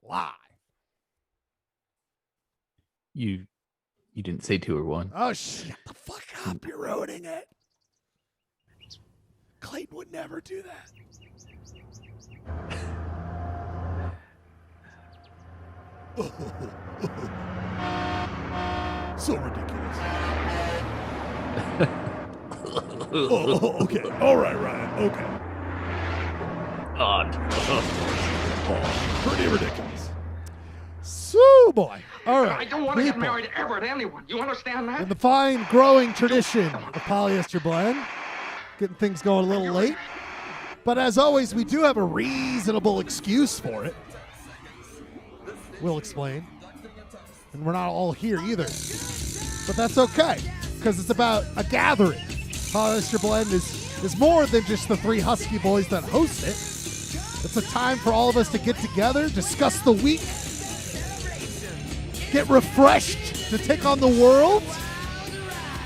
live. You didn't say 2 or 1. Oh, shut the fuck up. You're ruining it. Clayton would never do that. So ridiculous. Okay. All right, Ryan. Okay. Odd. Pretty ridiculous. So, boy. All right. I don't want to get married ever to anyone. You understand that? In the fine growing tradition of Polyester Blend, getting things going a little late. But as always, we do have a reasonable excuse for it. We'll explain. And we're not all here either. But that's okay, because it's about a gathering. Polyester Blend is more than just the 3 Husky boys that host it. It's a time for all of us to get together, discuss the week, get refreshed to take on the world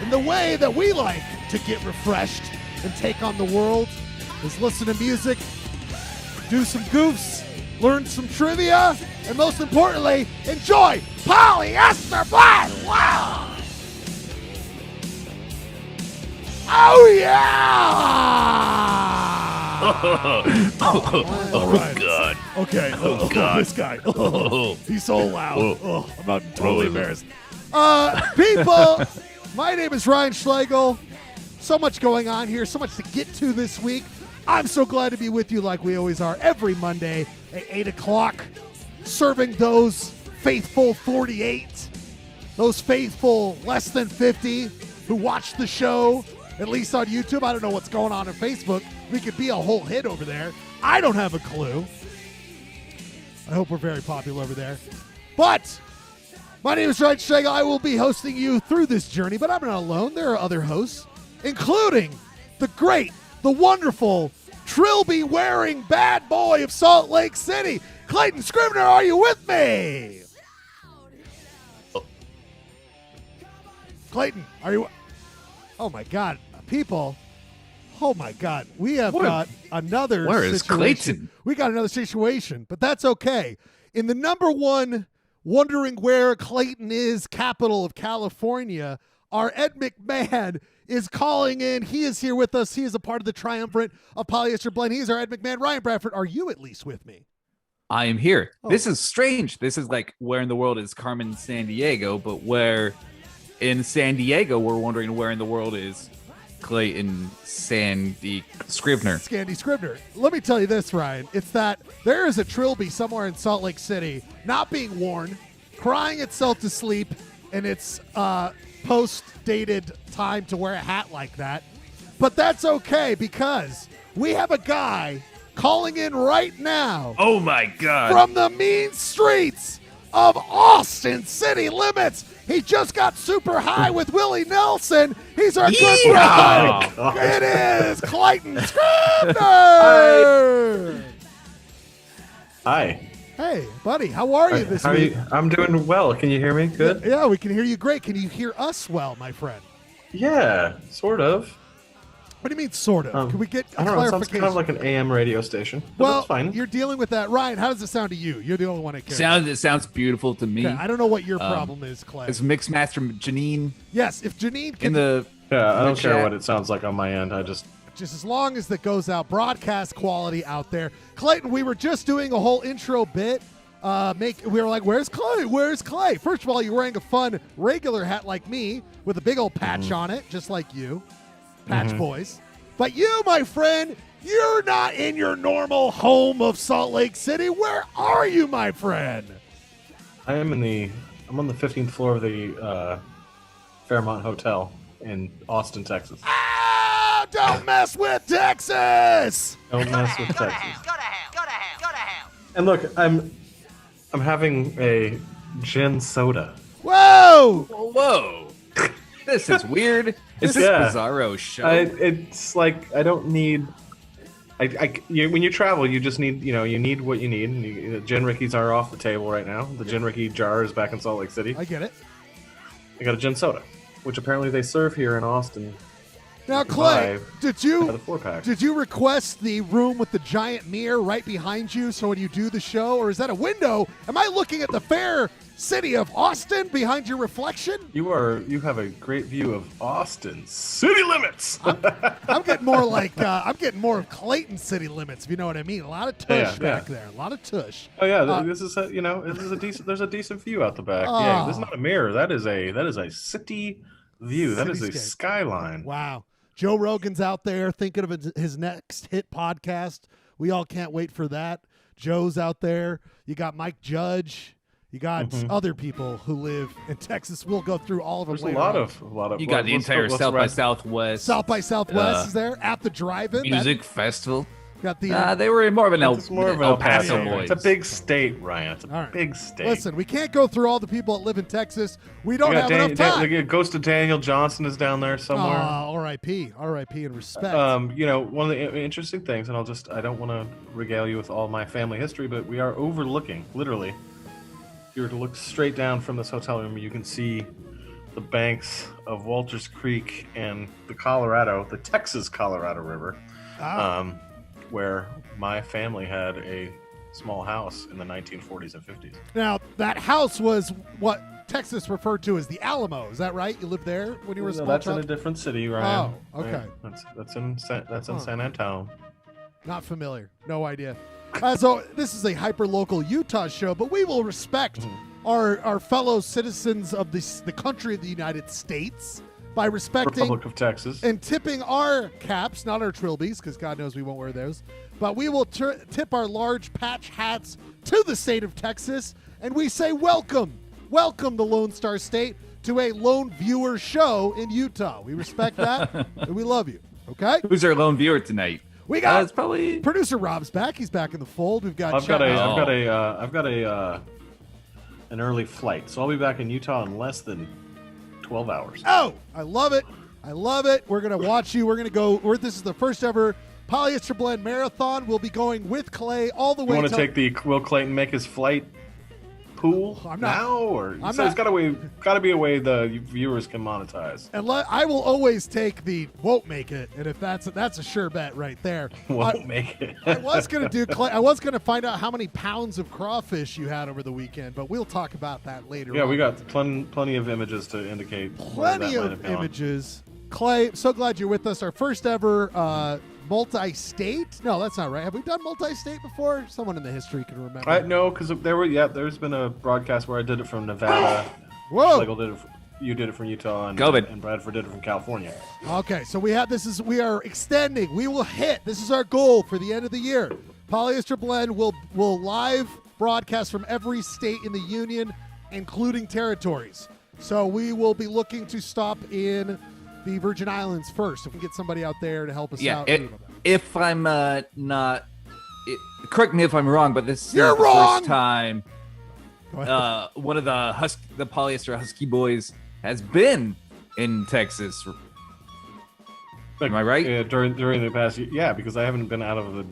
in the way that we like to get refreshed and take on the world is listen to music, do some goofs, learn some trivia, and most importantly, enjoy Polyester Blend! Wow! Oh, yeah! Oh, right. God. Okay. Oh, God. This guy. He's so loud. I'm not totally embarrassed. People, my name is Ryan Schlegel. So much going on here. So much to get to this week. I'm so glad to be with you like we always are every Monday at 8 o'clock, serving those faithful 48, those faithful less than 50 who watch the show, at least on YouTube. I don't know what's going on Facebook. We could be a whole hit over there. I don't have a clue. I hope we're very popular over there. But my name is Ryan Schlegel. I will be hosting you through this journey, but I'm not alone. There are other hosts, including the great, the wonderful, Trilby-wearing bad boy of Salt Lake City, Clayton Scrivener. Are you with me? Clayton, are you? Oh, my God. People. Oh, my God. We have got another Where situation. is Clayton? We got another situation, but that's okay. In the number one wondering where Clayton is, capital of California, our Ed McMahon is calling in. He is here with us. He is a part of the triumvirate of Polyester Blend. He is our Ed McMahon. Ryan Bradford, are you at least with me? I am here. Oh. This is strange. This is like where in the world is Carmen San Diego, but where in San Diego we're wondering where in the world is Clayton Sandy Scrivener. Scandy Scrivener. Let me tell you this, Ryan. It's that there is a Trilby somewhere in Salt Lake City not being worn, crying itself to sleep, and it's post-dated time to wear a hat like that. But that's okay because we have a guy calling in right now. Oh my God. From the mean streets of Austin city limits. He just got super high with Willie Nelson. He's our good friend. It is Clayton Scrivener. Hi. Hey, buddy. How are you this week? I'm doing well. Can you hear me? Good? Yeah, we can hear you great. Can you hear us well, my friend? Yeah, sort of. What do you mean, sort of? Can we get a I don't know. It sounds clarification? kind of like an AM radio station. But Well, that's fine. you're dealing with that. Ryan, how does it sound to you? You're the only one that cares. It sounds beautiful to me. Okay, I don't know what your problem is, Clay. It's Mixmaster Janine Yes, if Janine can... in the Yeah, I don't care chat. what it sounds like on my end. I just... Just as long as that goes out, broadcast quality out there. Clayton, we were just doing a whole intro bit. We were like, where's Clay? Where's Clay? First of all, you're wearing a fun regular hat like me with a big old patch on it, just like you. Patch boys. But you, my friend, you're not in your normal home of Salt Lake City. Where are you, my friend? I'm on the 15th floor of the Fairmont Hotel in Austin, Texas. Ah, don't mess with Texas! Don't mess with Texas. Go to hell. And look, I'm having a gin soda. Whoa! Whoa. This is weird. Is this Yeah. Bizarro show? It's like I don't need. When you travel, you just need you need what you need. And Gin Rickies are off the table right now. The Gin Ricky jar is back in Salt Lake City. I get it. I got a gin soda, which apparently they serve here in Austin Now, Clay, did the you 4-pack. did you request the room with the giant mirror right behind you so when you do the show, or is that a window? Am I looking at the fair city of Austin behind your reflection? You have a great view of Austin city limits. I'm getting more like I'm getting more of Clayton city limits, if you know what I mean. A lot of tush back there. A lot of tush. Oh yeah, this is a decent. There's a decent view out the back. Yeah, this is not a mirror. That is a city view. That is a skyline. Wow. Joe Rogan's out there thinking of his next hit podcast. We all can't wait for that. Joe's out there. You got Mike Judge. You got other people who live in Texas. We'll go through all of them. There's later a lot of. You got the entire South by Southwest. South by Southwest is there at the drive-in music festival. Got the. They were more of an El Paso boys. It's a big state, Ryan. It's a big state. Listen, we can't go through all the people that live in Texas. We don't have enough time. Ghost of Daniel Johnson is down there somewhere. R.I.P. R.I.P. in respect. One of the interesting things, and I don't want to regale you with all my family history, but we are overlooking, literally. If you were to look straight down from this hotel room, you can see the banks of Walters Creek and the Texas Colorado River. Where my family had a small house in the 1940s and 50s. Now, that house was what Texas referred to as the Alamo. Is that right? You lived there when you were a small That's child? in a different city, Ryan. Oh, okay. Right? That's in San Antonio. Not familiar. No idea. So this is a hyper-local Utah show, but we will respect our fellow citizens of the country of the United States by respecting Republic of Texas and tipping our caps, not our trilbies, because God knows we won't wear those, but we will tip our large patch hats to the state of Texas, and we say welcome the Lone Star State to a lone viewer show in Utah. We respect that, and we love you. Okay? Who's our lone viewer tonight? We got it's probably producer Rob's back. He's back in the fold. We've got. I've got an early flight, so I'll be back in Utah in less than 12 hours. Oh, I love it. I love it. We're going to watch you. We're going to go. This is the first ever Polyester Blend Marathon. We'll be going with Clay all the way. You want to take the Will Clayton make his flight pool now? Or it's got to be a way the viewers can monetize. And I will always take the won't make it. And if that's a sure bet right there. Won't make it. I was going to find out how many pounds of crawfish you had over the weekend, but we'll talk about that later. Yeah, we got plenty of images to indicate. Plenty of images. Clay, so glad you're with us. Our first ever multi-state? No, that's not right. Have we done multi-state before? Someone in the history can remember. No, because there's been a broadcast where I did it from Nevada. Whoa. You did it from Utah, and Bradford did it from California. Okay, so we are extending. We will hit. This is our goal for the end of the year. Polyester Blend will live broadcast from every state in the union, including territories. So we will be looking to stop in the Virgin Islands first. If we get somebody out there to help us out. If I'm not, correct me if I'm wrong, but this is the first time one of the Polyester Husky boys has been in Texas. Am I right? During the past year, yeah, because I haven't been out of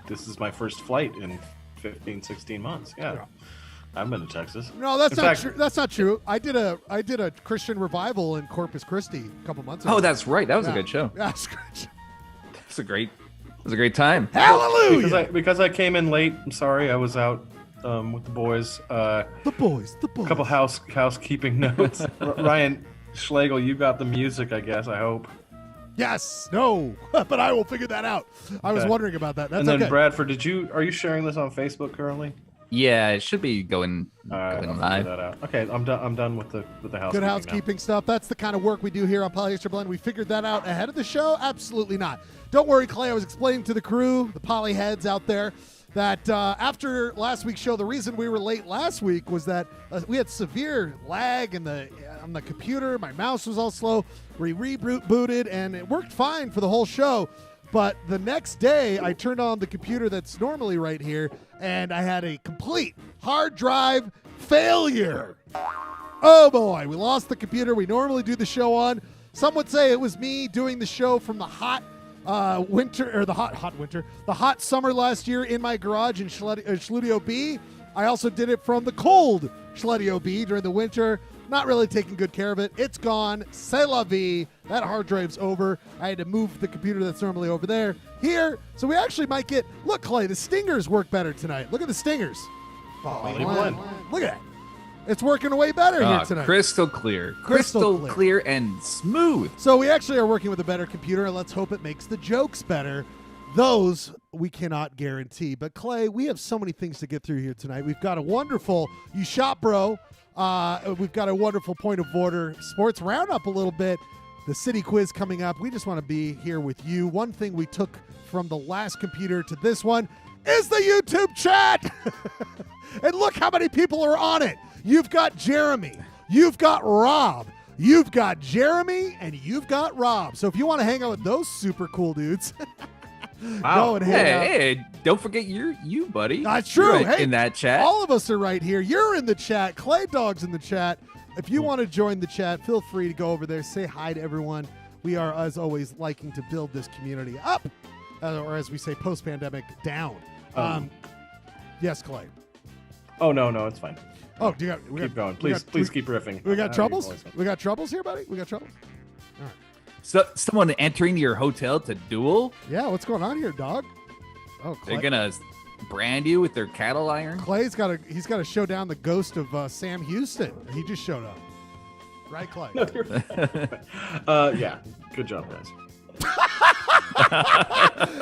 this is my first flight in 15, 16 months. Yeah. I've been to Texas. No, that's not true. That's not true. I did a Christian revival in Corpus Christi a couple months ago. Oh, that's right. That was a good show. Yeah, that's great. It was a great time. Hallelujah! Because I came in late. I'm sorry. I was out with the boys. The boys. A couple housekeeping notes. Ryan Schlegel, you got the music, I guess. I hope. Yes. No. But I will figure that out. I was wondering about that. That's and then okay. Bradford, are you sharing this on Facebook currently? Yeah, it should be going live. That out. Okay, I'm done with the housekeeping. Good housekeeping stuff. That's the kind of work we do here on Polyester Blend. We figured that out ahead of the show? Absolutely not. Don't worry, Clay. I was explaining to the crew, the poly heads out there, that after last week's show, the reason we were late last week was that we had severe lag on the computer. My mouse was all slow. We rebooted, and it worked fine for the whole show. But the next day, I turned on the computer that's normally right here, and I had a complete hard drive failure. Oh, boy. We lost the computer we normally do the show on. Some would say it was me doing the show from the hot summer last year in my garage in Schludio B. I also did it from the cold Schludio B during the winter. Not really taking good care of it. It's gone. C'est la vie. That hard drive's over. I had to move the computer that's normally over there here. So we actually might get, look, Clay, the stingers work better tonight. Look at the stingers. Polyblend. Look at that. It's working way better here tonight. Crystal clear. Crystal Clear and smooth. So we actually are working with a better computer, and let's hope it makes the jokes better. Those we cannot guarantee. But Clay, we have so many things to get through here tonight. We've got a wonderful You Shop Bro. We've got a wonderful Point of Order sports roundup a little bit. The city quiz coming up. We just want to be here with you. One thing we took from the last computer to this one is the YouTube chat. And look how many people are on it. You've got Jeremy. You've got Rob. You've got Jeremy, and you've got Rob. So if you want to hang out with those super cool dudes, go and hang out. Hey, don't forget you, buddy. That's true. You're Hey, in that chat. All of us are right here. You're in the chat. Clay Dog's in the chat. If you want to join the chat, feel free to go over there. Say hi to everyone. We are, as always, liking to build this community up, or as we say, post-pandemic, down. Yes, Clay. Oh, no, it's fine. Oh, do you got, Keep going. Please keep riffing. We got I troubles? have your voice. We got troubles here, buddy? We got troubles? All right. So someone entering your hotel to duel? Yeah, what's going on here, dog? Oh, Clay. They're gonna brand you with their cattle iron? Clay's got to show down the ghost of Sam Houston. He just showed up. Right, Clay? No, you're fine. Yeah. Good job, guys.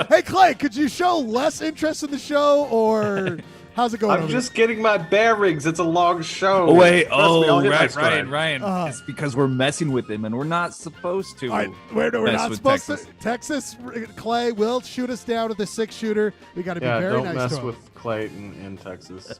Hey, Clay, could you show less interest in the show, or how's it going? I'm over just getting my bearings. It's a long show. Oh, wait. Trust me, I'll hit my Ryan. stride. It's because we're messing with him, and we're not supposed to. All right, we're mess not with supposed Texas. to. Texas, Clay will shoot us down with a 6-shooter. We got to be Yeah, very don't nice mess to him. with Clayton in Texas.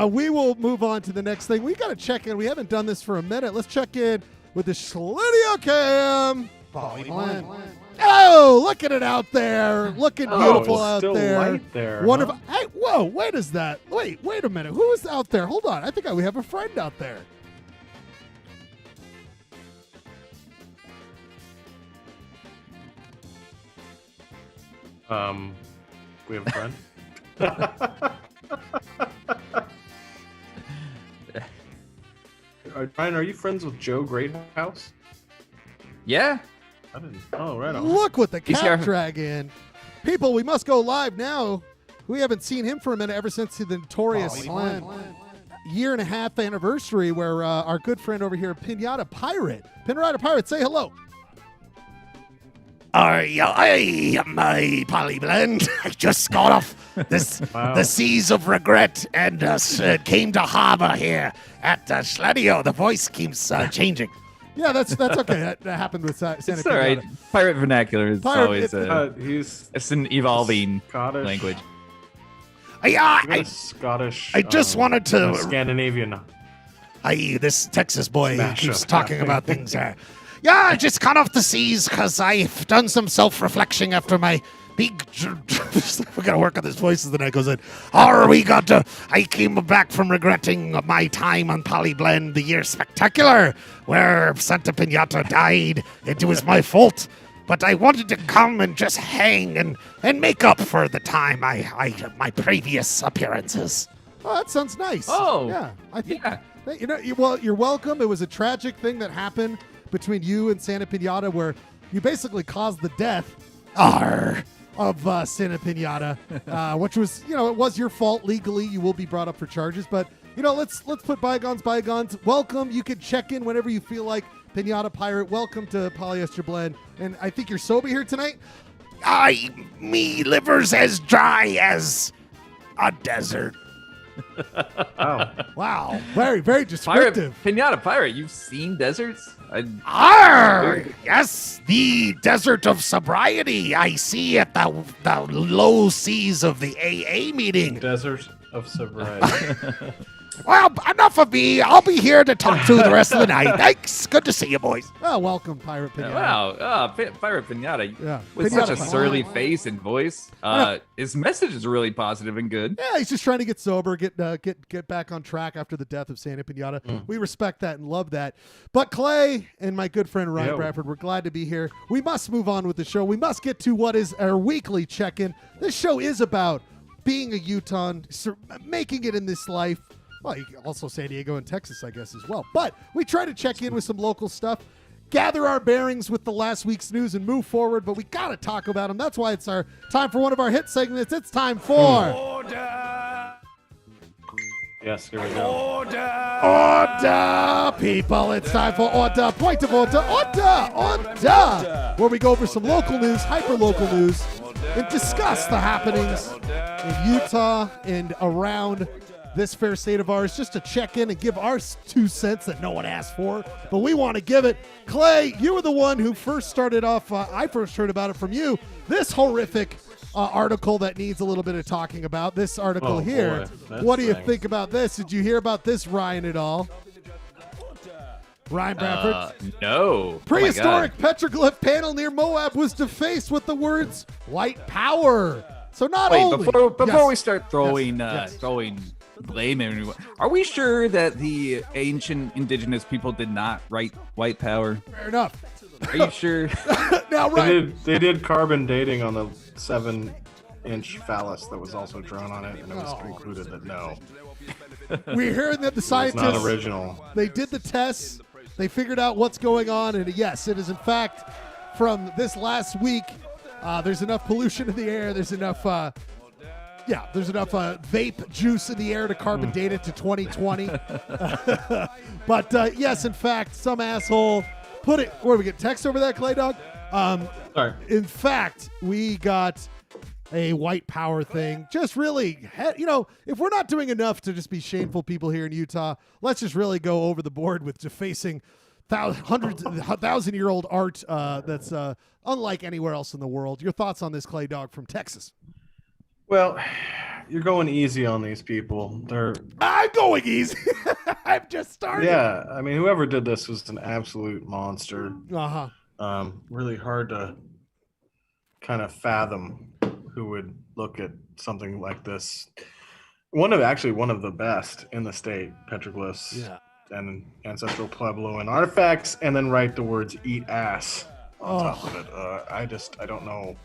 We will move on to the next thing. We got to check in. We haven't done this for a minute. Let's check in with the Schlidio Cam. Oh, look at it out there. Looking beautiful it's out still there. light there, Wonderful. huh? Hey, whoa, wait, is that? Wait a minute. Who is out there? Hold on. I think we have a friend out there. We have a friend. Ryan, are you friends with Joe Greathouse? Yeah. I didn't. Oh, right on. Look what the He's cat here. drag in. People, we must go live now. We haven't seen him for a minute ever since the notorious year-and-a-half anniversary where our good friend over here, Pinata Pirate. Pinata Pirate, say hello. I am my Polyblend. I just got off the seas of regret and came to harbor here at Schledio. The voice keeps changing. Yeah, that's okay. That happened with Santa It's all right. Pinata. Pirate vernacular is Pirate- always it's an evolving Scottish language. You got I a Scottish. I just wanted to- Scandinavian. this Texas boy Smash keeps up. talking about things. Yeah, I just got off the seas because I've done some self-reflection after my big. We gotta work on this voice as the night goes in. I came back from regretting my time on Polyblend, the year spectacular, where Santa Pinata died. It was my fault. But I wanted to come and just hang and make up for the time my previous appearances. Oh, that sounds nice. Oh, yeah. I think yeah. you're welcome. It was a tragic thing that happened between you and Santa Pinata, where you basically caused the death of Santa Pinata, which was, it was your fault legally. You will be brought up for charges, but let's put bygones. Welcome. You can check in whenever you feel like. Pinata Pirate, welcome to Polyester Blend. And I think you're sober here tonight? Me liver's as dry as a desert. Oh, Wow. Very, very descriptive. Pinata Pirate, you've seen deserts? Yes, the desert of sobriety I see at the low seas of the AA meeting. desert of sobriety. Well, enough of me. I'll be here to talk to the rest of the night. Thanks. Good to see you, boys. Oh, welcome, Pirate Pinata. Wow. Pirate Pinata. Yeah. With Pinata such a Pirate. surly face and voice. His message is really positive and good. Yeah, he's just trying to get sober, get back on track after the death of Santa Pinata. We respect that and love that. But Clay and my good friend Ryan Yo. Bradford, we're glad to be here. We must move on with the show. We must get to what is our weekly check-in. This show is about being a Utah, making it in this life. Well, also San Diego and Texas, I guess, as well. But we try to check in with some local stuff. gather our bearings with the last week's news and move forward, but we got to talk about them. That's why it's our time for one of our hit segments. It's time for Order! Yes, here we go. Order, people. It's time for Order. Point of order. Order. Where we go over some local news, hyper-local news, and discuss the happenings in Utah and around this fair state of ours, just to check in and give our 2 cents that no one asked for, but we want to give it. Clay, you were the one who first started off. I first heard about it from you. This horrific article that needs a little bit of talking about. This article here. What do you think about this? Did you hear about this, Ryan, at all? Ryan Bradford? No. Prehistoric petroglyph panel near Moab was defaced with the words "white power." So not only before we start throwing blame everyone, are we sure that the ancient indigenous people did not write white power? Fair enough. Are you sure? Now, right? They did carbon dating on the 7-inch phallus that was also drawn on it, and it was concluded that no, We're hearing that the it's scientists, not original. they did the tests, they figured out what's going on, and yes, it is in fact from this last week. There's enough pollution in the air. There's enough. There's enough vape juice in the air to carbon date it to 2020. But yes, in fact, some asshole put it. Where we get text over that, Clay Dog? Sorry. In fact, we got a white power thing. Just really, if we're not doing enough to just be shameful people here in Utah, let's just really go over the board with defacing thousand-year-old art that's unlike anywhere else in the world. Your thoughts on this, Clay Dog from Texas? Well, you're going easy on these people. I'm going easy. I've just started. Yeah, I mean, whoever did this was an absolute monster. Uh-huh. Really hard to kind of fathom who would look at something like this. One of the best in the state, petroglyphs. Yeah. And ancestral Puebloan artifacts, and then write the words "eat ass" on top of it. I don't know.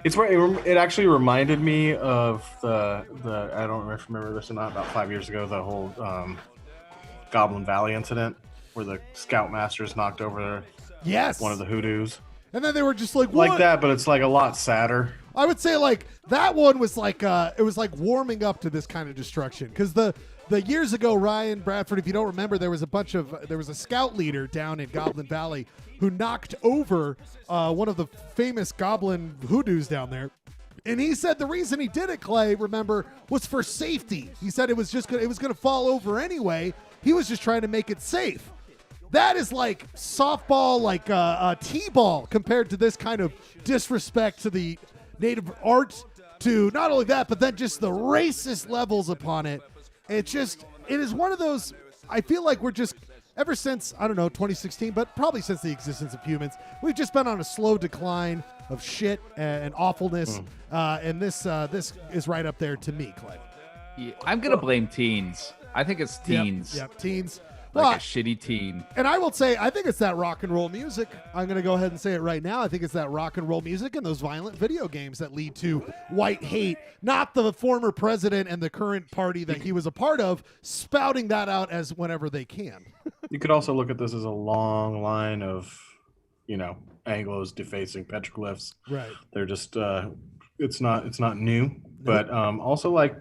It's right. It actually reminded me of the I don't remember this or not. About 5 years ago, the whole Goblin Valley incident where the Scoutmasters knocked over one of the hoodoos. And then they were just like, what? Like that, but it's like a lot sadder. I would say like that one was like it was like warming up to this kind of destruction, because the years ago, Ryan Bradford, if you don't remember, there was a scout leader down in Goblin Valley who knocked over one of the famous goblin hoodoos down there. And he said the reason he did it, Clay, remember, was for safety. He said it was going to fall over anyway. He was just trying to make it safe. That is like softball, like t-ball compared to this kind of disrespect to the native art, to not only that, but then just the racist levels upon it. It is one of those, I feel like we're just, ever since, I don't know, 2016, but probably since the existence of humans, we've just been on a slow decline of shit and awfulness. And this is right up there to me, Clay. Yeah, I'm going to blame teens. I think it's teens. Yep, teens. Like a shitty teen. And I will say, I think it's that rock and roll music. I'm going to go ahead and say it right now. I think it's that rock and roll music and those violent video games that lead to white hate, not the former president and the current party that he was a part of spouting that out as whenever they can. You could also look at this as a long line of, Anglos defacing petroglyphs. Right. They're just, it's not new, but also like,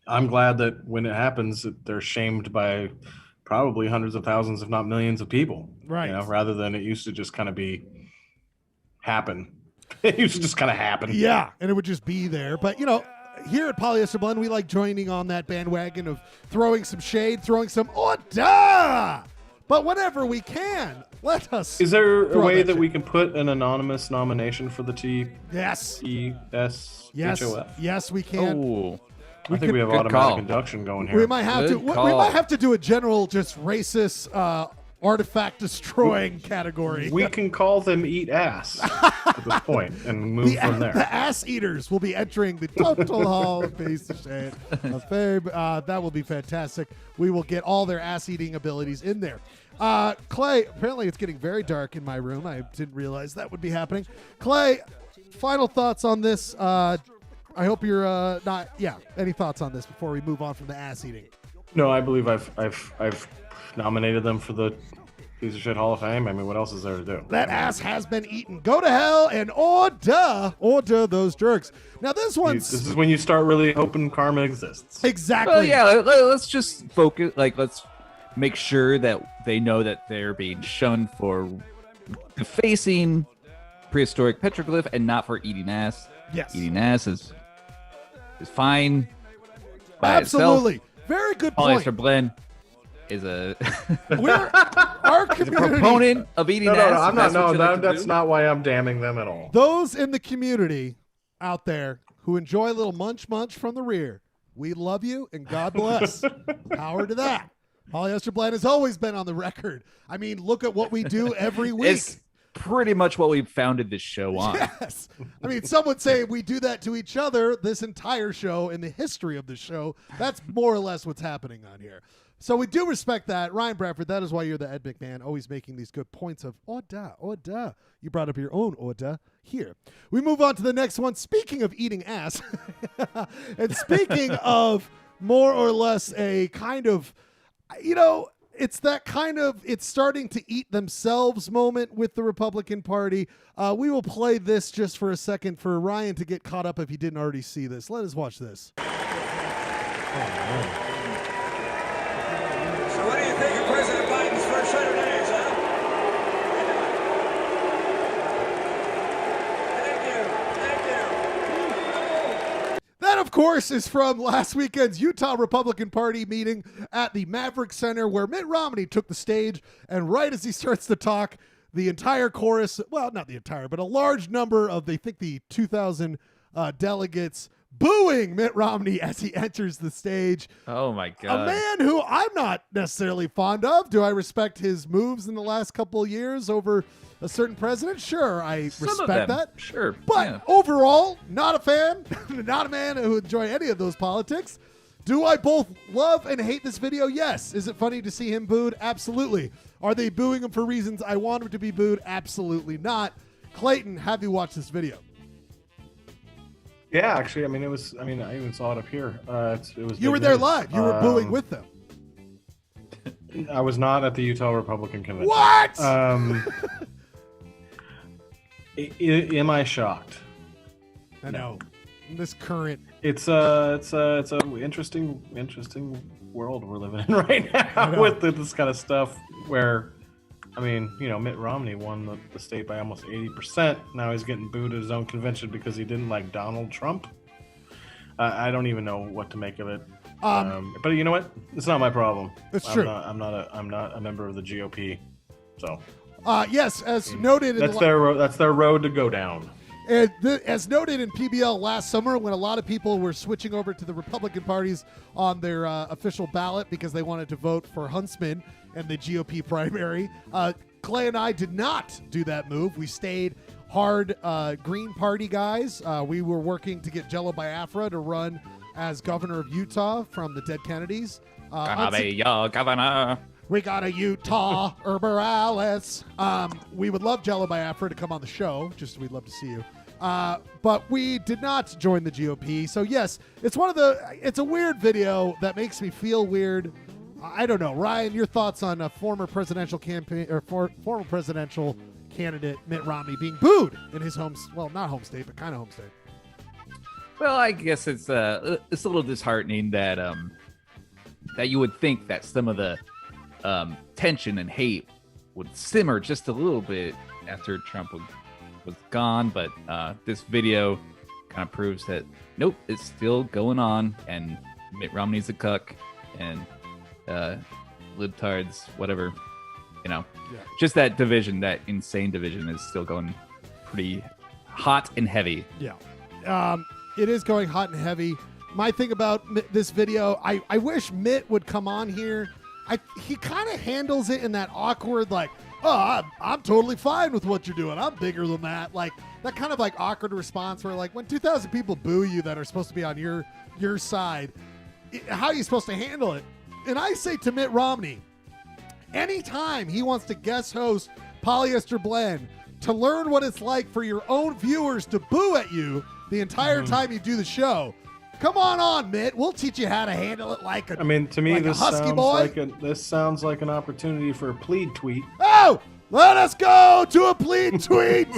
I'm glad that when it happens, that they're shamed by probably hundreds of thousands, if not millions of people. Right. Rather than it used to just kind of happen. It used to just kind of happen. Yeah, and it would just be there. But, here at Polyester Blend, we like joining on that bandwagon of throwing some shade, throwing some Ordah! But whenever we can, let us. Is there a way that shade. we can put an anonymous nomination for the Yes. TESHOF? Yes, we can. Oh. I think we have automatic induction going here. We might have to. We might have to do a general, just racist, artifact destroying category. We can call them "eat ass" at this point and move from there. The ass eaters will be entering the Total Hall of Piece of Shade of Fame. That will be fantastic. We will get all their ass eating abilities in there. Clay, apparently it's getting very dark in my room. I didn't realize that would be happening. Clay, final thoughts on this? I hope you're not. Yeah. Any thoughts on this before we move on from the ass eating? No, I believe I've nominated them for the Piece of shit Hall of Fame. I mean, what else is there to do? That ass has been eaten. Go to hell and order those jerks. Now this one's This is when you start really hoping karma exists. exactly. Well, yeah, let's just focus. Like, let's make sure that they know that they're being shunned for defacing prehistoric petroglyph and not for eating ass. Yes. Eating ass is fine by Absolutely. itself. Very good point. Polyester blend is a Our community, proponent of eating No, ass. I'm not. That's what No, you like to that's do. not why I'm damning them at all. those in the community out there who enjoy a little munch from the rear, we love you and God bless. Power to that. Polyester blend has always been on the record. I mean, look at what we do every week. It's pretty much what we founded this show on. Yes. I mean, some would say we do that to each other this entire show in the history of the show. That's more or less what's happening on here. So we do respect that. Ryan Bradford, that is why you're the Ed McMahon, always making these good points of Ordah. You brought up your own Ordah here. We move on to the next one. Speaking of eating ass, and speaking of more or less a kind of, it's that kind of it's starting to eat themselves moment with the Republican Party. We will play this just for a second for Ryan to get caught up if he didn't already see this. Let us watch this. So what do you think of President Biden's first 100 days, huh? Thank you. That, of course, is from last weekend's Utah Republican Party meeting at the Maverick Center, where Mitt Romney took the stage, and right as he starts to talk, the entire chorus, well, not the entire, but a large number of, they think, the 2,000 delegates booing Mitt Romney as he enters the stage. Oh my A god. man who I'm not necessarily fond of. Do I respect his moves in the last couple of years over a certain president? Sure, I Some of respect them, that. Sure. But yeah. overall, not a fan, not a man who enjoy any of those politics. Do I both love and hate this video? Yes. Is it funny to see him booed? Absolutely. Are they booing him for reasons I want him to be booed? Absolutely not. Clayton, have you watched this video? Yeah, actually, I mean, it was. I mean, I even saw it up here. It was. You were big there news. live. You were booing with them. I was not at the Utah Republican Convention. What? Am I shocked? I know. In this current. It's a interesting world we're living in right now with this kind of stuff. Where, I mean, Mitt Romney won the state by almost 80%. Now he's getting booed at his own convention because he didn't like Donald Trump. I don't even know what to make of it. But you know what? It's not my problem. It's true. I'm not a member of the GOP. So. Yes, as noted. That's their road to go down. As noted in PBL last summer, when a lot of people were switching over to the Republican parties on their official ballot because they wanted to vote for Huntsman in the GOP primary, Clay and I did not do that move. We stayed hard Green Party guys. We were working to get Jello Biafra to run as governor of Utah from the dead Kennedys. Gonna be your governor. We got a Utah Herberales. We would love Jello Biafra to come on the show. We'd love to see you. But we did not join the GOP. So yes, it's a weird video that makes me feel weird. I don't know. Ryan, your thoughts on a former presidential campaign or former presidential candidate Mitt Romney being booed in his not home state, but kind of home state. Well, I guess it's a little disheartening that you would think that some of the tension and hate would simmer just a little bit after Trump was gone, but this video kind of proves that nope, it's still going on, and Mitt Romney's a cuck, and libtards, whatever, just that division, that insane division, is still going pretty hot and heavy. Yeah, it is going hot and heavy. My thing about this video, I wish Mitt would come on here. He kind of handles it in that awkward, like, oh, I'm totally fine with what you're doing. I'm bigger than that. Like, that kind of like awkward response where like when 2,000 people boo you that are supposed to be on your side, how are you supposed to handle it? And I say to Mitt Romney, anytime he wants to guest host Polyester Blend, to learn what it's like for your own viewers to boo at you the entire time you do the show, Come on, Mitt. We'll teach you how to handle it like a. I mean, to me, like a this husky sounds boy. this sounds like an opportunity for a plead tweet. Oh, let us go to a plead tweet.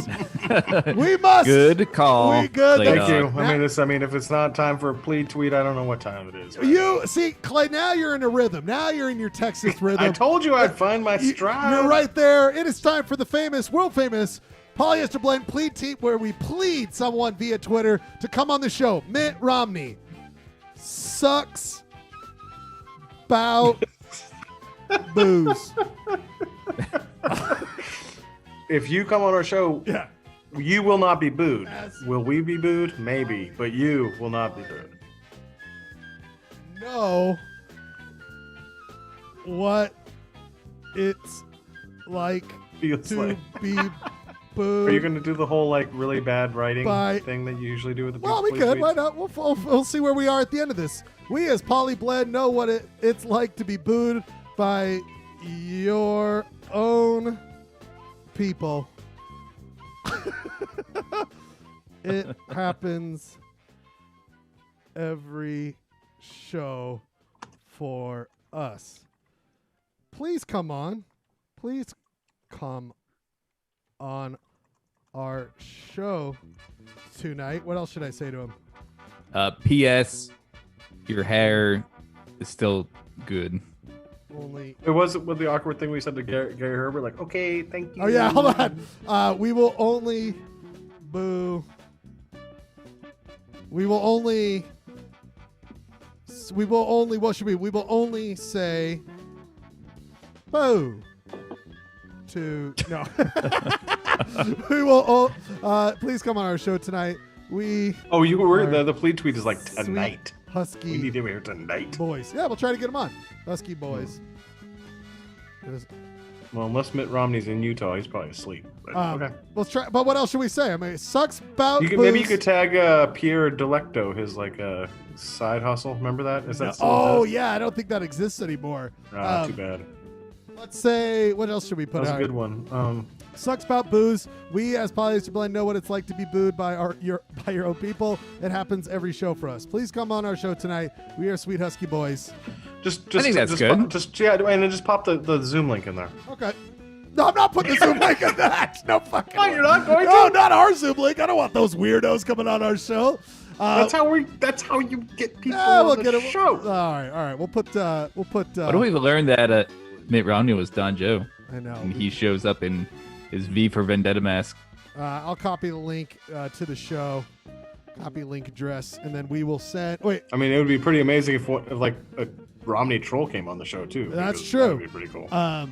We must. Good call. We good. Clay Thank you. Dog. I mean, if it's not time for a plead tweet, I don't know what time it is. You see, Clay. Now you're in a rhythm. Now you're in your Texas rhythm. I told you I'd find my stride. You're right there. It is time for the famous, world famous Polyester Blend plead tweet, where we plead someone via Twitter to come on the show. Mitt Romney sucks bout booze. If you come on our show, Yeah. you will not be booed. Yes. Will we be booed? Maybe, but you will not be booed. Know what it's like Feels to like. be booed. Are you going to do the whole like really bad writing By- thing that you usually do with the Well, we plead could. tweets? Why not? We'll see where we are at the end of this. We, as Poly Bled, know what it's like to be booed by your own people. It happens every show for us. Please come on. Please come on our show tonight. What else should I say to him? P.S. Your hair is still good. Only. It wasn't with the awkward thing we said to Gary Herbert, like, okay, thank you. Oh yeah, hold on. We will only boo. We will only. What should we? We will only say boo to no. We will. Please come on our show tonight. We. Oh, you were are the plead tweet is like sweet tonight. Husky We need him here tonight. boys. Yeah, we'll try to get them on. Husky boys. Well, unless Mitt Romney's in Utah, he's probably asleep. But, okay. Let's try. But what else should we say? I mean, it sucks about. Maybe you booze. could tag Pierre Delecto, his like side hustle. Remember that? Is that still Oh exist? yeah, I don't think that exists anymore. Too bad. Let's say, what else should we That put was out? a good one. Sucks about booze. We, as Polyester Blend, know what it's like to be booed by your own people. It happens every show for us. Please come on our show tonight. We are Sweet Husky Boys. I think that's good. And then just pop the Zoom link in there. Okay. No, I'm not putting the Zoom link in that. No fucking. Oh, you're not going No, to? not our Zoom link. I don't want those weirdos coming on our show. That's how you get people Yeah, on we'll the get it. show. All right. We'll put. What do we learn that Mitt Romney was Don Joe? I know. And he shows up in his V for Vendetta mask. I'll copy the link to the show. Copy link address, and then we will send. Wait, I mean, it would be pretty amazing if like a Romney troll came on the show too. That's because true. That would be pretty cool. I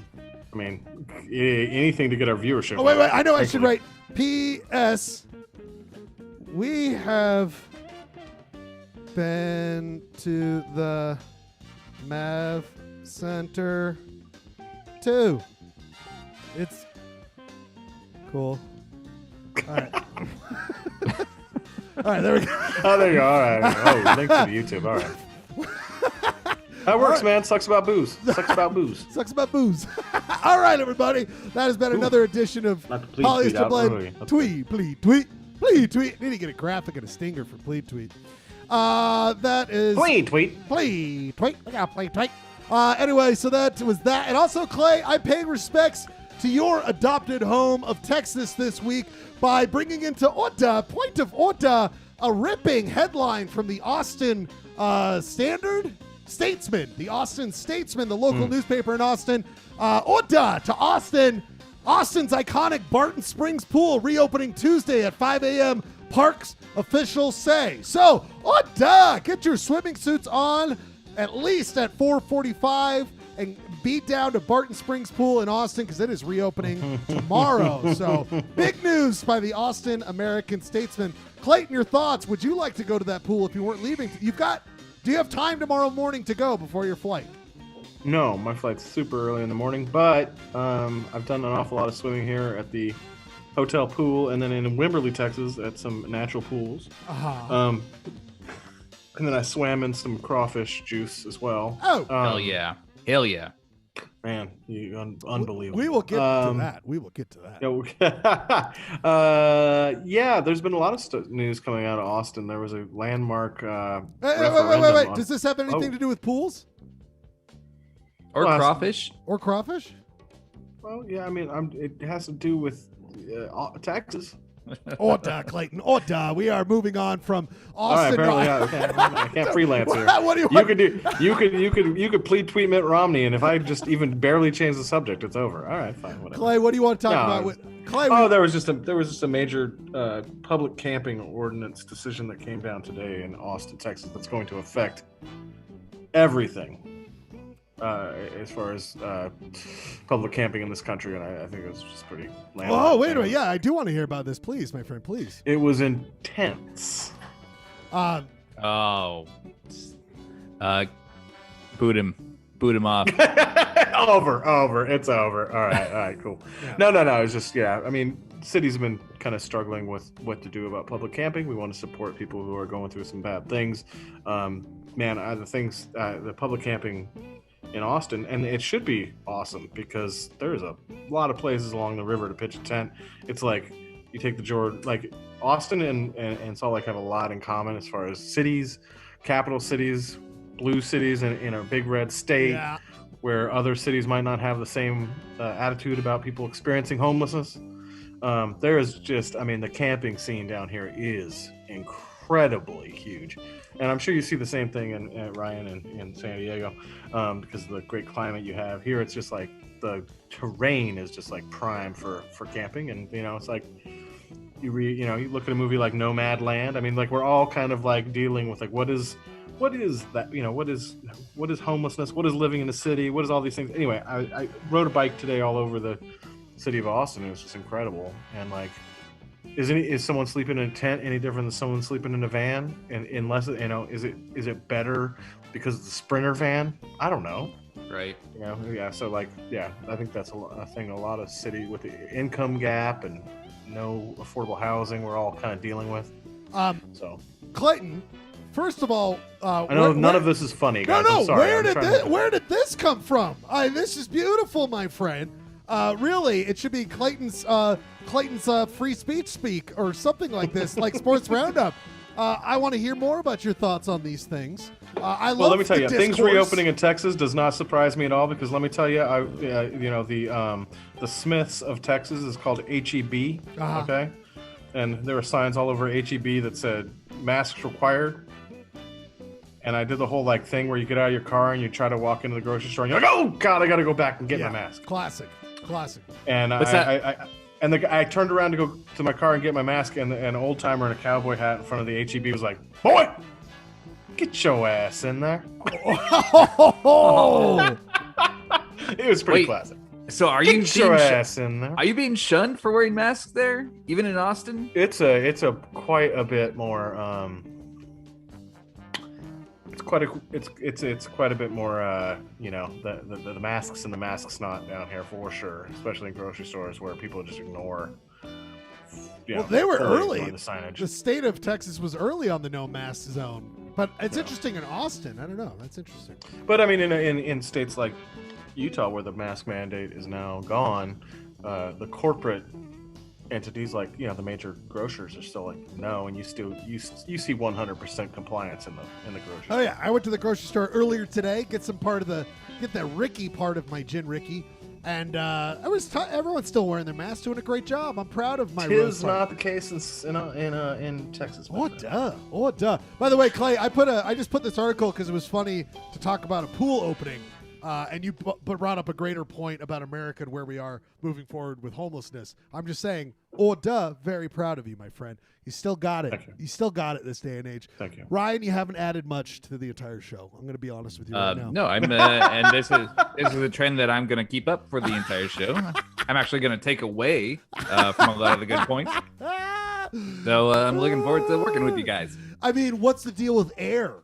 mean, anything to get our viewership. Oh, wait. I know I Thankfully. should write P.S. We have been to the Mav Center too. It's cool. All right. All right, there we go. Oh, there you go. All right. Oh, link to the YouTube. All right. That works, man. Sucks about booze. Sucks about booze. Sucks about booze. All right, everybody. That has been another edition of Not to plead tweet Polyester out Blend. early. That's Plead tweet. Need to get a graphic and a stinger for plead tweet. That is Plead tweet. plead tweet. I got plead tweet. Anyway, so that was that. And also, Clay, I paid respects to your adopted home of Texas this week by bringing into Ordah, Point of Ordah, a ripping headline from the Austin Statesman, the Austin Statesman, the local newspaper in Austin. Ordah to Austin. Austin's iconic Barton Springs pool reopening Tuesday at 5 a.m. Parks officials say. So, Ordah, get your swimming suits on at least at 4:45 and beat down to Barton Springs Pool in Austin because it is reopening tomorrow. So, big news by the Austin American Statesman. Clayton, your thoughts? Would you like to go to that pool if you weren't leaving? Do you have time tomorrow morning to go before your flight? No, my flight's super early in the morning, but I've done an awful lot of swimming here at the hotel pool and then in Wimberley, Texas at some natural pools. And then I swam in some crawfish juice as well. Oh. Hell yeah. Hell yeah. Man, unbelievable. We will get to that. We will get to that. Yeah, there's been a lot of news coming out of Austin. There was a landmark Wait. referendum. Does this have anything to do with pools Or Well, crawfish. or crawfish? Well, yeah, I mean, it has to do with Texas. Ordah, Clayton. Ordah. We are moving on from All right, Austin. apparently I can't freelance here. What do you want? You could plead tweet Mitt Romney, and if I just even barely change the subject, it's over. All right, fine, whatever. Clay, what do you want to talk No, about? Clay, there was just a major public camping ordinance decision that came down today in Austin, Texas, that's going to affect everything as far as public camping in this country, and I think it was just pretty. oh, wait a minute. Yeah, I do want to hear about this, please, my friend, please. It was intense. Oh. Boot him off. Over. It's over. All right, cool. No. It's just, I mean, cities have been kind of struggling with what to do about public camping. We want to support people who are going through some bad things. The public camping in Austin, and it should be awesome because there's a lot of places along the river to pitch a tent. It's like you take the Jordan, like Austin and Salt Lake have a lot in common as far as cities, capital cities, blue cities in a big red state, where other cities might not have the same attitude about people experiencing homelessness. There is just, I mean, the camping scene down here is incredibly huge. And I'm sure you see the same thing in Ryan in San Diego because of the great climate you have. Here it's just like the terrain is just like prime for camping. And, it's like you look at a movie like Nomadland. I mean, like we're all kind of like dealing with like what is that, what is homelessness? What is living in the city? What is all these things? Anyway, I rode a bike today all over the city of Austin. It was just incredible. And like, is someone sleeping in a tent any different than someone sleeping in a van? And unless is it better because it's a Sprinter van? I don't know. Right. So like, I think that's a thing. A lot of city with the income gap and no affordable housing, we're all kind of dealing with. So Clayton, first of all, I know none of this is funny, guys. No, I'm sorry. Where did this come from? This is beautiful, my friend. Really, it should be Clayton's free speech speak or something like this, like Sports Roundup. I want to hear more about your thoughts on these things. Let me tell you, things reopening in Texas does not surprise me at all because let me tell you, the Smiths of Texas is called HEB. Okay, and there were signs all over HEB that said masks required. And I did the whole like thing where you get out of your car and you try to walk into the grocery store and you're like, oh God, I got to go back and get my mask. Classic. And I turned around to go to my car and get my mask, and an old timer in a cowboy hat in front of the HEB was like, "Boy, get your ass in there." It was pretty classic. So get your ass in there? Are you being shunned for wearing masks there, even in Austin? It's a quite a bit more. It's quite a bit more, the masks and the mask snot down here for sure, especially in grocery stores where people just ignore. They were early. The signage. The state of Texas was early on the no mask zone, but it's interesting in Austin. I don't know. That's interesting. But I mean, in states like Utah where the mask mandate is now gone, the corporate entities like the major grocers are still like no, and you see 100% compliance in the grocery store. Oh yeah, I went to the grocery store earlier today, get that Ricky part of my gin Ricky, and everyone's still wearing their masks, doing a great job. I'm proud of my. Tis not the case in Texas. Duh. By the way, Clay, I just put this article because it was funny to talk about a pool opening. And you brought up a greater point about America and where we are moving forward with homelessness. I'm just saying, very proud of you, my friend. You still got it. You still got it this day and age. Thank you. Ryan, you haven't added much to the entire show. I'm going to be honest with you right now. No, I'm and this is a trend that I'm going to keep up for the entire show. I'm actually going to take away from a lot of the good points. So I'm looking forward to working with you guys. I mean, what's the deal with air?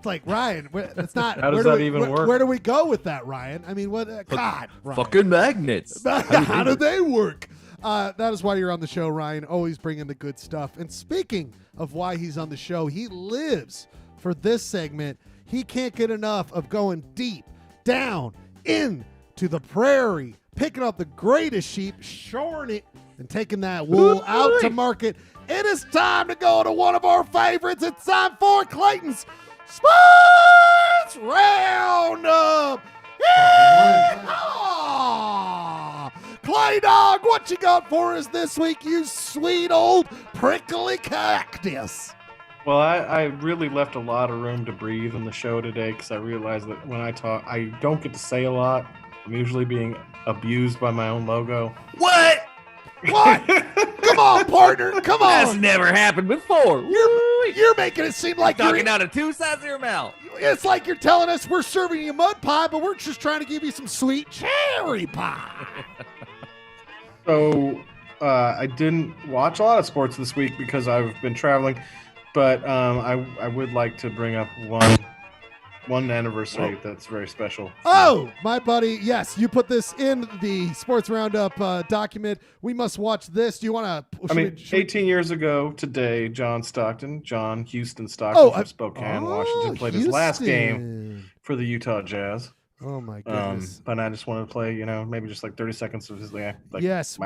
Like Ryan, that's not. How does that even work? Where do we go with that, Ryan? I mean, what? God, Ryan. Fucking magnets. How do they work? That is why you're on the show, Ryan. Always bringing the good stuff. And speaking of why he's on the show, he lives for this segment. He can't get enough of going deep down into the prairie, picking up the greatest sheep, shoring it, and taking that wool out to market. It is time to go to one of our favorites. It's time for Clayton's Sports Roundup. Yeah! Clay Dog, what you got for us this week, you sweet old prickly cactus? Well, I really left a lot of room to breathe in the show today because I realized that when I talk, I don't get to say a lot. I'm usually being abused by my own logo. What? What? Come on, partner. Come That's on. never happened before. You're making it seem like Talking out of two sides of your mouth. it's like you're telling us we're serving you mud pie, but we're just trying to give you some sweet cherry pie. So I didn't watch a lot of sports this week because I've been traveling, but I would like to bring up one anniversary that's very special. Oh, my buddy. Yes, you put this in the Sports Roundup document. We must watch this. Do you want to? 18 years ago today, John Houston Stockton from Spokane, Washington, played his last game for the Utah Jazz. Oh my goodness! But I just wanted to play, maybe just like 30 seconds of his my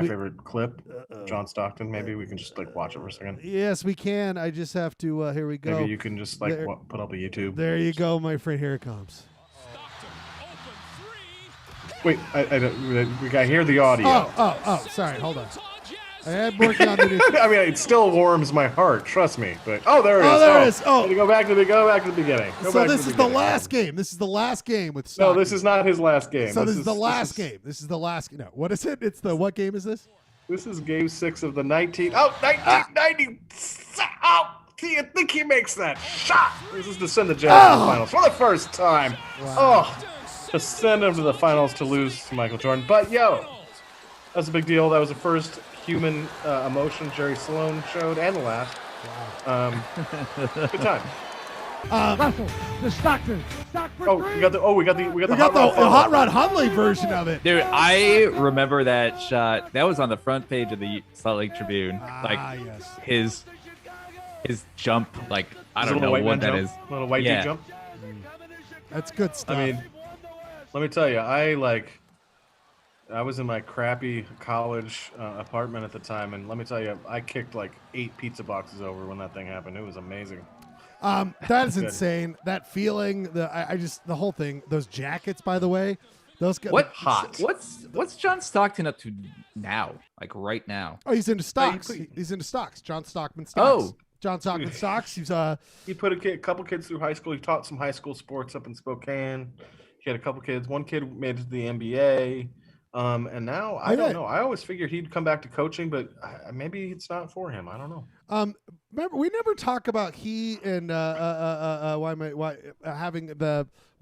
favorite clip, John Stockton. Maybe we can just watch it for a second. Yes, we can. I just have to. Here we go. Maybe you can just put up a YouTube. There you go, my friend. Here it comes. Wait, I hear the audio. Oh, sorry. Hold on. I am working on the new. I mean, it still warms my heart. Trust me. But there it is. There it is. Oh, go back to the beginning. So this is the last game. This is the last game with Stockton. No, this is not his last game. So this is the last game. This is the last. No, what is it? It's the what game is this? This is Game 6 of the 1990. Oh, do you think he makes that shot? This is to send the Jazz to the finals for the first time. Wow. To send them to the finals to lose to Michael Jordan. But that's a big deal. That was the first human emotion Jerry Sloan showed, and the last. Wow. Good time. Russell, the Stockton. We got the Hot Rod Hundley version of it. Dude, I remember that shot. That was on the front page of the Salt Lake Tribune. Yes. His jump, I don't know what that is. Little white dude jump. That's good stuff. I mean, let me tell you, I was in my crappy college apartment at the time, and let me tell you, I kicked 8 pizza boxes over when that thing happened. It was amazing. That is insane. That feeling, the whole thing. Those jackets, by the way, those guys. What's John Stockton up to now? Right now? Oh, he's into stocks. He's into stocks. John Stockman stocks. Oh. John Stockman stocks. He put a couple kids through high school. He taught some high school sports up in Spokane. He had a couple kids. One kid made it to the NBA. And now I don't know. I always figured he'd come back to coaching, but maybe it's not for him. I don't know. Remember, we never talk about he and why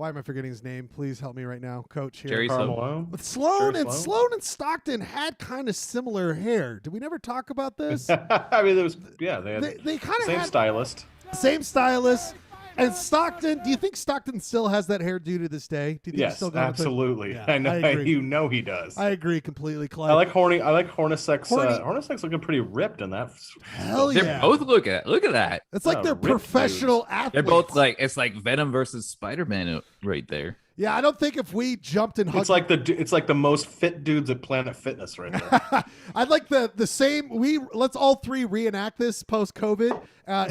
am I forgetting his name? Please help me right now, Coach here. Jerry Sloan. Sloan and Stockton had kind of similar hair. Did we never talk about this? I mean, they had they kind of same stylist. Same stylist. And Stockton, do you think Stockton still has that hair due to this day? Do you think Yes, he's still absolutely. Yeah, I know. I agree. He does. I agree completely, Clay. I like Hornacek's. Hornacek's looking pretty ripped in that. Hell yeah! They're both look at that. It's like they're professional athletes. They're both it's like Venom versus Spider-Man right there. Yeah, I don't think if we jumped and hugged, it's like the most fit dudes at Planet Fitness right there. I'd like the same. Let's all three reenact this post COVID.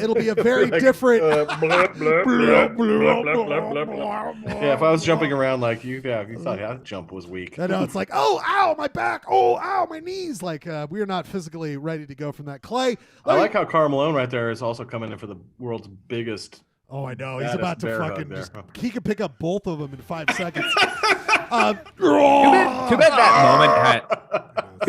It'll be a very different. Yeah, if I was jumping around like you thought that jump was weak. I know it's like, oh, ow, my back. Oh, ow, my knees. We are not physically ready to go from that. Clay, I like how Karl Malone right there is also coming in for the world's biggest. Oh, I know. He's about to fucking he can pick up both of them in 5 seconds. Too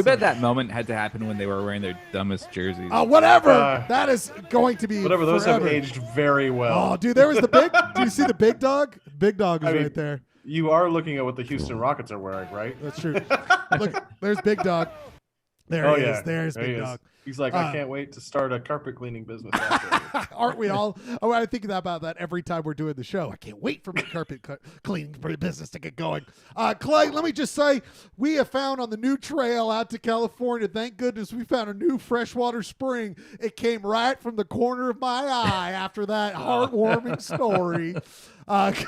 bad that moment had to happen when they were wearing their dumbest jerseys. Whatever. That is going to be whatever. Those forever. have aged very well. Oh, dude, there was the big. Do you see the big dog? Big dog is right there. You are looking at what the Houston Rockets are wearing, right? That's true. Look, there's Big Dog. There he is. There's Big Dog. He's like, I can't wait to start a carpet cleaning business. Aren't we all? Oh, I think about that every time we're doing the show. I can't wait for my carpet cleaning business to get going. Clay, let me just say, we have found on the new trail out to California, thank goodness we found a new freshwater spring. It came right from the corner of my eye after that heartwarming story.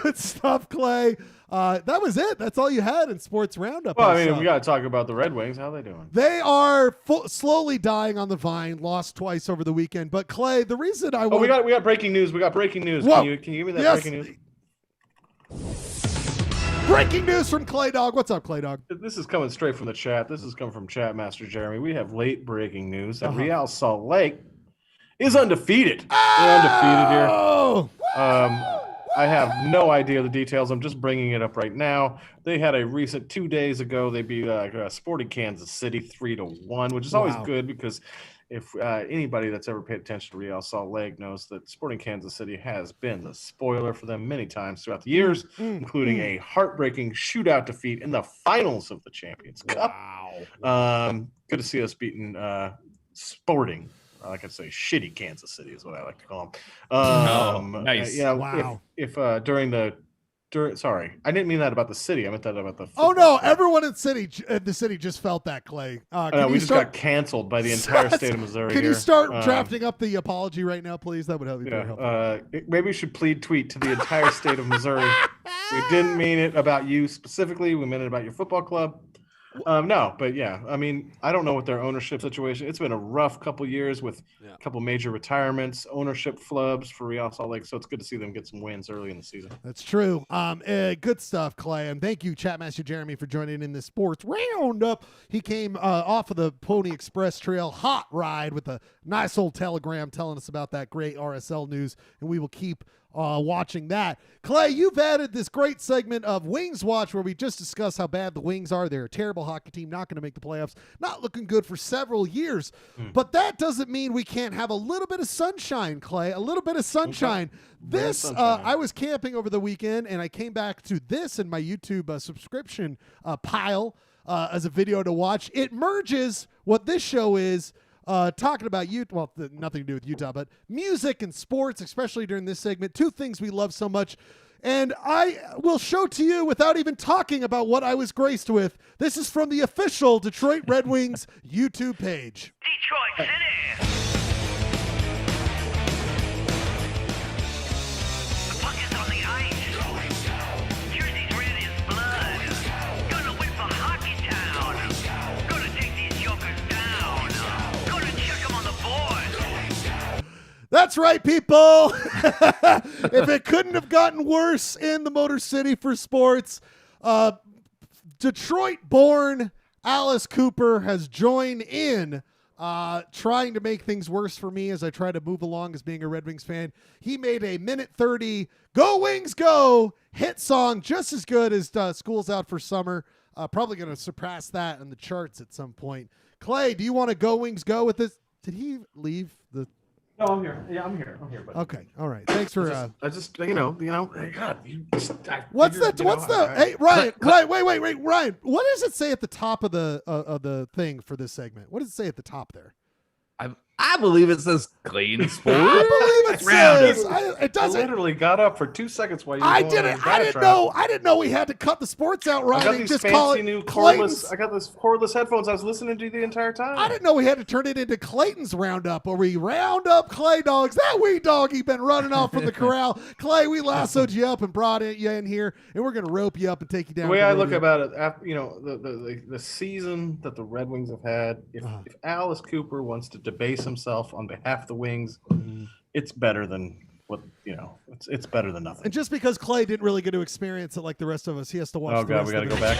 Good stuff, Clay. That was it. That's all you had in Sports Roundup. Well, I mean, we got to talk about the Red Wings. How are they doing? They are slowly dying on the vine. Lost twice over the weekend. But Clay, the reason I we got breaking news. We got breaking news. Whoa. Can you give me that breaking news? Breaking news from Clay Dog. What's up, Clay Dog? This is coming straight from the chat. This is coming from Chat Master Jeremy. We have late breaking news that Real Salt Lake is undefeated. They're undefeated here. I have no idea the details. I'm just bringing it up right now. They had a recent 2 days ago. They beat Sporting Kansas City 3-1, which is always good because if anybody that's ever paid attention to Real Salt Lake knows that Sporting Kansas City has been the spoiler for them many times throughout the years, including a heartbreaking shootout defeat in the finals of the Champions Cup. Good to see us beating Sporting. I like to say shitty Kansas City is what I like to call them. Nice. If sorry, I didn't mean that about the city. I meant that about the. Oh no! Everyone in the city just felt that, Clay. We just got canceled by the entire state of Missouri. Can you start drafting up the apology right now, please? That would help you. Maybe we should plead tweet to the entire state of Missouri. We didn't mean it about you specifically. We meant it about your football club. No, but yeah, I mean, I don't know what their ownership situation. It's been a rough couple years with a couple major retirements, ownership flubs for Real Salt Lake. So it's good to see them get some wins early in the season. That's true. Good stuff, Clay. And thank you, Chatmaster Jeremy, for joining in this Sports Roundup. He came off of the Pony Express Trail hot ride with a nice old telegram telling us about that great RSL news, and we will keep watching that. Clay, you've added this great segment of Wings Watch where we just discuss how bad the Wings are. They're a terrible hockey team, not going to make the playoffs, not looking good for several years. But that doesn't mean we can't have a little bit of sunshine, Clay, a little bit of sunshine. I was camping over the weekend, and I came back to this in my YouTube subscription pile as a video to watch. It merges what this show is, talking about nothing to do with Utah, but music and sports, especially during this segment, two things we love so much. And I will show to you without even talking about what I was graced with. This is from the official Detroit Red Wings YouTube page. Detroit City. The puck is on the ice. Jersey's red as blood. Gonna win for Hockey Town. Gonna take these jokers down. Gonna check them on the board. That's right, people. If it couldn't have gotten worse in the Motor City for sports, Detroit-born Alice Cooper has joined in trying to make things worse for me as I try to move along as being a Red Wings fan. He made a minute 30 Go Wings Go hit song just as good as School's Out for Summer. Probably going to surpass that in the charts at some point. Clay, do you want to Go Wings Go with this? Did he leave the... No, I'm here. Yeah, I'm here. Buddy. Okay, all right. Thanks for. I just, hey, God, What's the? Hey, Ryan. Wait, Ryan. What does it say at the top of the thing for this segment? What does it say at the top there? I believe it says Clayton Sports. I believe it says. It I doesn't. literally got up for 2 seconds while you. I didn't know we had to cut the sports out, Ryan. I got and these just call fancy it new Clayton's. cordless. I got this cordless headphones. I was listening to the entire time. I didn't know we had to turn it into Clayton's Roundup, where we round up Clay dogs. That wee doggy been running off from the corral. Clay, we lassoed you up and brought you in here, and we're gonna rope you up and take you down. The way I look about it, after, the season that the Red Wings have had, if Alice Cooper wants to debase himself on behalf of the Wings, it's better than what it's better than nothing. And just because Clay didn't really get to experience it like the rest of us, he has to watch. Oh God, we got to go back.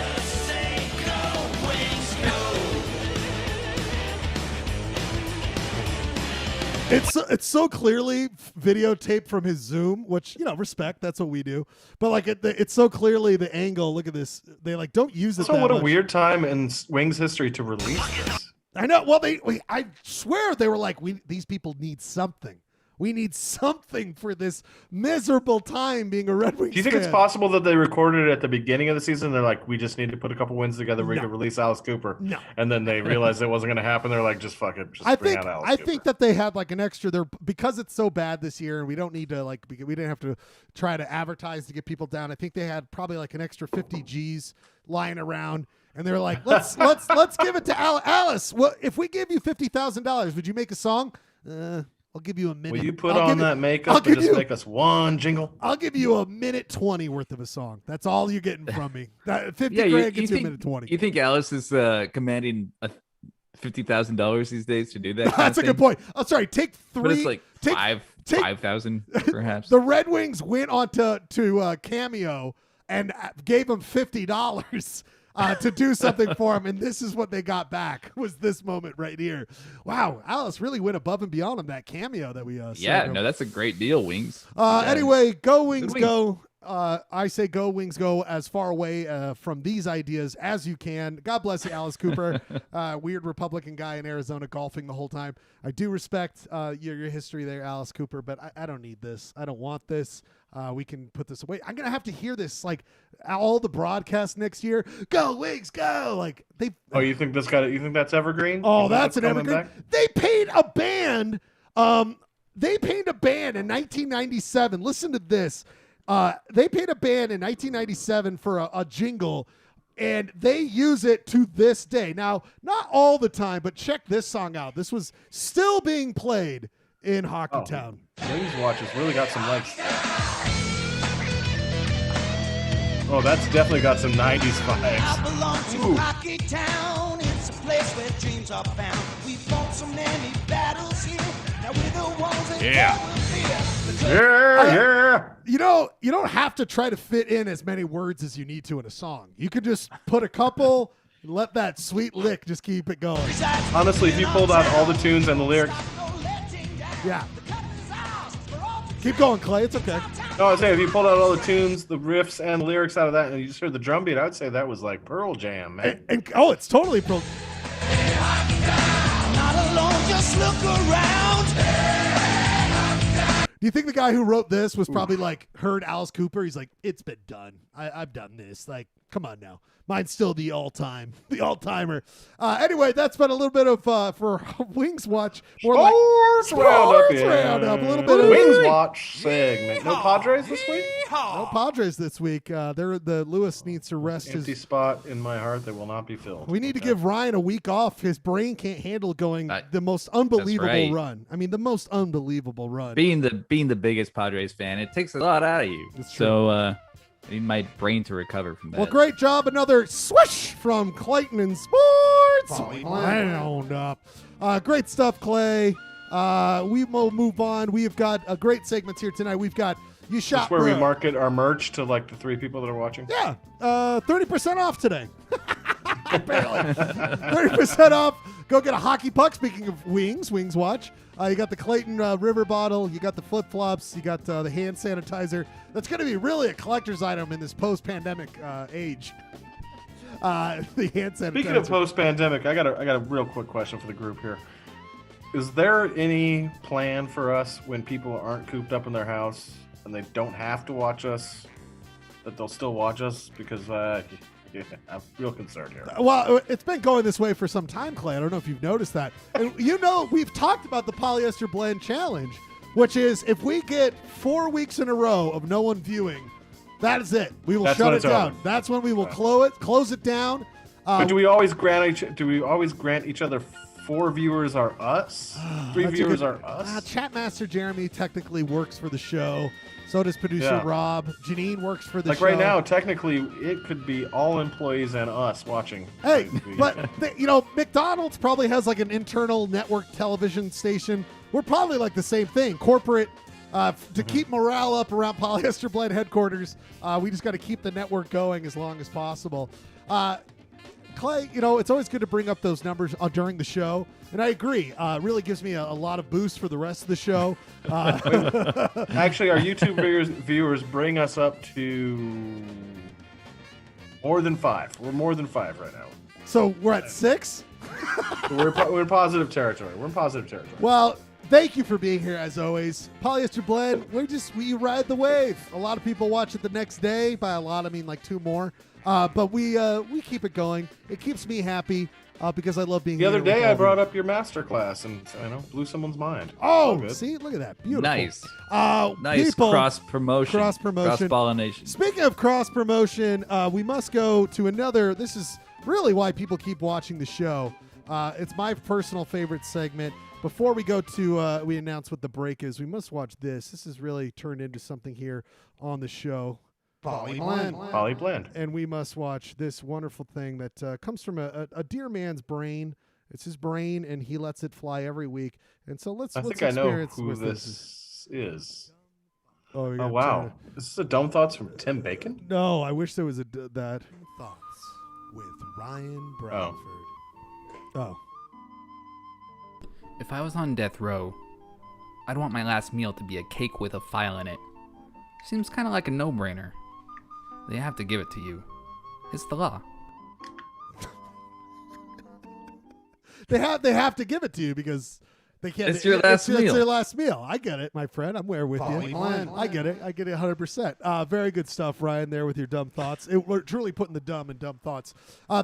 It's so clearly videotaped from his Zoom, which, respect. That's what we do. But like it's so clearly the angle. Look at this. They don't use it. So what a weird time in Wings history to release this. I know. Well, I swear they were like, these people need something. We need something for this miserable time being a Red Wings Do you think fan. it's possible that they recorded it at the beginning of the season? They're like, we just need to put a couple wins together. We can release Alice Cooper. No. And then they realized it wasn't going to happen. They're like, just fuck it. Just bring out Alice Cooper. I think that they had like an extra there because it's so bad this year, and we don't need to we didn't have to try to advertise to get people down. I think they had probably like an extra 50 G's lying around. And they're like, let's give it to Alice. Well, if we give you $50,000, would you make a song? I'll give you a minute. Will you put I'll on give you- that I'll makeup and give just you- make us one jingle? I'll give you a minute 20 worth of a song. That's all you're getting from me. That 50 Yeah, grand gets you a minute 20. You think Alice is commanding $50,000 these days to do that? That's a good point. I'm sorry. Take three. But it's like take, 5,000 perhaps. The Red Wings went on to Cameo and gave him $50 to do something for him, and this is what they got back. Was this moment right here? Wow, Alice really went above and beyond on that Cameo that we. Yeah, saw. no, that's a great deal, Wings. Anyway, go Wings, Wings. go. I say go Wings, go as far away from these ideas as you can. God bless you, Alice Cooper. Weird Republican guy in Arizona golfing the whole time. I do respect your history there, Alice Cooper, but I don't need this. I don't want this. We can put this away. I'm gonna have to hear this like all the broadcasts next year. Go Wings, go! Like they. Oh, you think this got? You think that's evergreen? Oh, You think that's an coming evergreen. back? They paid a band. They paid a band in 1997. Listen to this. They paid a band in 1997 for a jingle, and they use it to this day. Now, not all the time, but check this song out. This was still being played in Hockey Town. Wings Watch has really got some legs. Oh, that's definitely got some 90s vibes. belong to Ooh. Hockey Town. It's a place where dreams are found. We fought so many battles here. Now we're the ones that Yeah. You know, you don't have to try to fit in as many words as you need to in a song. You could just put a couple and let that sweet lick just keep it going. Honestly, if you pulled out all the tunes and the lyrics, Yeah. Keep going, Clay. It's okay. no, I was saying if you pulled out all the tunes, the riffs, and the lyrics out of that, and you just heard the drum beat, I would say that was like Pearl Jam, man. And oh, it's totally pro. not alone. Just look around. Do you think the guy who wrote this was probably like heard Alice Cooper? He's like, it's been done. I've done this. Like, come on now. Mine's still the all-timer. Anyway, that's been a little bit of for Wings Watch. More like Sports Roundup, Sports Roundup. A little bit of Wings Watch segment. No Padres this week? No Padres this week. The Lewis needs to rest Empty his. spot in my heart that will not be filled. We need to Okay. give Ryan a week off. His brain can't handle going That- the most unbelievable right. run. I mean, the most unbelievable run. Being the biggest Padres fan, it takes a lot out of you. It's true. So I need my brain to recover from that. Well, great job. Another swish from Clayton in Sports Roundup. Great stuff, Clay. We will move on. We have got a great segments here tonight. We've got You Shot That's where we Bro. market our merch to like the 3 people that are watching. Yeah, 30% off today. Apparently. 30% off. Go get a hockey puck. Speaking of Wings Watch. You got the Clayton River bottle. You got the flip-flops. You got the hand sanitizer. That's going to be really a collector's item in this post-pandemic age. The hand sanitizer. Speaking of post-pandemic, I got a real quick question for the group here. Is there any plan for us when people aren't cooped up in their house and they don't have to watch us, that they'll still watch us? Because yeah, I'm real concerned here. Well, it's been going this way for some time, Clay. I don't know if you've noticed that. And we've talked about the polyester blend challenge, which is if we get 4 weeks in a row of no one viewing, that is it. We will That's shut when it it's down. over. That's when we will close it down. But do we always grant each other 4 viewers are us? 3 That's a viewers good- are us? Chatmaster Jeremy technically works for the show. So does producer Yeah. Rob. Janine works for the Like show. right now, technically, it could be all employees and us watching. Hey, TV. but McDonald's probably has like an internal network television station. We're probably like the same thing. Corporate, to keep morale up around Polyester Blend headquarters, we just got to keep the network going as long as possible. Clay, it's always good to bring up those numbers during the show. And I agree. Really gives me a lot of boost for the rest of the show. Actually, our YouTube viewers bring us up to more than 5. We're more than 5 right now. So we're at 6? So we're in positive territory. We're in positive territory. Well, thank you for being here as always. Polyester Blend, we ride the wave. A lot of people watch it the next day. By a lot, I mean like 2 more. But we keep it going. It keeps me happy because I love being The here other with day, all I of brought you. up your master class and blew someone's mind. Oh, All good. see, look at that, beautiful. Nice. Nice People, cross promotion. Cross promotion. Cross pollination. Speaking of cross promotion, we must go to another. This is really why people keep watching the show. It's my personal favorite segment. Before we go to we announce what the break is, we must watch this. This has really turned into something here on the show. Poly Blend. Poly Blend. And we must watch this wonderful thing that comes from a dear man's brain. It's his brain, and he lets it fly every week. And so let's I think I know experience who with this is. Oh, Oh, wow. This is a Dumb Thoughts from Tim Bacon? No, I wish there was that. Thoughts with Ryan Bradford. Oh. If I was on death row, I'd want my last meal to be a cake with a file in it. Seems kind of like a no-brainer. They have to give it to you. It's the law. They have to give it to you because they can't. It's your last meal. It's their last meal. I get it, my friend. I'm there with Poly you. Blend. I get it. I get it 100%. Very good stuff, Ryan, there with your dumb thoughts. We're truly putting the dumb in dumb thoughts.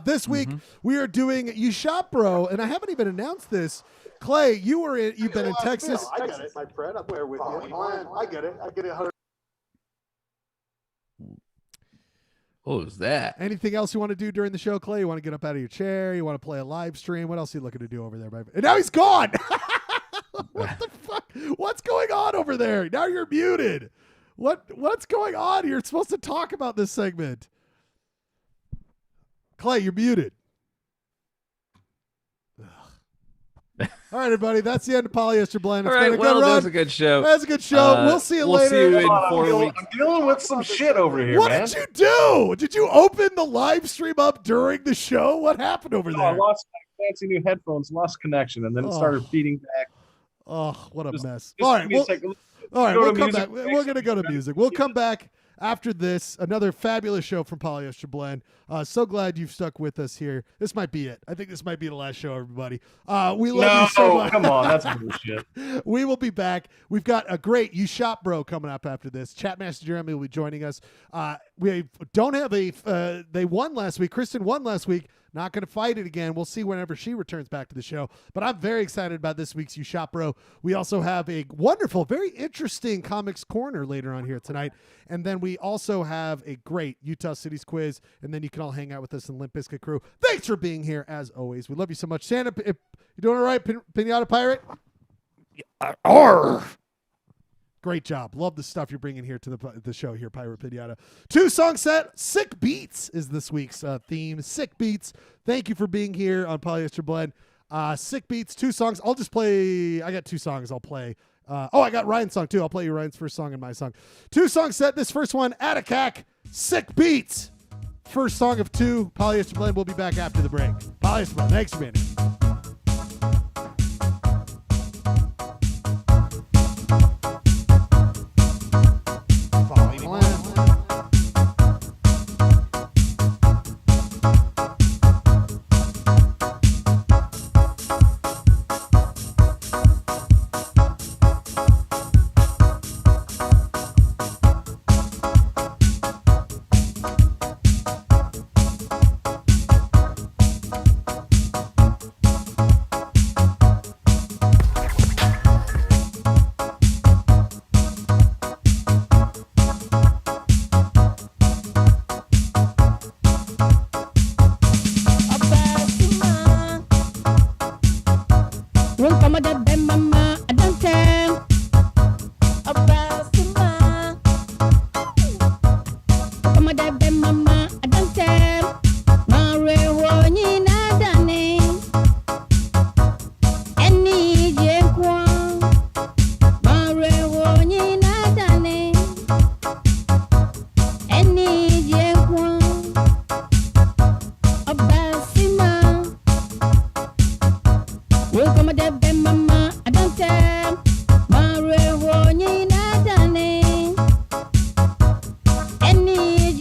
This week, we are doing You Shop Bro, and I haven't even announced this. Clay, you've been in Texas. I get it, my friend. I'm there with you. I get it. I get it 100%. What was that? Anything else you want to do during the show, Clay? You want to get up out of your chair? You want to play a live stream? What else are you looking to do over there, baby? And now he's gone. What the fuck? What's going on over there? Now you're muted. What's going on? You're supposed to talk about this segment. Clay, you're muted. All right, everybody. That's the end of Polyester Blend. All It's right, been a well, good that run. was a good show. That's a good show. We'll see you later. See you in I'm 4 dealing, weeks. I'm dealing with some shit over here, What man. did you do? Did you open the live stream up during the show? What happened over Oh, I there? lost my fancy new headphones, lost connection, and then it started feeding back. Oh, what a Just- mess. just All give right, me a well, second. all right, Go we'll to come music back. break. We're going to go to music. We'll come back after this. Another fabulous show from Polyester Blend. So glad you've stuck with us here. This might be it. I think this might be the last show, everybody. We love you so much. Come on, that's bullshit. We will be back. We've got a great You Shop Bro coming up after this. Chatmaster Jeremy will be joining us. We don't have they won last week. Kristen won last week. Not going to fight it again. We'll see whenever she returns back to the show. But I'm very excited about this week's You Shop Bro. We also have a wonderful, very interesting Comics Corner later on here tonight. And then we also have a great Utah Cities quiz. And then you can all hang out with us in Limp Bizkit Krew. Thanks for being here, as always. We love you so much. Santa, you doing all right, Pinata Pirate? Great job. Love the stuff you're bringing here to the show here, Pirate Pinata. 2-song set. Sick Beats is this week's theme. Sick Beats. Thank you for being here on Polyester Blend. Sick Beats, 2 songs. I'll just play. I got 2 songs I'll play. I got Ryan's song too. I'll play you Ryan's first song and my song. 2-song set. This first one, Atticac, Sick Beats. First song of 2. Polyester Blend. We'll be back after the break. Polyester Blend. Thanks for being here. Poly Blend. Any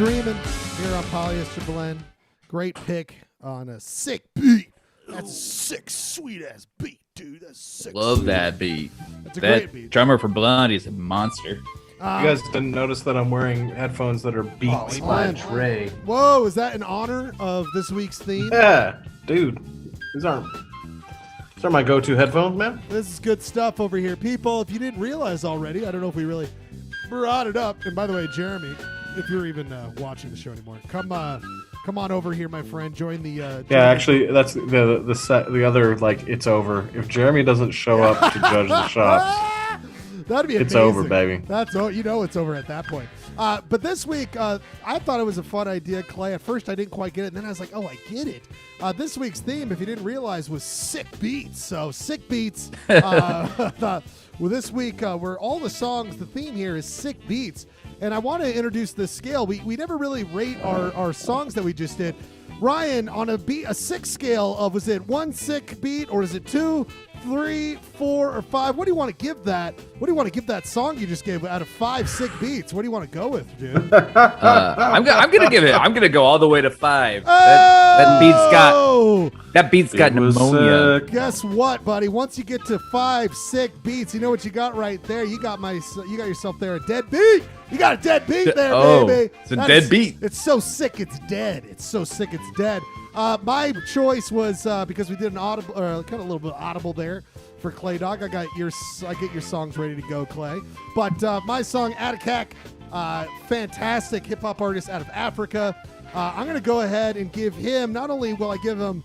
Dreaming here on Polyester Blend. Great pick on a sick beat. That's a sick, sweet ass beat, dude. That's sick. Love that beat. That's a That great beat. drummer for Blondie is a monster. You guys didn't notice that I'm wearing headphones that are Beats by man. Dre. Whoa, is that in honor of this week's theme? Yeah, dude. These aren't my go-to headphones, man. This is good stuff over here. People, if you didn't realize already, I don't know if we really brought it up. And by the way, Jeremy, if you're even watching the show anymore, come on over here, my friend. Join the. Yeah, actually, that's the other, like, it's over. If Jeremy doesn't show up to judge the shops, that'd be amazing. It's over, baby. It's over at that point. But this week, I thought it was a fun idea, Clay. At first, I didn't quite get it, and then I was like, oh, I get it. This week's theme, if you didn't realize, was sick beats. So sick beats. Well, this week, where all the songs, the theme here is sick beats. And I want to introduce this scale. We never really rate our songs that we just did. Ryan, on a 6 scale of, was it 1 sick beat, or is it 2, 3, 4, or 5? What do you want to give that? What do you want to give that song you just gave out of 5 sick beats? What do you want to go with, dude? I'm gonna go all the way to 5. That beat's got pneumonia. Guess what, buddy? Once you get to 5 sick beats, you know what you got right there. You got yourself there a dead beat. You got a dead beat there, baby. It's a dead beat. It's so sick, it's dead. It's so sick, it's dead. My choice was because we did an audible, kind of a little bit audible there for Clay Dog. I get your songs ready to go, Clay. But my song, Atacak, fantastic hip hop artist out of Africa. I'm gonna go ahead and give him. Not only will I give him,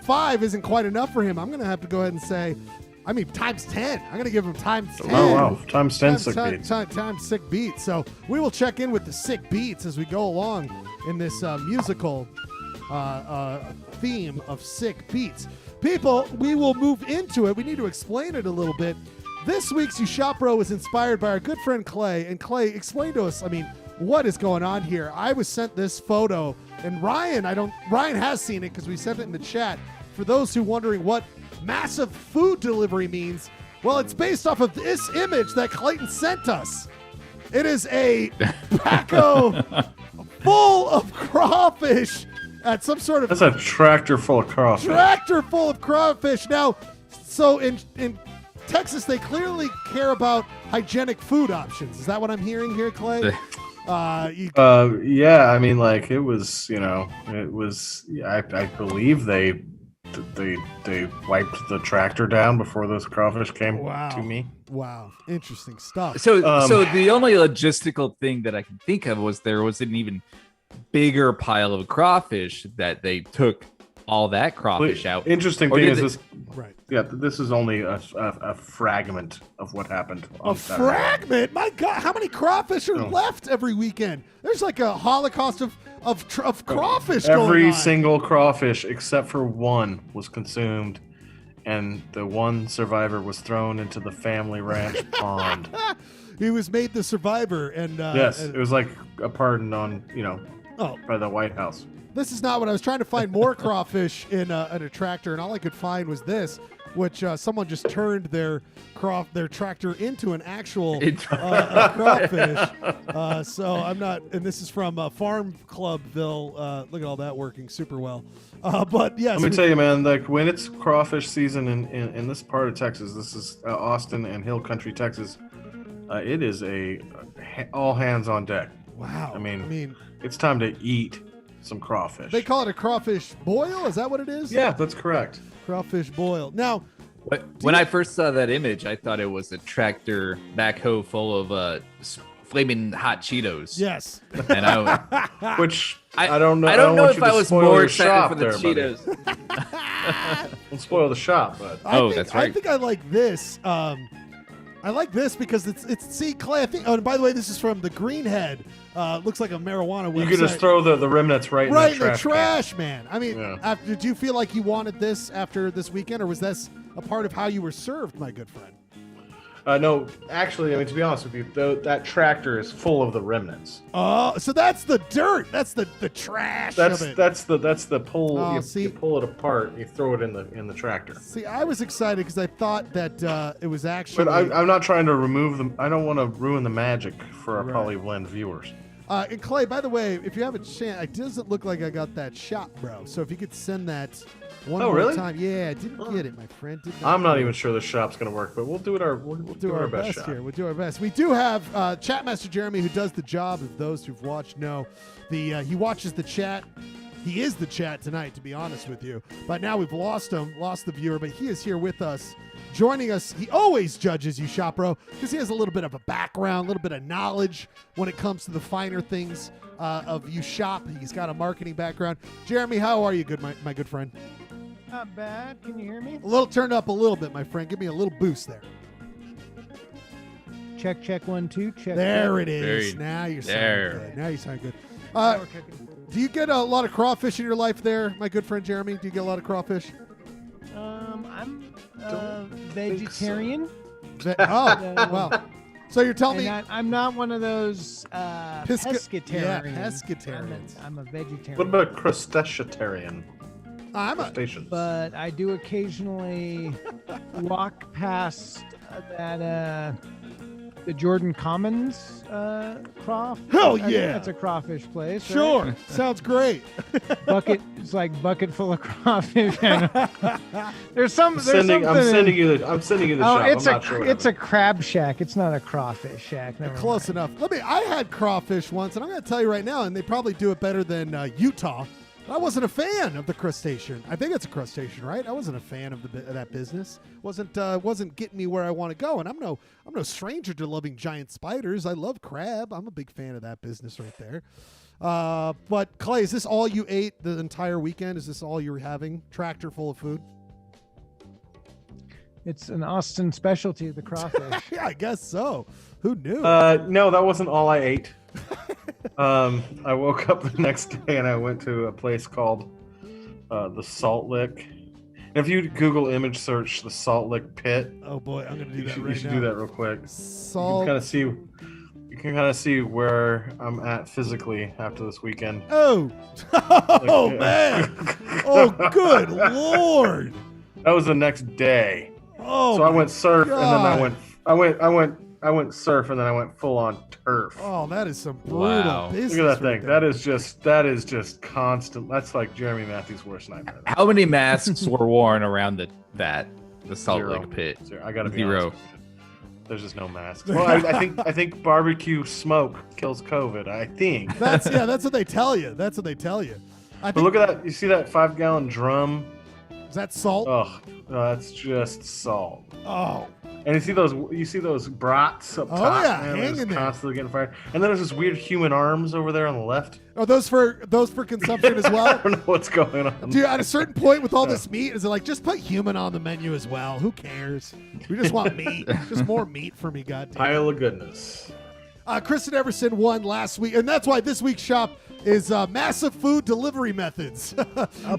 5 isn't quite enough for him. I'm gonna have to go ahead and say, times 10. I'm gonna give him times 10. Oh wow, times 10 sick beats. Times sick beats. So we will check in with the sick beats as we go along in this musical theme of sick beats. People, we will move into it. We need to explain it a little bit. This week's You Shop Bro was inspired by our good friend Clay. And Clay, explain to us, what is going on here? I was sent this photo, and Ryan has seen it because we sent it in the chat. For those who wondering what massive food delivery means, well, it's based off of this image that Clayton sent us. It is a backhoe full of crawfish at some sort of... That's a tractor full of crawfish. Tractor full of crawfish. Now, so in Texas, they clearly care about hygienic food options. Is that what I'm hearing here, Clay? Yeah, it was, I believe they wiped the tractor down before those crawfish came to me. Wow, interesting stuff. So the only logistical thing that I can think of was there was an even bigger pile of crawfish that they took all that crawfish out. Interesting Or thing did is they- this. Right. Yeah, this is only a fragment of what happened. A fragment? My God, how many crawfish are left every weekend? There's like a holocaust of crawfish going on. Every single crawfish except for one was consumed, and the one survivor was thrown into the family ranch pond. He was made the survivor, and Yes, it was like a pardon on, Oh. by the White House. This is not what I was trying to find more crawfish in a tractor, and all I could find was this, which someone just turned their tractor into an actual crawfish. So I'm not, and this is from Farm Clubville. Look at all that working super well. But yes, Let me tell you, man. Like when it's crawfish season in this part of Texas, this is Austin and Hill Country, Texas. It is all hands on deck. Wow. I mean, it's time to eat some crawfish. They call it a crawfish boil. Is that what it is? Yeah, that's correct. Crawfish boil. Now, when I first saw that image, I thought it was a tractor backhoe full of flaming hot Cheetos. yes. And I don't know. I don't know want if you to I was spoil more your excited shop for the there, buddy. Cheetos. Don't spoil the shop, but That's right. I think I like this. I like this because it's see, Clay. I think. Oh, and by the way, this is from the Greenhead. Looks like a marijuana website. you could just throw the remnants right in the trash, man. I mean, Yeah. did you feel like you wanted this after this weekend, or was this a part of how you were served, my good friend? No, actually, to be honest with you, that tractor is full of the remnants. Oh, so that's the dirt. That's the trash That's of it. that's the pull. Oh, you pull it apart. You throw it in the tractor. See, I was excited because I thought that it was actually. But I'm not trying to remove them. I don't want to ruin the magic for our Polyblend viewers. And Clay, by the way, if you have a chance, it doesn't look like I got that shot, bro. So if you could send that one more really? time. Yeah, I didn't get it, my friend. Did not I'm not get even it. sure the shop's gonna work, but we'll do it we'll do our best shot. here. We'll do our best. We do have Chatmaster Jeremy, who does the job. If those who've watched know, he watches the chat. He is the chat tonight, to be honest with you. But now we've lost him, lost the viewer, but he is here with us, joining us. He always judges you, Shop Bro, because he has a little bit of a background, a little bit of knowledge when it comes to the finer things of you shop. He's got a marketing background. Jeremy, how are you, my good friend? Not bad. Can you hear me? A little turned up a little bit, my friend. Give me a little boost there. Check, check, 1, 2. Check. There check. it is. There Now you're there. sounding good. Now you sound good. Now we're cooking. Do you get a lot of crawfish in your life there, my good friend Jeremy? Do you get a lot of crawfish? I'm vegetarian. Well. So you're telling me I'm not one of those pescatarians. Yeah, pescatarians. I'm a vegetarian. What about crustacean? Crustaceans. But I do occasionally walk past that the Jordan Commons crawfish. Hell I think yeah. that's a crawfish place. right? Sure. Sounds great. Bucket. It's like bucket full of crawfish. There's I'm sending you the Oh, shop. it's I'm not sure. it's a crab shack. It's not a crawfish shack. Never Close mind. enough. I had crawfish once, and I'm going to tell you right now, and they probably do it better than Utah. I wasn't a fan of the crustacean. I think it's a crustacean, right? I wasn't a fan of that business. Wasn't getting me where I want to go. And I'm no stranger to loving giant spiders. I love crab. I'm a big fan of that business right there. But Clay, is this all you ate the entire weekend? Is this all you were having? Tractor full of food? It's an Austin specialty, the crawfish. Yeah, I guess so. Who knew? No, that wasn't all I ate. I woke up the next day and I went to a place called the Salt Lick. And if you Google image search the Salt Lick Pit, oh boy, I'm gonna do that right now. You should do that real quick. Salt. You can kind of see where I'm at physically after this weekend. Oh, oh man! Oh, good lord! That was the next day. Oh, so I went surf God. and then I went surf and then I went full on turf. Oh, that is some brutal Wow. business. Look at that right thing. there. That is just constant. That's like Jeremy Matthews' worst nightmare. How many masks were worn around the Salt Zero. Lake pit? Zero. I gotta be Zero. honest with you. There's just no masks. Well, I think barbecue smoke kills COVID. I think. That's what they tell you. That's what they tell you. I But think, look at that. You see that 5-gallon drum? is that salt? Oh, that's just salt. Oh, And you see those brats up Oh, top, yeah, man, they're just hanging there. constantly getting fired. And then there's this weird human arms over there on the left. are those for consumption as I well? don't know what's going on. Dude, at a certain point with all this meat, is it like just put human on the menu as well? Who cares? We just want meat. Just more meat for me, goddamn. Pile of goodness. Kristen Everson won last week, and that's why this week's shop is massive food delivery methods.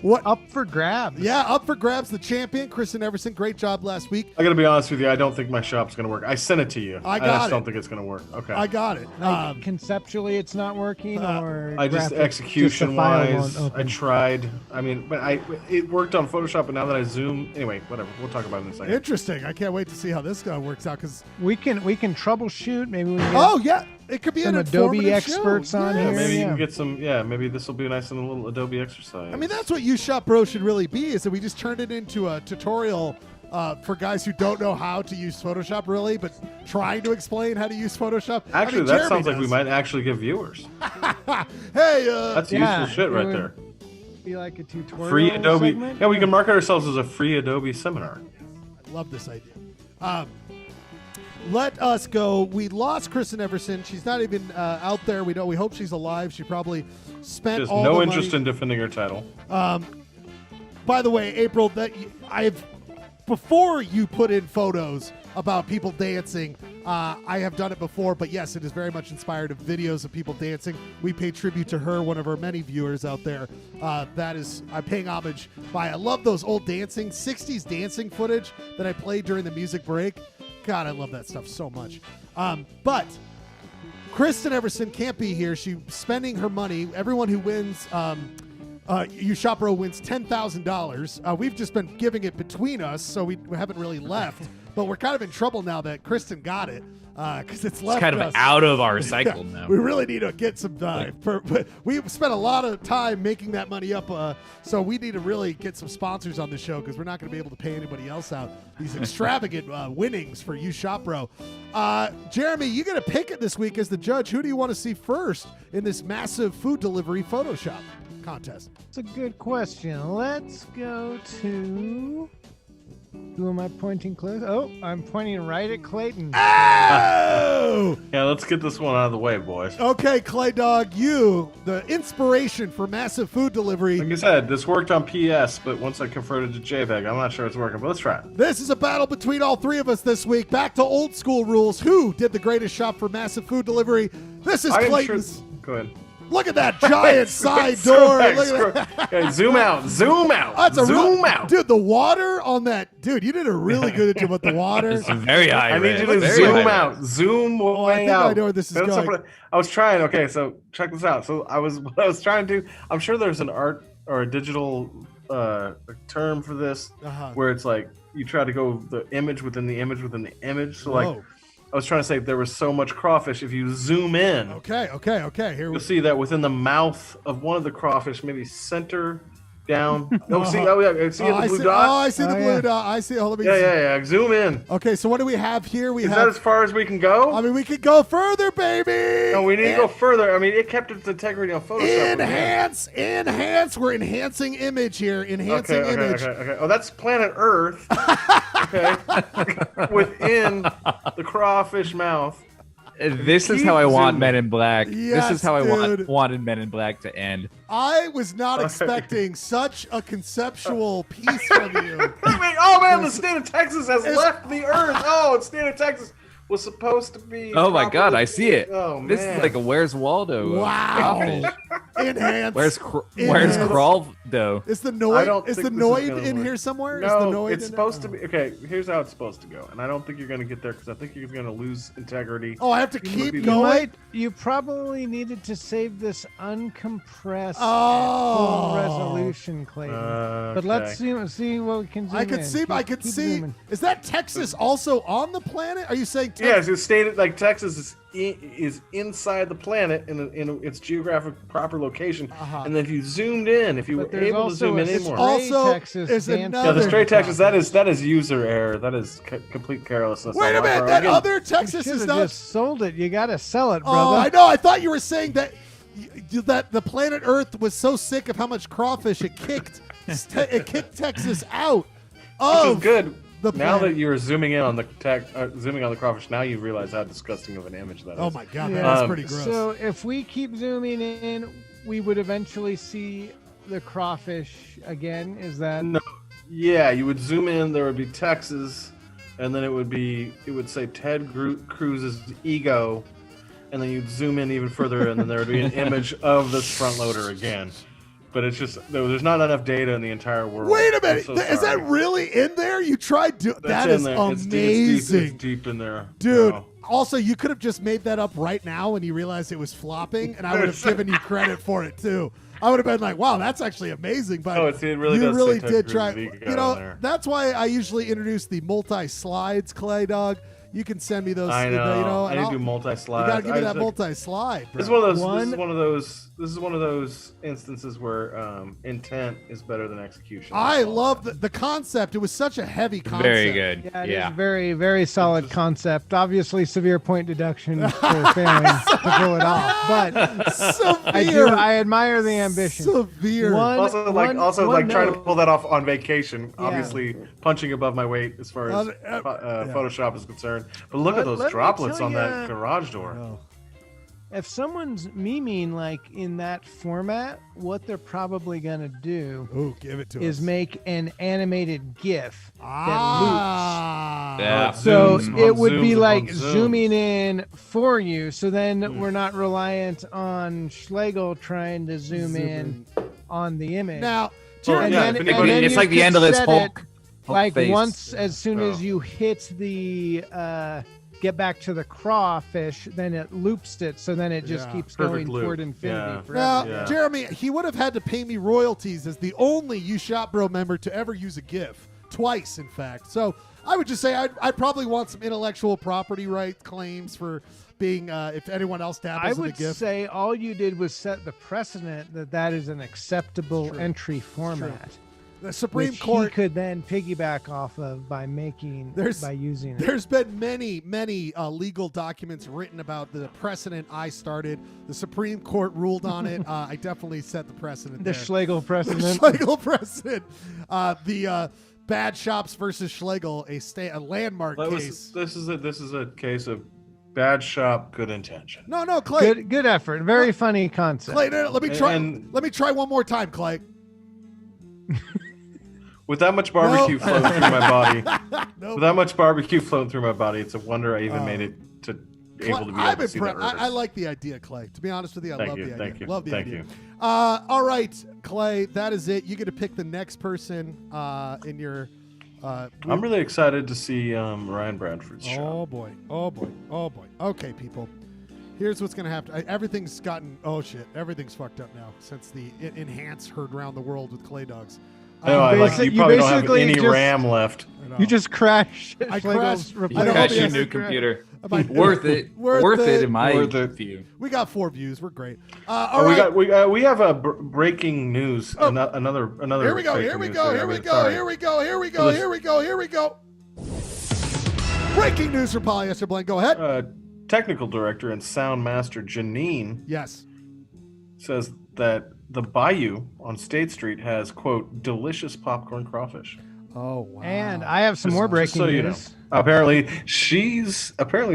What? Up for grabs. Yeah, up for grabs. The champion, Kristen Everson. Great job last week. I gotta be honest with you. I don't think my shop's gonna work. I sent it to you. I I got just it. don't think it's gonna work. Okay. I got it. Like, conceptually, it's not working, or I just graphics, execution the file wise, won't I open? tried. I mean, but it worked on Photoshop, but now that I zoom, anyway, whatever. We'll talk about it in a second. Interesting. I can't wait to see how this guy works out. Because We can troubleshoot. Maybe we can get oh yeah, it could be some an Adobe informative experts show. on Yes. here. Maybe you Yeah. can get some. Yeah, maybe this will be nice and a little Adobe exercise. I mean, that's what You Shop Bro should really be. Is that we just turned it into a tutorial for guys who don't know how to use Photoshop really, but trying to explain how to use Photoshop. I Actually, mean, that Jeremy sounds like we does. might actually get viewers. Hey, That's Yeah, useful shit it right would there. be like a tutorial. Free Adobe. segment. Yeah, we can market ourselves as a free Adobe seminar. love this idea. Let us go. We lost Kristen Everson. She's not even out there. We hope she's alive. She probably spent Just all no the interest money. in defending her title. By the way, April, before you put in photos about people dancing, I have done it before, but yes, it is very much inspired of videos of people dancing. We pay tribute to her, one of our many viewers out there. I'm paying homage I love those old 60s dancing footage that I played during the music break. God, I love that stuff so much. But Kristen Everson can't be here. She's spending her money. Everyone who wins Ushopro wins $10,000. We've just been giving it between us, so we haven't really left. But we're kind of in trouble now that Kristen got it because it's left kind of us. out of our cycle now. We really need to get some we spent a lot of time making that money up, so we need to really get some sponsors on the show because we're not going to be able to pay anybody else out these extravagant winnings for Ushopro. Jeremy, you get to pick it this week as the judge. Who do you want to see first in this massive food delivery Photoshop contest? That's a good question. Let's go to... Who am I pointing close? Oh, I'm pointing right at Clayton. Oh! Yeah, let's get this one out of the way, boys. Okay, Clay Dog, you, the inspiration for massive food delivery. Like I said, this worked on PS, but once I converted to JPEG, I'm not sure it's working, but let's try it. This is a battle between all three of us this week. Back to old school rules. Who did the greatest shop for massive food delivery? This is Clayton's. Go ahead. Look at that giant side door. Look at that. Okay, zoom out. Zoom out. That's a zoom out. Dude, the water on that. Dude, you did a really good job with the water. It's very high. I need you to Very zoom high out. Zoom way I think out. I know where this is That's going. what I was trying. Okay, so check this out. So what I was trying to do. I'm sure there's an art or a digital term for this, where it's like you try to go the image within the image within the image. So like, I was trying to say there was so much crawfish. If you zoom in, Okay. Here you'll see that within the mouth of one of the crawfish, maybe center down. No, see, see the blue dot. Oh, I see the blue dot. I see. Hold on. Yeah. Zoom in. Okay, so what do we have here? Is that as far as we can go? I mean, we could go further, baby. No, we need to go further. I mean, it kept its integrity on Photoshop. Enhance. We're enhancing image here. Enhancing image. Okay. Oh, that's planet Earth. Okay. Within the crawfish mouth. This is how I want Men in Black. Yes, this is how I dude. wanted Men in Black to end. I was not expecting such a conceptual piece from you. Wait, oh man, the state of Texas has left the Earth. Oh, the state of Texas was supposed to be. Oh my God, I see it. Oh man, this is like a Where's Waldo? Wow. Enhance. Where's Crawldo? Is the I Noid? don't Is the think this is Noid gonna in work. here somewhere? No, is the Noid it's in supposed there? to be. Okay, here's how it's supposed to go, and I don't think you're going to get there because I think you're going to lose integrity. Oh, I have to keep You going. You probably needed to save this uncompressed Oh. full resolution, Clayton. But let's see what we can zoom I could in. see. I could Keep see. zooming. Is that Texas also on the planet? Are you saying Texas? Yeah, it's stated like Texas is inside the planet in its geographic proper location, and then if you zoomed in, if you But were there's able to zoom in anymore. Also, Texas is dancing. another. Yeah, the straight Texas, that is user error. That is complete carelessness. Wait a on my minute. part. That Again, other You Texas should is have not. just sold it. You gotta sell it, Oh, brother. I know. I thought you were saying that that the planet Earth was so sick of how much crawfish it kicked. It kicked Texas out. Which is good. The Now planet. that you're zooming in on the zooming on the crawfish, now you realize how disgusting of an image that is. Oh my God, Yeah. that's pretty gross. So if we keep zooming in, we would eventually see the crawfish again. Is that? No. Yeah, you would zoom in. There would be Texas, and then it would say Ted Cruz's ego, and then you'd zoom in even further, and then there would be an image of this front loader again. But it's just there's not enough data in the entire world. Wait a minute. I'm so Is that sorry. really in there? You tried to. That's That in is there. amazing. It's deep in there, Dude. No. Also, you could have just made that up right now when you realized it was flopping, and I would have given you credit for it too. I would have been like, "Wow, that's actually amazing." But It really you does really say Ted did Cruz's try. ego You know, in there. that's why I usually introduce the multi-slides, Clay Dog. You can send me those. I know. You know, I and need to I'll- do multi-slide. You gotta give me that multi-slide. Bro. This is one of those. This is one of those instances where intent is better than exexecution. I love the concept. It was such a heavy concept. Very good. Yeah, it is a very, very solid concept. Obviously, severe point deduction for failing to pull it off, but Severe. I admire the ambition. Severe. Also, trying to pull that off on vacation. Yeah. Obviously, punching above my weight as far as Photoshop is concerned. But look at those let me droplets tell on ya- that garage door. If someone's memeing like in that format, what they're probably gonna do give it to is us. make an animated GIF Ah. that Yeah. loops. So Zooms it on would be zooms like upon zooms. zooming in for you. So then we're not reliant on Schlegel trying to zoom in on the image. Now, And then- and then It's you like the could endless set Hulk. it, like face. once as soon Oh. as you hit the get back to the crawfish, then it loops it, so then it just Yeah. keeps Perfect going loop. toward infinity Yeah. forever. Now, Yeah. Jeremy, he would have had to pay me royalties as the only You Shop Bro member to ever use a GIF. Twice, in fact. So I would just say I'd probably want some intellectual property right claims for being, if anyone else I dabbles in the would GIF. say all you did was set the precedent that that is an acceptable entry format. The Supreme which Court he could then piggyback off of by using it. There's been many legal documents written about the precedent I started. The Supreme Court ruled on it. I definitely set the precedent The there. Schlegel precedent. The Schlegel precedent. The Bad Shops versus Schlegel, a landmark case. This is a case of bad shop, good intention. No, Clay. Good effort. Very funny concept. Clay, no, let me try. And- let me try one more time, Clay. With that much barbecue flowing through my body, Nope. with that much barbecue flowing through my body, it's a wonder I even made it to able to be I'm able to see that. impressed. I like the idea, Clay. To be honest with you, I love the idea. Thank you. Love the Thank idea. you. All right, Clay, that is it. You get to pick the next person in your. I'm really excited to see Ryan Bradford's shot. Oh boy! Oh boy! Oh boy! Okay, people. Here's what's gonna happen. Everything's gotten. Oh shit! Everything's fucked up now since the Enhance heard around the world with Clay Dogs. I know, you you probably don't have basically any just- RAM left. You just crashed. I Schlegel's crashed. You I don't crash know your if new it's- computer. Worth Worth it. Worth it in my Worth it. view. We got 4 views. We're great. All right. We have a breaking news. Another. Here we go. breaking Here we news go. there. Here we go. Sorry. Here we go. Here we go. Here we go. Here we go. Breaking news from Polyester Blend. Go ahead. Technical director and sound master Janine Yes. says that the Bayou on State Street has, quote, delicious popcorn crawfish. Oh wow. And I have some Just- more just breaking so news. you know. Apparently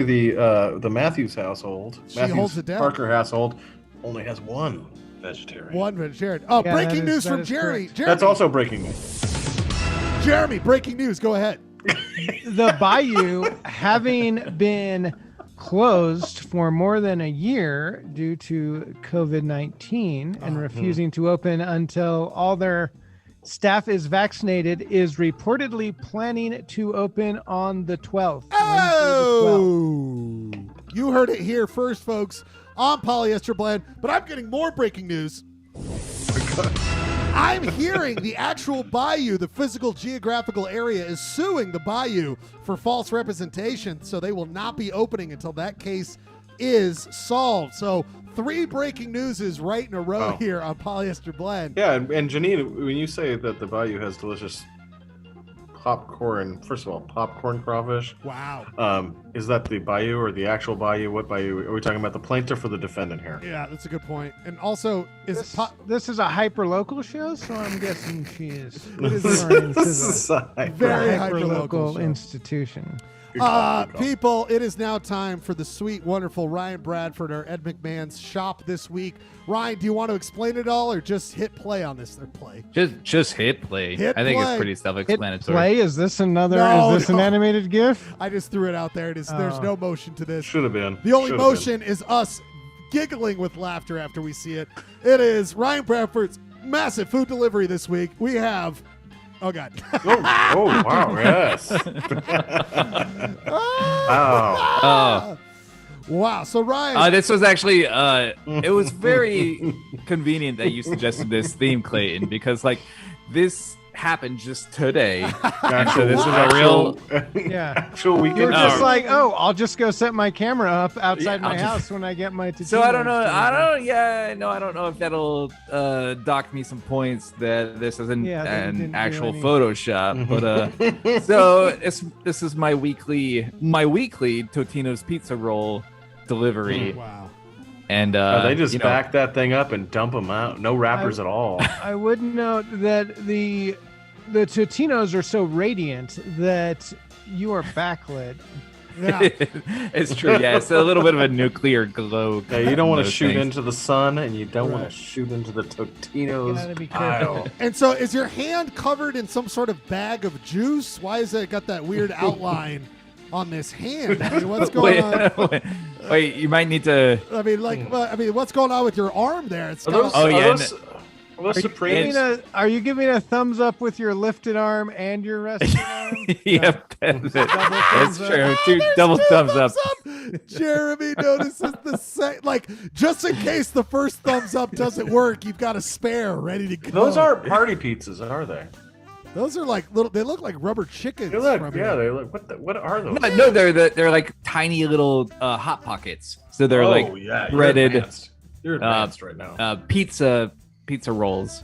the Matthews household, She Matthews holds it down. Parker household, only has one vegetarian. One minute, Jared. Oh, Yeah, breaking that is- news that from is Jeremy. correct. Jeremy. That's also breaking news. Jeremy. Breaking news. Go ahead. The Bayou having been closed for more than a year due to COVID-19 and refusing to open until all their staff is vaccinated, is reportedly planning to open on the 12th. Wednesday the 12th. Oh, you heard it here first, folks, on Polyester Blend. But I'm getting more breaking news. I'm hearing the actual Bayou, the physical geographical area, is suing the Bayou for false representation, so they will not be opening until that case is solved. So 3 breaking news is right in a row here on Polyester Blend. Yeah, and Janine, when you say that the Bayou has delicious popcorn, first of all, popcorn crawfish. Wow. Is that the Bayou or the actual Bayou? What Bayou? Are we talking about the plaintiff or the defendant here? Yeah, that's a good point. And also, This is a hyper-local show, so I'm guessing she is It is referring to This is the very hyper-local hyperlocal show. institution. Good call, good call. People, it is now time for the sweet, wonderful Ryan Bradford, our Ed McMahon's shop this week. Ryan, do you want to explain it all or just hit play on this? Or play? Just hit play. Hit I think play. it's pretty Hit self-explanatory. play? Is this another? No, is this no. an animated GIF? I just threw it out there. There's Oh. no motion to this. Should have been. The only Should have motion is us giggling with laughter after we see it. It is Ryan Bradford's massive food delivery this week. We have, oh God. been. Oh wow! Yes. Oh. Wow. So Ryan, This was actually it was very convenient that you suggested this theme, Clayton, because like this happened just today. And so this is a real Yeah. actual You weekend. were just No. like, oh, I'll just go set my camera up outside Yeah, my I'll house just- when I get my. So I don't know. Totino I don't know if that'll dock me some points that this isn't Yeah, that you didn't an do actual any- Photoshop. But so this is my weekly Totino's pizza roll delivery, wow. and They just you know, back that thing up and dump them out. No wrappers at all. I would note that the Totinos are so radiant that you are backlit. Yeah. it's true. Yeah, it's a little bit of a nuclear glow. Yeah, you don't want to those shoot things. into the sun, and you don't want Right. to shoot into the You Totino's gotta be careful. aisle. And so is your hand covered in some sort of bag of juice? Why is it got that weird outline on this hand? I mean, what's going on? Wait, you might need to. I mean, what's going on with your arm there? It's Are got those, Oh, are yeah, those, Well, Supreme. Are you giving a thumbs up with your lifted arm and your resting arm? Yep, that's thumbs true. up. Double thumbs up. Jeremy notices the like just in case the first thumbs up doesn't work, you've got a spare ready to go. Those aren't party pizzas, are they? Those are like little. They look like rubber chickens. They look, from yeah, here. they look. What are those? No, they're like tiny little hot pockets. So they're like breaded. You're advanced right now. Pizza rolls,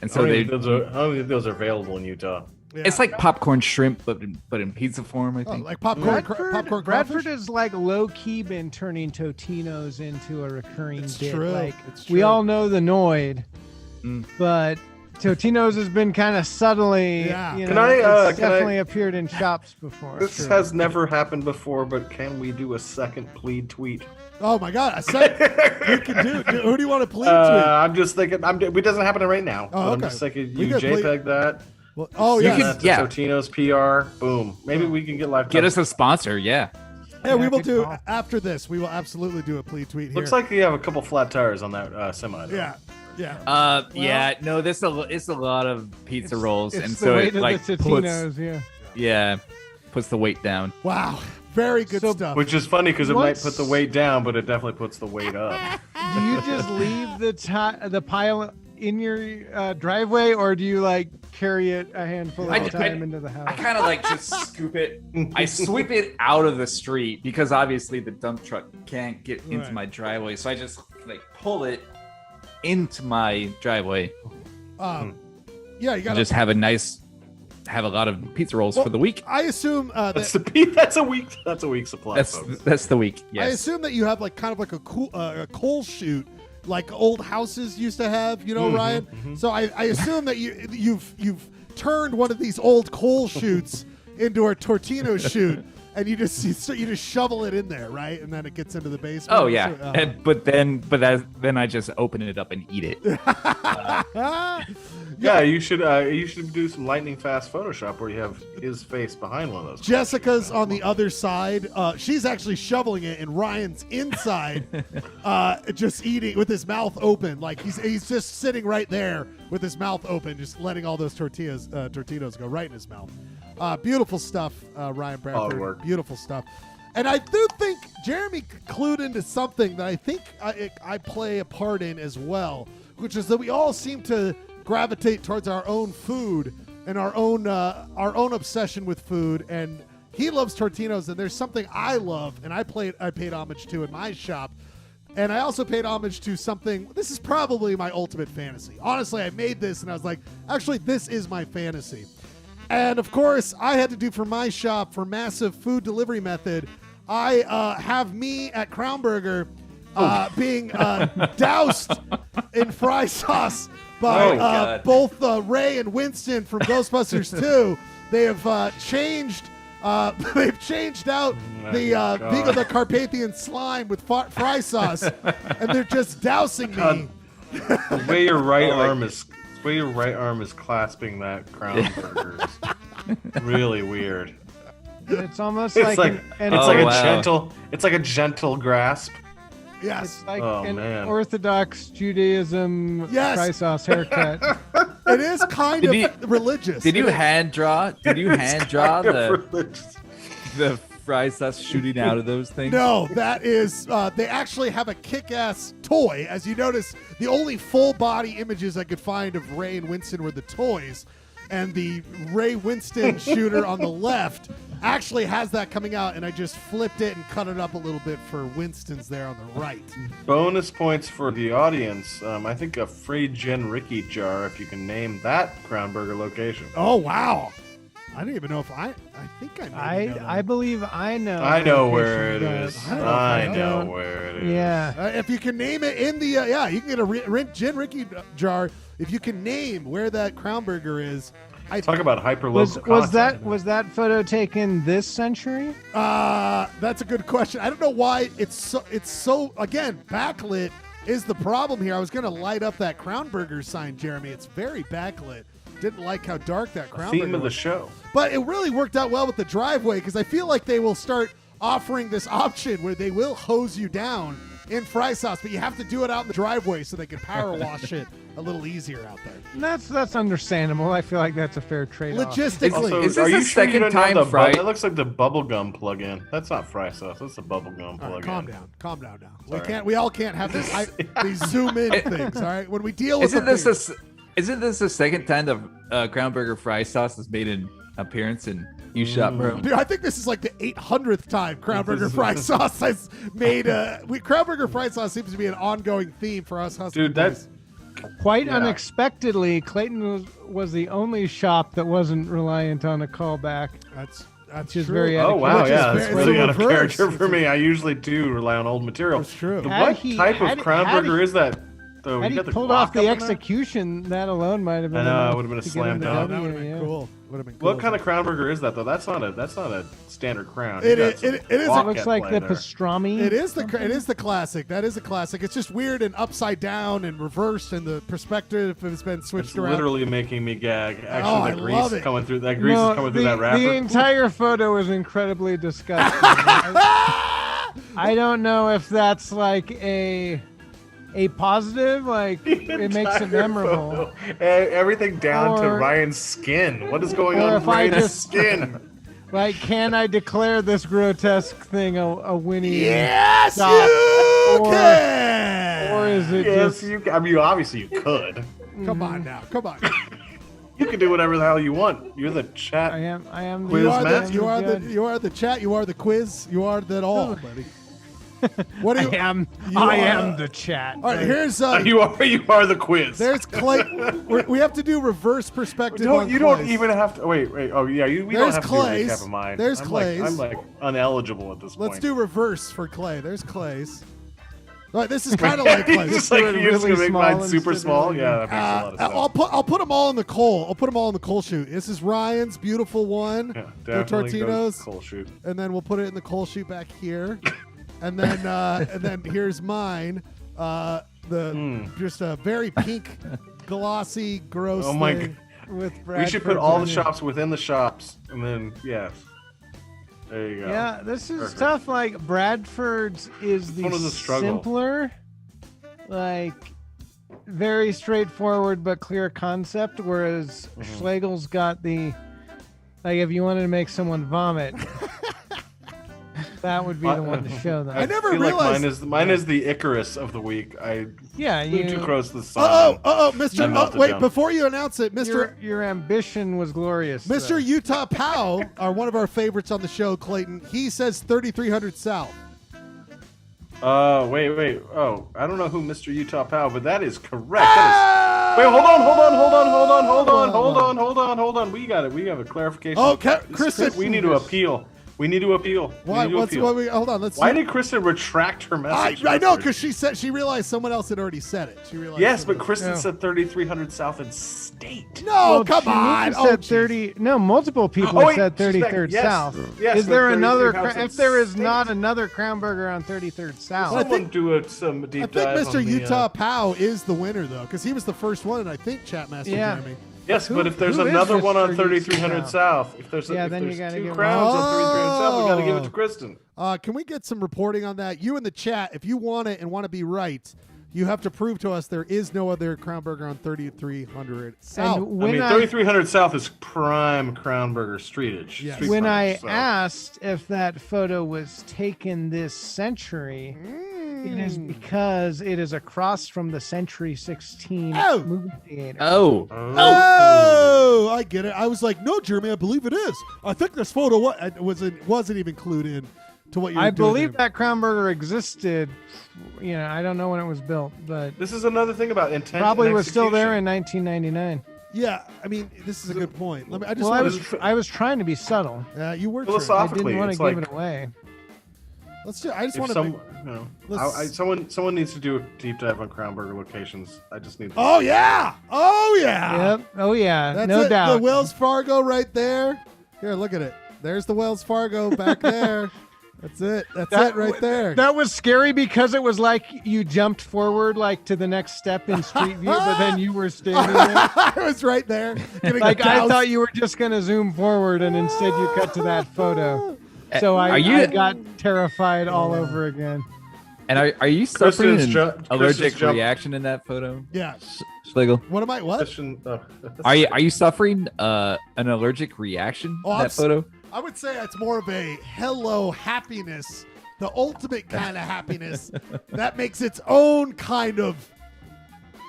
and so I they. don't think those are available in Utah. Yeah. It's like popcorn shrimp, but in pizza form. I think. Like popcorn. Bradford crawfish? has like low key been turning Totino's into a recurring It's bit. true. Like It's we true. all know the Noid, Mm. but Totino's has been kind of subtly. Yeah. You Can know, I, it's can I- definitely appeared in shops before. This Sure. has never happened before, but can we do a second plead tweet? Oh my God! I said we can do. Who do you want to plead to? I'm just thinking. It doesn't happen right now. Oh, but I'm okay. just thinking. We You could plead- JPEG that. Well, oh You yeah. can- Send that to yeah. Totino's PR. Boom. Maybe we can get live. Get us a sponsor, yeah. Yeah, we will good do call. after this. We will absolutely do a plea tweet here. Looks like you have a couple flat tires on that semi. though. Yeah, yeah. Yeah. No, it's a lot of pizza rolls, It's and the so weight it of like the puts Totino's, puts the weight down. Wow, very good So- stuff. Which is funny because it might Once- put the weight down, but it definitely puts the weight up. Do you just leave the pile in your driveway, or do you like carry it a handful I- at a time into the house? I kind of like just scoop it. I sweep it out of the street because obviously the dump truck can't get into Right. my driveway. So I just like pull it into my driveway Yeah, you got and just have a lot of pizza rolls for the week. I assume That's that that's a week supply. folks. That's the week. I Yes. assume that you have like kind of like a coal chute, like old houses used to have. You know, Ryan. So I assume that you've turned one of these old coal chutes into a Tortino chute, and you just shovel it in there, right? And then it gets into the basement. Oh yeah, but then I just open it up and eat it. Yeah, you should do some lightning fast Photoshop where you have his face behind one of those. Jessica's on the other side. She's actually shoveling it, and Ryan's inside, just eating with his mouth open. Like he's just sitting right there with his mouth open, just letting all those tortillas go right in his mouth. Beautiful stuff, Ryan Bradford. work. Beautiful stuff. And I do think Jeremy clued into something that I think I play a part in as well, which is that we all seem to gravitate towards our own food and our own obsession with food. And he loves Tortinos, and there's something I love, and I paid homage to in my shop. And I also paid homage to something. This is probably my ultimate fantasy. Honestly, I made this, and I was like, actually, this is my fantasy. And of course, I had to do for my shop for massive food delivery method. I have me at Crown Burger being doused in fry sauce by both Ray and Winston from Ghostbusters 2. They have changed. They've changed out the Vigo the Carpathian slime with fry sauce, and they're just dousing me. The way your right arm is clasping that Crown Burger is really weird. It's almost It's like wow. it's like a gentle grasp. Yes, It's like Oh, an man. Orthodox Judaism Yes. fry sauce haircut. it is kind Did of you- religious. Did you It is. hand draw? Did you hand draw Kind of the religious. fry sauce shooting out of those things? No, that is, they actually have a kick-ass toy. As you notice, the only full-body images I could find of Ray and Winston were the toys. And the Ray Winston shooter on the left actually has that coming out, and I just flipped it and cut it up a little bit for Winston's there on the right. Bonus points for the audience. I think a free Gin Ricky jar if you can name that Crown Burger location. Oh, wow. I didn't even know if I think I maybe know that. I believe I know. I know the where it location, is. I don't know if I I know don't. where it is. Yeah. If you can name it in the, you can get a Gin Ricky jar. If you can name where that Crown Burger is. Talk about Was hyper-local was that photo taken this century? That's a good question. I don't know why it's so again, backlit is the problem here. I was going to light up that Crown Burger sign, Jeremy. It's very backlit. Didn't like how dark that Crown Burger theme of the was. show. But it really worked out well with the driveway because I feel like they will start offering this option where they will hose you down in fry sauce, but you have to do it out in the driveway so they can power wash it a little easier out there. That's understandable. I feel like that's a fair trade-off. Logistically, Also, Is this are a you sure you second don't know time the fried- That looks like the bubblegum plug-in. That's not fry sauce. That's the bubblegum all plug-in. right, calm down now. Sorry. We all can't have these zoom in things. All right, when we deal with Isn't this the second time the Crown Burger fry sauce has made an appearance in You Shop, bro? Dude, I think this is like the 800th time Crown Burger fry sauce has made. Crown Burger fry sauce seems to be an ongoing theme for us hustlers. Dude, that's Quite unexpectedly, Clayton was the only shop that wasn't reliant on a callback. That's Which is true. very oh wow, Which is yeah, very- that's it's really the out of reverse. character for me. I usually do rely on old material. That's true. What type of Crown Burger is that? Though Had you he got the pulled guac off up the in there? execution, that alone might have been. I know, enough it would've been a to get slam him to dunk. That would have W, been yeah. cool. Would have been cool. What kind of Crown Burger is that though? That's not a standard Crown. It You is- got some it is- guac It looks at like play the there. pastrami. It is the classic. That is a classic. It's just weird and upside down and reversed, and the perspective has been switched It's around. literally making me gag. Oh, Actually, I the love grease it. is coming through. That grease is coming through that wrapper. The entire photo is incredibly disgusting. I don't know if that's like a positive, like it makes it Entire memorable. photo. Everything down to Or- Ryan's skin. What is going or on if with I Ryan's just- skin? Like, can I declare this grotesque thing a Winnie? Yes, stop? you Or- can. Or is it Yes, just? I mean, obviously you could. Come on now. Come on. You can do whatever the hell you want. You're the chat. I am. Quiz You are the master. you are the good. you are the chat. You are the quiz. You are that all, buddy. What do you? I are- am the chat. All right, here's You are the quiz. there's Clayton. We have to do reverse perspective. on You don't Clay's. even have to. Wait. Oh yeah, we don't There's have to Clay's. do a recap of mine. There's I'm Clay's. I'm like uneligible at this point. Let's do reverse for Clay. There's Clay's. All right, this is kind of like Clay's. Just like do it you're just really gonna make small mine instead super of small. really Yeah, that makes a lot of sense. I'll put them all in the coal. I'll put them all in the coal chute. This is Ryan's beautiful one. Yeah, the definitely goes Tortinos, coal shoot. and then we'll put it in the coal chute back here, and then here's mine. Just a very pink, glossy, gross. Oh my thing. With We should put Bradford all the on it. shops within the shops, and then yes, there you go. Yeah, this is Perfect. tough. Like Bradford's is the one was a struggle. simpler, like very straightforward but clear concept. Whereas Mm-hmm. Schlegel's got the like if you wanted to make someone vomit, that would be the one to show them. I never feel realized- like mine is the Icarus of the week. I Yeah, flew too you. close to the sun. Mr. I'm about to wait, jump. before you announce it, Mr. Your ambition was glorious. Mr. though. Utah Powell, one of our favorites on the show, Clayton. He says 3300 South. Wait. Oh, I don't know who Mr. Utah Powell, but that is correct. That is. Wait, hold on. We got it. We have a clarification. Oh, Kristen, we need to appeal. We need to appeal. Why? We need to appeal. Hold on. Let's. Why see. did Kristen retract her message? I know because she realized someone else had already said it. She realized. Yes, someone but else- Kristen Yeah. said 3300 South in state. No, Well, come on. Shanika said geez. 30. No, multiple people Oh, wait, said she's back. 33rd Yes, South. yes, is but there another? 33rd House If there is State. not another Crown Burger on 33rd South, Well, I Someone think- do some deep I think dive Mr. on the, Utah Powell is the winner though, because he was the first one, and I think Chatmaster Yeah. Jeremy. Yes, Who- but if there's who is another one on Mr. 3300 Utah? South, if there's Yeah, if then you there's gotta two give him- crowns on 3300 South, we got to give it Oh. to Kristen. Can we get some reporting on that? You in the chat, if you want it and want to be right, you have to prove to us there is no other Crown Burger on 3300 South. and when I mean, 3300 South is prime Crown Burger streetage. Yes. street when I frontage, so. asked if that photo was taken this century, it is because it is across from the Century 16 Oh. movie theater. Oh, Oh, I get it. I was like, no, Jeremy, I believe it is. I think this photo wasn't even clued in to what you were I doing believe there. that Crown Burger existed. You know, I don't know when it was built, but This is another thing about intent. probably and was still there execution. in 1999. Yeah, I mean, this is a good point. I just Well, want I was trying to be subtle. you were I Philosophically, didn't want to it's give like it away. Let's just. I just if want some, to. you know, Let's- someone needs to do a deep dive on Crown Burger locations. I just need. Oh yeah! Oh yeah! Yep. Oh yeah. That's no it. doubt. The Wells Fargo right there. Here, look at it. There's the Wells Fargo back there. That's it. That's it right there. That was scary because it was like you jumped forward like to the next step in Street View, but then you were standing there. I was right there. getting Like I doused. thought you were just gonna zoom forward, and instead you cut to that photo. So I Are you- I got terrified all over again. And are you suffering Kristen's an allergic jump- reaction in that photo? Yeah. Schlegel? What am I? What? Christian, Are you suffering an allergic reaction in that photo? I would say it's more of a hello happiness, the ultimate kind of happiness that makes its own kind of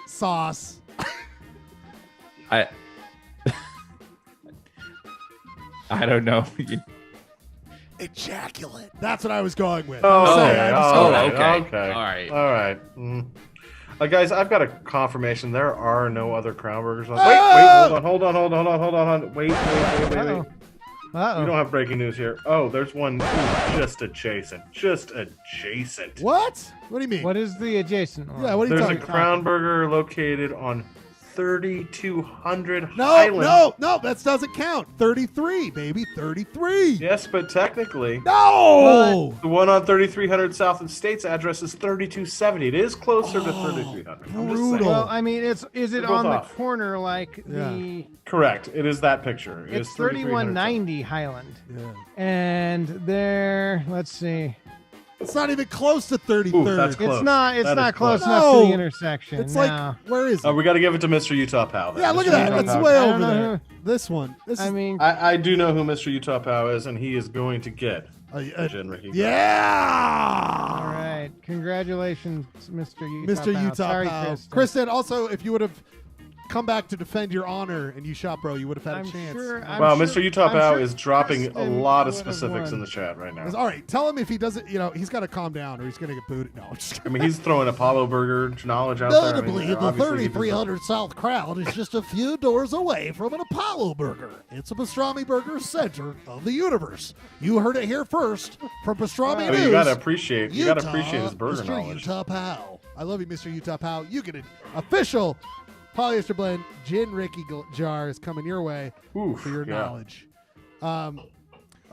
sauce. I don't know. Ejaculate. That's what I was going with. Oh, I'm just going- okay. All right. Guys, I've got a confirmation. There are no other Crown Burgers. Wait, hold on. Wait. We Uh-oh. don't have breaking news here. Oh, there's one just adjacent. What? What do you mean? What is the adjacent one? Yeah, what are you There's a talking about? Crown Burger located on 3200 Highland. No, that doesn't count. 33, baby, 33. Yes, but technically, No! the one on 3300 South and State's address is 3270. It is closer to 3300. I'm just saying. brutal. Well, I mean, is it They're on both the off. corner like Yeah. the? Correct. It is that picture. It It's is 3300 3190 Highland, Yeah. and there. Let's see. It's not even close to 33rd. Ooh, that's close. It's not. It's That is not close close. enough to No. the intersection. It's no. like, where is it? We got to give it to Mr. Utah Pow. then. Yeah, look at Mr. that. Utah That's Pow. way I over don't know there. This one. This I is, mean, I do know who Mr. Utah Pow is, and he is going to get Jen Ricky. yeah. all right. Congratulations, Mr. Utah. Mr. Pow. Utah Sorry, Pow. Kristen. Kristen, also, if you would have come back to defend your honor and you shot, bro, you would have had I'm a chance. Wow, Mr. Utah Pow is dropping a Kristen lot of would have specifics won. in the chat right now. All right, tell him if he doesn't, he's got to calm down or he's going to get booted. No, I'm just I mean, he's throwing Apollo Burger knowledge out there. I mean, Notably, the obviously he 3300 South crowd is just a few doors away from an Apollo Burger. It's a pastrami burger center of the universe. You heard it here first from Pastrami Oh, News. you gotta appreciate his Utah, burger Mr. knowledge. Utah Pow. I love you, Mr. Utah Pow. You get an official Polyester Blend Gin Ricky jar is coming your way Oof, for your yeah. knowledge.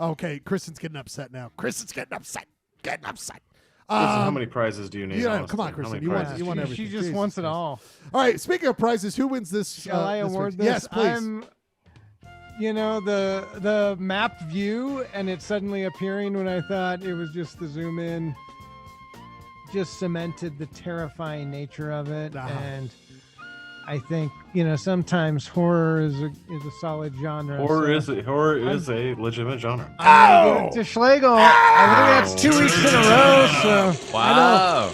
Okay, Kristen's getting upset now. Kristen's getting upset. Listen, how many prizes do you need? Yeah, honestly? come on, How Kristen. many You want, prizes you do want need? everything. She just Jesus wants it Christ. all. All right, speaking of prizes, who wins this? Shall I award week? this? Yes, please. The map view, and it suddenly appearing when I thought it was just the zoom in, just cemented the terrifying nature of it. Uh-huh. And I think sometimes horror is a solid genre. Horror so is a legitimate genre. I'm gonna give it to Schlegel. I think that's 2 weeks in a row. So I know.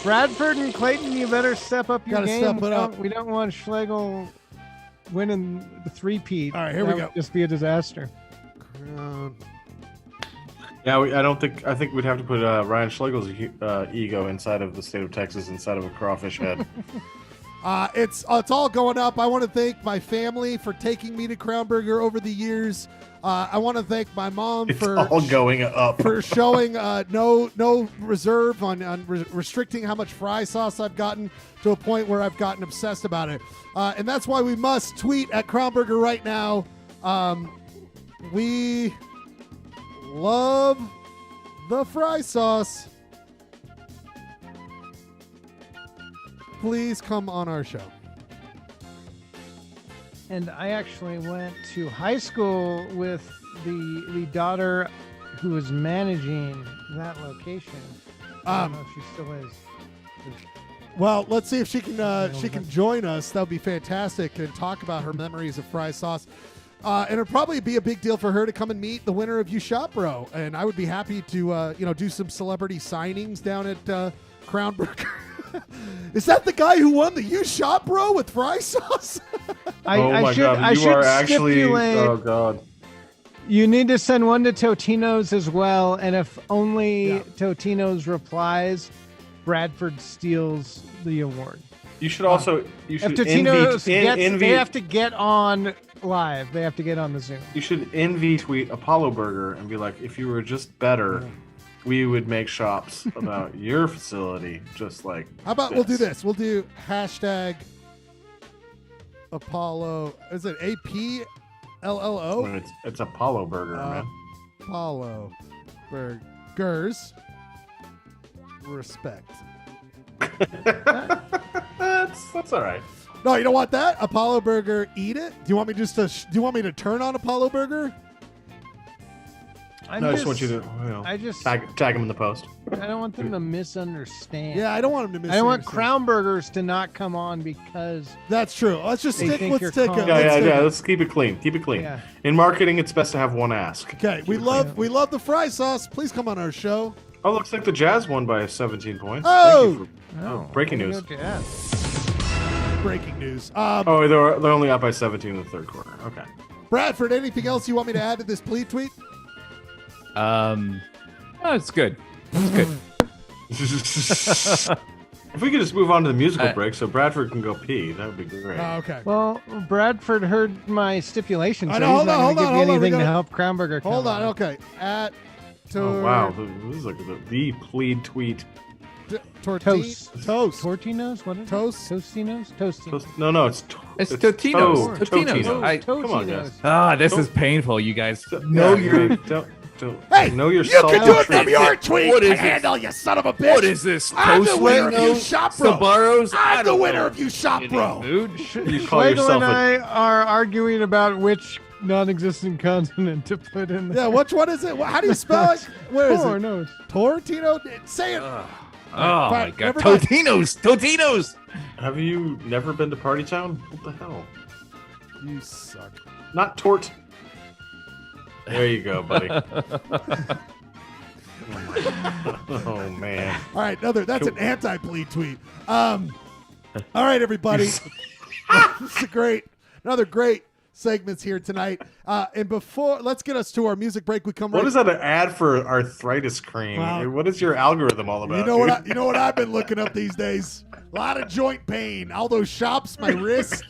Bradford and Clayton, you better step up your Gotta game. step it up. We don't want Schlegel winning the three-peat. All right, here we That go. would just be a disaster. Yeah, I think we'd have to put Ryan Schlegel's ego inside of the state of Texas, inside of a crawfish head. It's all going up. I want to thank my family for taking me to Crown Burger over the years. I want to thank my mom It's for all going up. for showing no reserve on restricting how much fry sauce I've gotten to a point where I've gotten obsessed about it. And that's why we must tweet at Crown Burger right now. We love the fry sauce. Please come on our show. And I actually went to high school with the daughter who was managing that location. I don't know if she still is. Well, let's see if she can join us. That would be fantastic and talk about her memories of fry sauce. And it'd probably be a big deal for her to come and meet the winner of You Shop Bro. And I would be happy to do some celebrity signings down at Crown Burger. Is that the guy who won the You Shop Bro with fry sauce? I should stipulate. Oh God. You need to send one to Totino's as well, and if only Totino's replies, Bradford steals the award. You should also If Totino's they have to get on live. They have to get on the Zoom. You should envy tweet Apollo Burger and be like, if you were just better, we would make shops about your facility just like. How about we'll do this? We'll do hashtag Apollo. Is it APLLO? It's Apollo Burger, man. Apollo Burgers. Respect. That's all right. No, you don't want that? Apollo Burger, eat it? Do you want me do you want me to turn on Apollo Burger? I just want you to I just tag him in the post. I don't want them to misunderstand. Yeah, I don't want them to I don't want misunderstand. Crown Burgers to not come on because That's true. Let's just They stick. think Let's you're stick. calm. Yeah. Let's keep it clean. Keep it clean. Yeah. In marketing, it's best to have one ask. Okay, we love the fry sauce. Please come on our show. Oh, looks like the Jazz won by 17 points. Oh! Thank you for, breaking news. Breaking news. Oh, they're only up by 17 in the third quarter. Okay. Bradford, anything else you want me to add to this plea tweet? Oh, it's good. It's good. If we could just move on to the musical break so Bradford can go pee, that would be great. Okay. Well, Bradford heard my stipulation, so I know, he's hold not on, going to hold give on, you hold on, we anything to gotta- help Crown Burger. Hold come on. Okay. At Oh, wow. This is like the plead tweet. Toast. Toast. Tortinos? What is Toast. it? Tostinos? Tostinos. No, it's It's Totinos. Totinos. Totinos. Come on, guys. This is painful, you guys. Know your Don't. Hey, know your you salt can do it and from treat. your tweet. What is to handle, you son of a bitch. What is this? I'm the winner of you Toastlinos? shop bro. Sabaros? I'm the winner of you shop bro. Dude. You call Schlegel yourself and I a... are arguing about which non-existent consonant to put in there. Yeah, which one is it? How do you spell it? Where is it? knows. Tortino? Say it. Oh Fine, my god. everybody- Totinos. Have you never been to Party Town? What the hell? You suck. Not tort. There you go, buddy. Oh, man. All right, that's an anti-plea tweet. All right, everybody. This is another great segments here tonight. And let's get us to our music break. We come right. What is that an ad for arthritis cream? Wow. What is your algorithm all about? You know what I've been looking up these days? A lot of joint pain. All those shops, my wrist.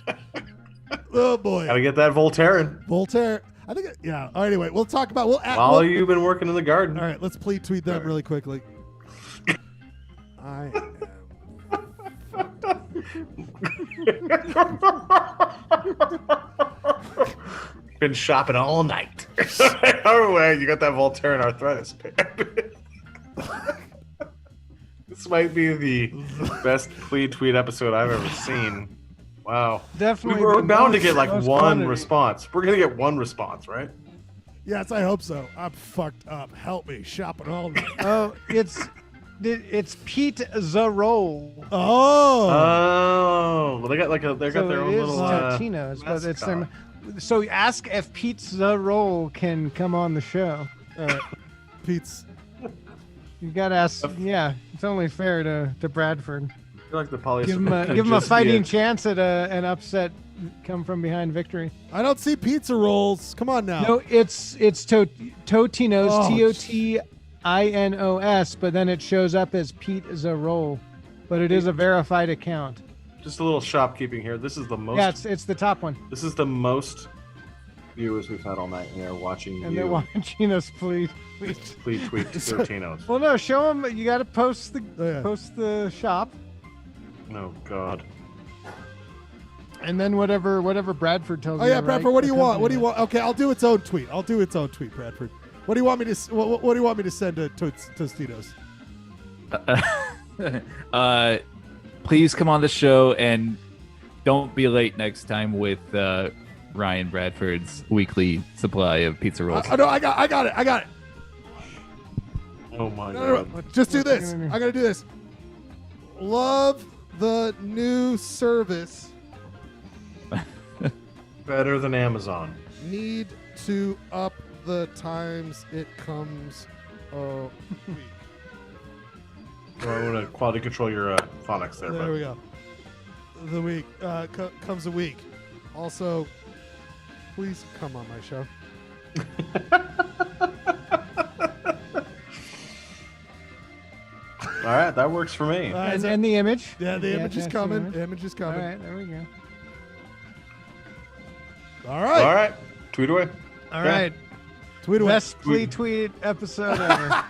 Oh boy. Gotta get that Voltaren. Voltaire. I think. Yeah. All right, anyway, we'll talk about. While you've been working in the garden. All right, let's plea tweet them really quickly. I Been shopping all night. Oh, man, you got that Voltaren arthritis. This might be the best plea tweet episode I've ever seen. Wow. Definitely. We're the bound to most- get like most one quantity. response. We're gonna get one response, right? Yes, I hope so. I'm fucked up. Help me. Shopping all night. Oh, it's Pete Zarol. Oh. Oh, well, they got their So own it is little Totino's, but it's mascot. them. So ask if Pete Zarol can come on the show. All right. Pete's. You gotta ask. Yeah, it's only fair to Bradford. I feel like the polyester Give could him a just be fighting chance at an upset come from behind victory. I don't see pizza rolls. Come on now. No, it's Totinos, Oh, Totinos, but then it shows up as Pete Zarol, but it is a verified account. Just a little shopkeeping here. This is the most. Yeah, it's the top one, This is the most viewers we've had all night. And they're watching and you they're watching us please. please tweet Totinos. Well, no, show them. You got to post yeah. the shop, Oh God. and then whatever Bradford tells Oh you. yeah, to Bradford. write, What do you want? accompany What do you it. want? Okay, I'll do its own tweet. Bradford. What do you want me to? What do you want me to send to Tostitos? Please come on the show and don't be late next time with Ryan Bradford's weekly supply of pizza rolls. No, I got it. Oh my No, God. no, just do this. I'm gonna do this. Love the new service. Better than Amazon. Need to up the times it comes a week. Well, I'm gonna quality control your phonics there. There But we go. The week comes a week. Also, please come on my show. all right, that works for me. And the image. Yeah, the image is that's coming. image. The image is All coming. right, there we go. All right. All right, tweet away. All Yeah. right. Tweet away. Best tweet episode ever.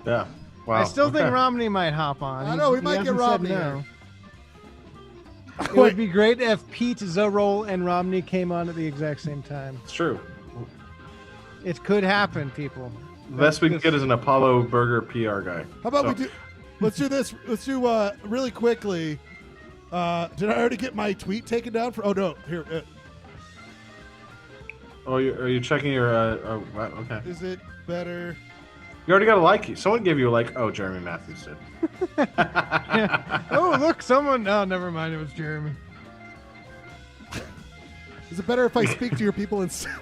Yeah. Wow. I still okay. think Romney might hop on. I know, we He might get hasn't said Romney no. It Wait. would be great if Pete Zarol and Romney came on at the exact same time. It's true. It could happen, people. The best we can get is an Apollo Burger PR guy. How about So- we do? Let's do this. Let's do really quickly. Did I already get my tweet taken down? Oh no, here. Oh, are you checking your? Okay. Is it better You already got a like. Someone gave you a like. Oh, Jeremy Matthews did. Oh, look, someone. Oh, never mind. It was Jeremy. Is it better if I speak to your people instead?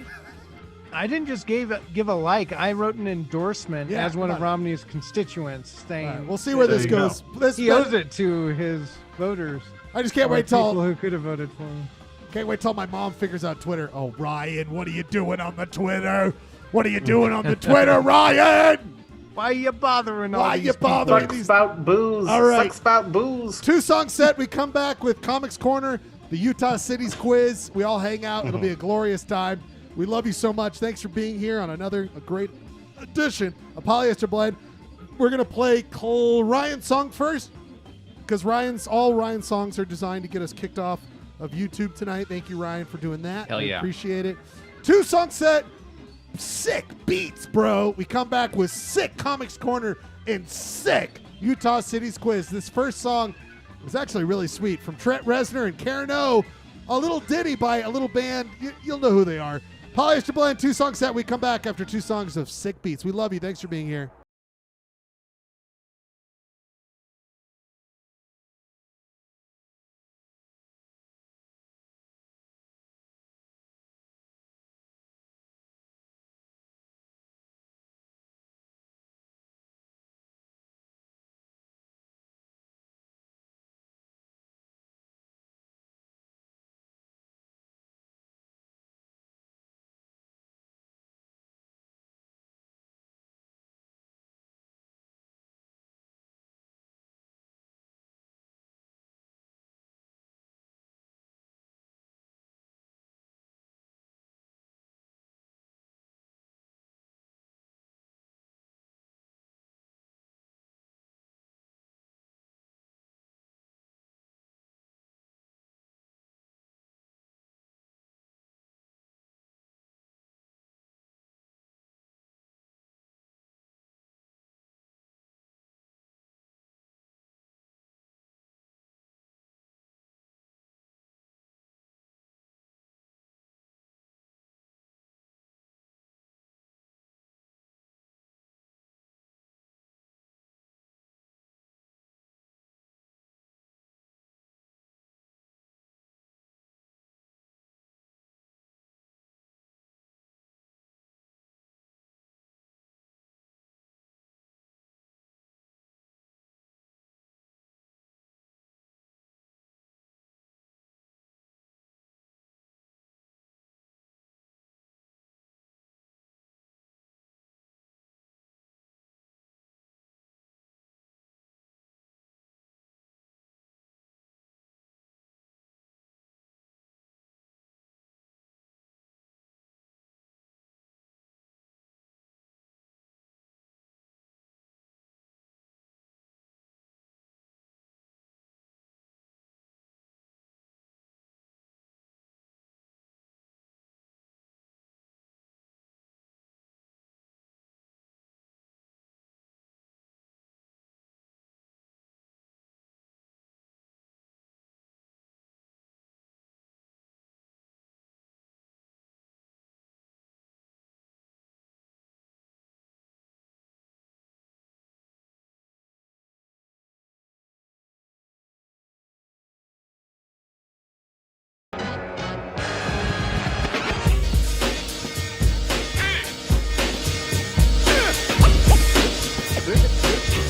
I didn't just give a like. I wrote an endorsement Yeah, as one come of on. Romney's constituents, saying All right, we'll see where There this you goes. he owes it to his voters. I just can't or wait people till who could have voted for him. Can't wait till my mom figures out Twitter. Oh, Ryan, what are you doing on the Twitter? What are you doing on the Twitter, Ryan? Why are you bothering all Why these you bothering people? these? Sucks about booze. All right. Sucks about booze. 2-song set. We come back with Comics Corner, the Utah Cities quiz. We all hang out. It'll be a glorious time. We love you so much. Thanks for being here on a great edition of Polyester Blend. We're going to play Ryan's song first because all Ryan's songs are designed to get us kicked off of YouTube tonight. Thank you, Ryan, for doing that. Hell yeah. I appreciate it. 2-song set. Sick beats, bro. We come back with sick Comics Corner and sick Utah Cities quiz. This first song was actually really sweet from Trent Reznor and Karen O. A little ditty by a little band. You'll know who they are. Polyester Blend, 2-song set. We come back after 2 songs of sick beats. We love you. Thanks for being here.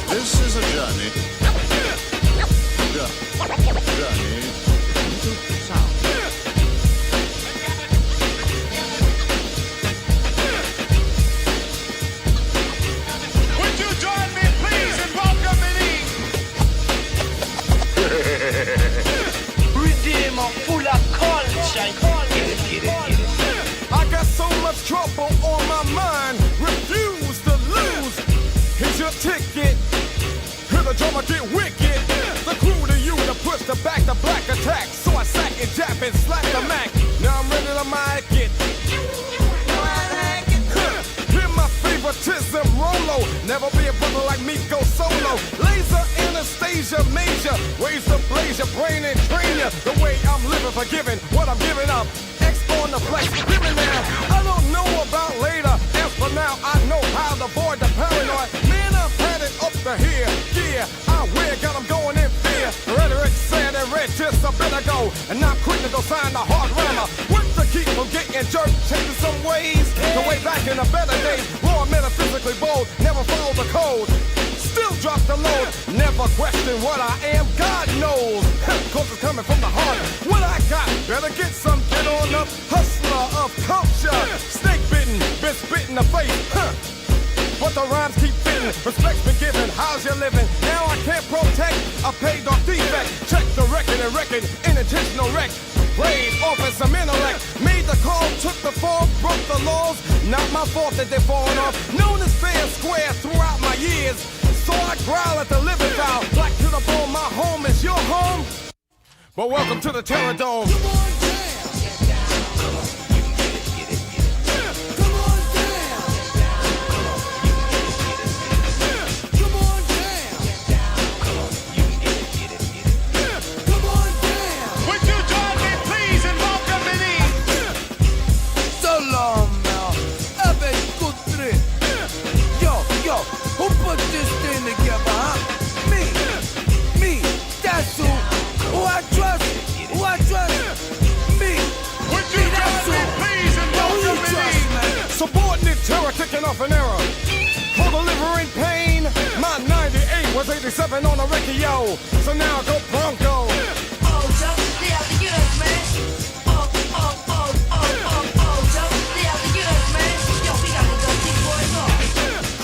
This is a journey. Journey into sound. Would you join me, please, in welcoming Redeemer full of culture. Get it. I got so much trouble on my mind. Refuse to lose. Here's your ticket. Hear the drummer get wicked. The crew to you to push the back the black attack. So I sack and jab and slap the Mac. Now I'm ready to mic it. Hear my favoritism, Rolo. Never be a brother like me, go solo. Laser Anastasia Major. Ways to blaze your brain and train you. The way I'm living, forgiving what I'm giving up. X on the flex, give me now. I don't know about later. As for now I know how to avoid the paranoid. Man, I've had it up to here. Yeah, I wear, got them going in fear. Rhetoric said and read just a bit ago. And I'm quick to go sign the hard rammer. What to keep from getting jerked, changing some ways. The way back in the better days. Raw, metaphysically bold, never follow the code. Still drop the load, never question what I am, God knows. Cause it's coming from the heart. What I got, better get some, get on up. Hustler of culture, snake bitten, been spit in the face. But the rhymes keep fitting, respect's been given, how's you living? Now I can't protect a paid off defect. Check the record and record, unintentional wreck. Played off as some intellect, made the call, took the fall, broke the laws. Not my fault that they're falling off. Known as fair and square throughout my years. So I growl at the living foul. Black to the bone, my home is your home. But welcome to the Terror Dome. Who put this thing together, huh? Me, that's who I trust, me. Would you join me, please, and welcome me? Subordinate terror kicking off an error. For delivering pain, my 98 was 87 on the record, yo. So now go Bronco.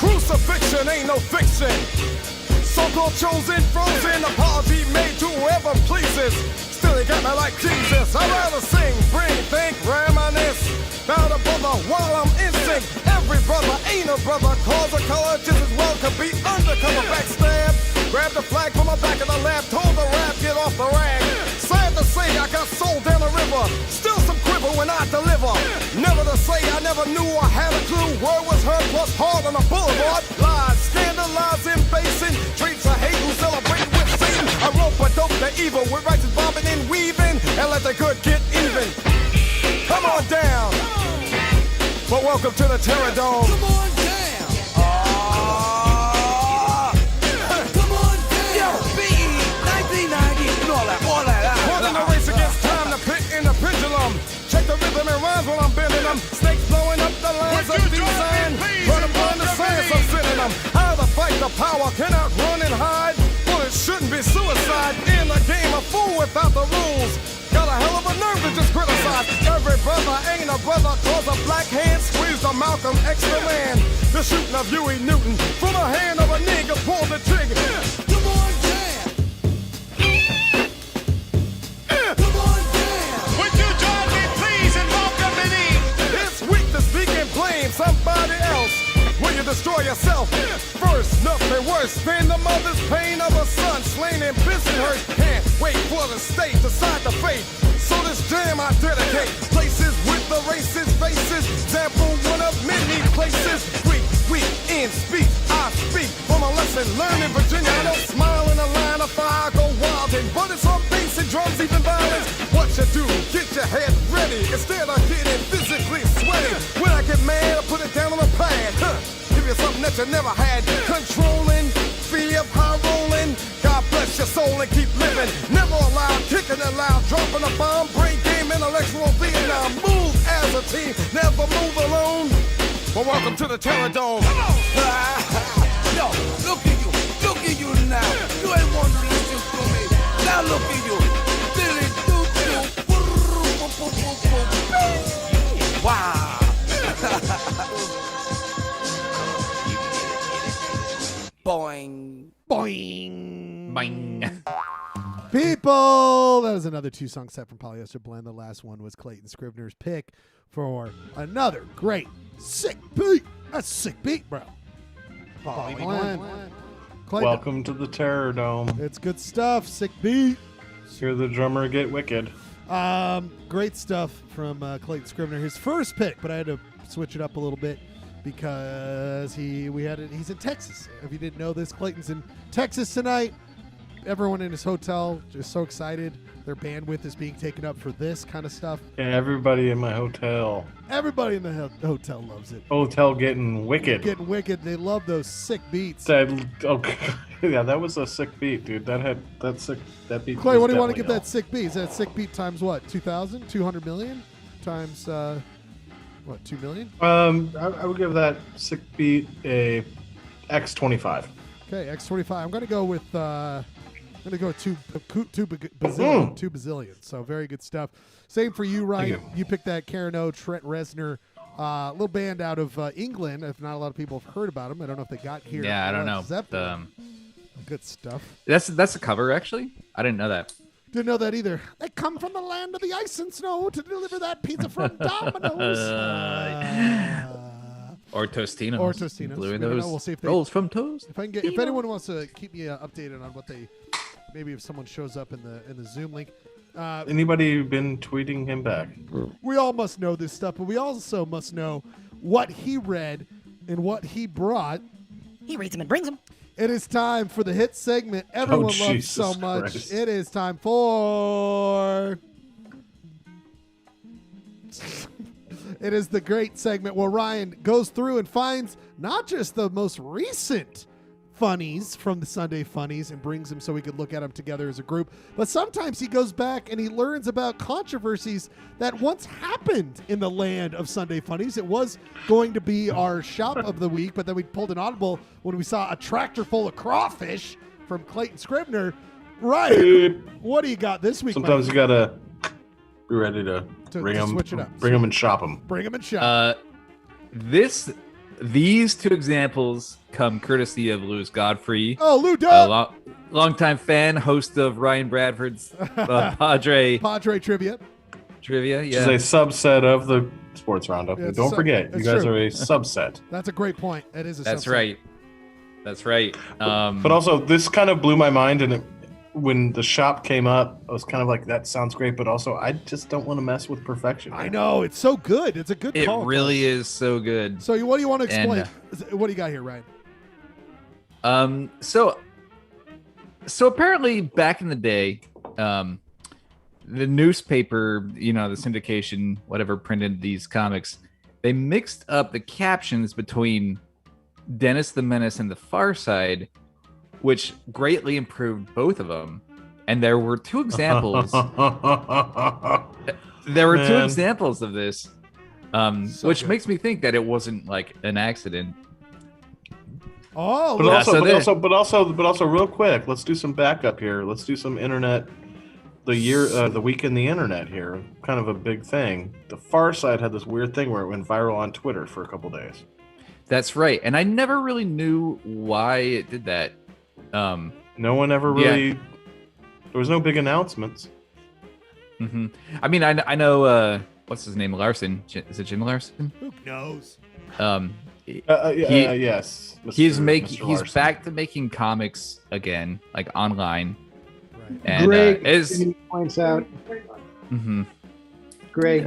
Crucifixion ain't no fiction. So-called chosen, frozen, apology made to whoever pleases. Still they got me like Jesus. I'd rather sing, bring, think, reminisce about a brother while I'm in sync. Every brother ain't a brother. Cause a color just as well could be undercover. Backstab, grab the flag from the back of the lab. Told the rap, get off the rag. Sad to say I got sold down the river. Still some quiver when I deliver. Never to say I never knew I had a clue. Word was heard plus hard on the boulevard. Lies, scandalizing, basing. Treats of hate who celebrate with Satan. I rope a dope the evil with righteous bobbing and weaving. And let the good get even. Come on down. But welcome to the Terror Dome. Come on down. Come on down. Yo, BE, 1990, all that. Running the race against time, the pit in the pendulum. Check the rhythm and rhymes while I'm bending them. Snakes blowing up the lines of design. Run upon the science of sending them. How to fight the power, cannot run and hide. Well, it shouldn't be suicide. In the game, a fool without the rules. Got a hell of a nerve to just criticize. Every brother ain't a brother, cause a black hand squeezed a Malcolm X the man. The shooting of Huey Newton from the hand of a nigga pulled the trigger. Come on down. Come on down. Would you join me, please, and welcome me? It's weak to speak and blame somebody else. Will you destroy yourself? First, nothing worse than the mother's pain of a son slain in Bensonhurst. Can't wait for the state to decide the fate. So this jam I dedicate. Places with the racist faces. Example one of many places. Weak in speech. I speak from a lesson learned in Virginia. I don't smile in a line of fire, go wild and but it's on bass and drums, even violence. What you do? Get your head ready instead of getting physically sweaty. When I get mad, I put it down on the pad. Give you something that you never had. Controlling, fear of high rolling. God bless your soul and keep living. Never allowed, kicking it loud, dropping a bomb. Brain game, intellectual Vietnam. Move as a team, never move alone. Well, welcome to the Terror Dome. Come on. Yo, look at you now. You ain't want to listen to me. Now look at you. Dilly doo doo. Wow. Boing. Boing. Boing. People, that was another 2-song set from Polyester Blend. The last one was Clayton Scrivener's pick for another great sick beat. That's a sick beat, bro. Poly Blend. Clayton. Welcome to the Terror Dome. It's good stuff. Sick beat. Hear the drummer get wicked. Great stuff from Clayton Scrivener. His first pick, but I had to switch it up a little bit because he's in Texas. If you didn't know this, Clayton's in Texas tonight. Everyone in his hotel just so excited. their bandwidth is being taken up for this kind of stuff. Yeah, everybody in my hotel. Everybody in the hotel loves it. Hotel getting wicked. Getting wicked. They love those sick beats. Yeah, that was a sick beat, dude. That beat. Clay, was what do you want to definitely give that sick beat? Is that sick beat times what? 2,000? 200 million? Times, what, 2 million? I would give that sick beat a X25. Okay, X25. I'm going to go with, two bazillion. So very good stuff. Same for you, Ryan. You picked that Carano, Trent Reznor, little band out of England. If not a lot of people have heard about them. I don't know if they got here. Yeah, I don't know. Good stuff. That's a cover, actually. I didn't know that. Didn't know that either. They come from the land of the ice and snow to deliver that pizza from Domino's. Or Tostinos. Or Tostinos. Blue Those. We'll see if they rolls from Toast. If anyone wants to keep me updated on what they, maybe if someone shows up in the Zoom link. Anybody been tweeting him back? We all must know this stuff, but we also must know what he read and what he brought. He reads them and brings them. It is time for the hit segment everyone loves so much. Christ. It is time for... It is the great segment where Ryan goes through and finds not just the most recent funnies from the Sunday Funnies and brings them so we could look at them together as a group, but sometimes he goes back and he learns about controversies that once happened in the land of Sunday Funnies. It was going to be our shop of the week, but then we pulled an audible when we saw a tractor full of crawfish from Clayton Scribner. Ryan, what do you got this week? Sometimes you gotta be ready to bring them, switch it up. Bring them and shop them. Bring them and shop. These two examples come courtesy of Louis Godfrey. Oh, Lou Duck! Longtime fan, host of Ryan Bradford's Padre Trivia. Yeah. Which is a subset of the Sports Roundup. Yeah, Don't forget, you guys are a subset. That's a great point. It is a That's subset. That's right. But also, this kind of blew my mind, and when the shop came up, I was kind of like, that sounds great, but also I just don't want to mess with perfection. I know. It's so good. It's a good call. It really is so good. So what do you want to explain? What do you got here, Ryan? So apparently back in the day, the newspaper, the syndication, whatever, printed these comics, they mixed up the captions between Dennis the Menace and the Far Side, which greatly improved both of them. And there were two examples. Two examples of this, which makes me think that it wasn't like an accident. Oh, but also, real quick, let's do some backup here. Let's do some internet. The week in the internet here, kind of a big thing. The Far Side had this weird thing where it went viral on Twitter for a couple days. That's right, and I never really knew why it did that. No one ever really. Yeah. There was no big announcements. Mm-hmm. I mean, I know. What's his name? Larson. Is it Jim Larson? Who knows? Yes. He's back to making comics again, like online. Right. And Greg points out. Mm-hmm. Greg.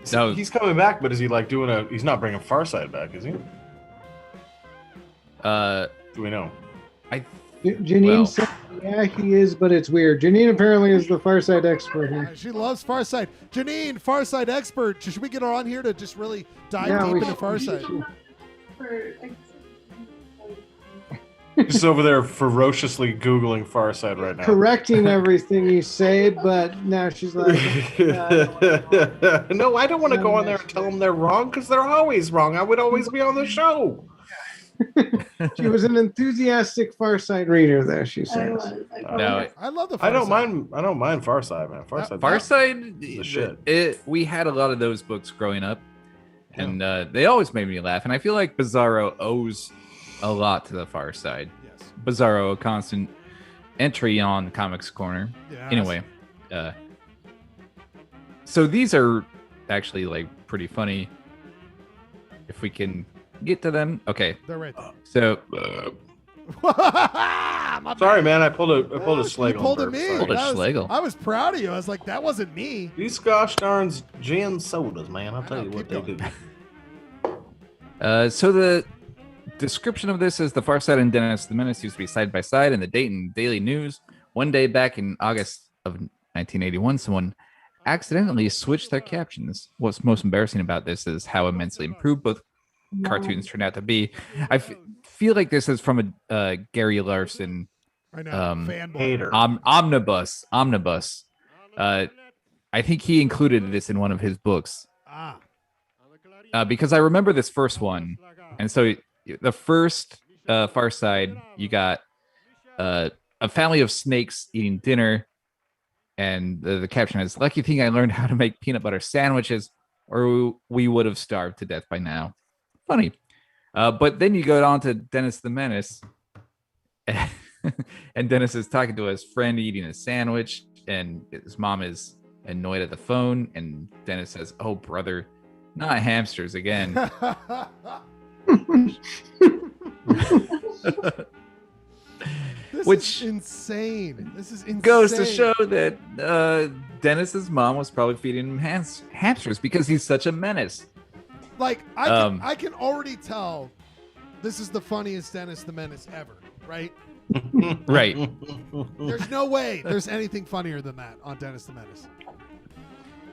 So he's coming back, but is he like doing he's not bringing Far Side back, is he? Do we know? Janine said, yeah, he is, but it's weird. Janine apparently is the Far Side expert here. She loves Far Side. Janine, Far Side expert. Should we get her on here to just really dive deep into Far Side? She's over there ferociously Googling Far Side right now. Correcting everything you say, but now she's like... no, I don't want to go on there and tell them they're wrong, because they're always wrong. I would always be on the show. She was an enthusiastic Far Side reader there, she says. No, I love the Far Side. I don't mind Far Side, man. Far Side, we had a lot of those books growing up, and they always made me laugh. And I feel like Bizarro owes a lot to the Far Side. Yes. Bizarro, a constant entry on Comics Corner. Yes. Anyway, so these are actually like pretty funny. If we can get to them, okay. They're right there. So, sorry, man. I pulled a Schlegel. You pulled a me. Schlegel. I was proud of you. I was like, that wasn't me. These gosh darn gin sodas, man. I'll tell you what they do. So the description of this is the Far Side and Dennis the Menace used to be side by side in the Dayton Daily News. One day back in August of 1981, someone accidentally switched their captions. What's most embarrassing about this is how immensely improved both cartoons turned out to be. I feel like this is from a Gary Larson I know. Fanboy. Hater. omnibus. I think he included this in one of his books. Because I remember this first one. And so the first Far Side, you got a family of snakes eating dinner. And the caption is, "Lucky thing I learned how to make peanut butter sandwiches, or we would have starved to death by now." Funny. But then you go on to Dennis the Menace. And Dennis is talking to his friend eating a sandwich. And his mom is annoyed at the phone. And Dennis says, "Oh, brother, not hamsters again." Which is insane. This is insane. Goes to show that Dennis's mom was probably feeding him hamsters because he's such a menace. Like, I can already tell this is the funniest Dennis the Menace ever, right? Right. There's no way there's anything funnier than that on Dennis the Menace.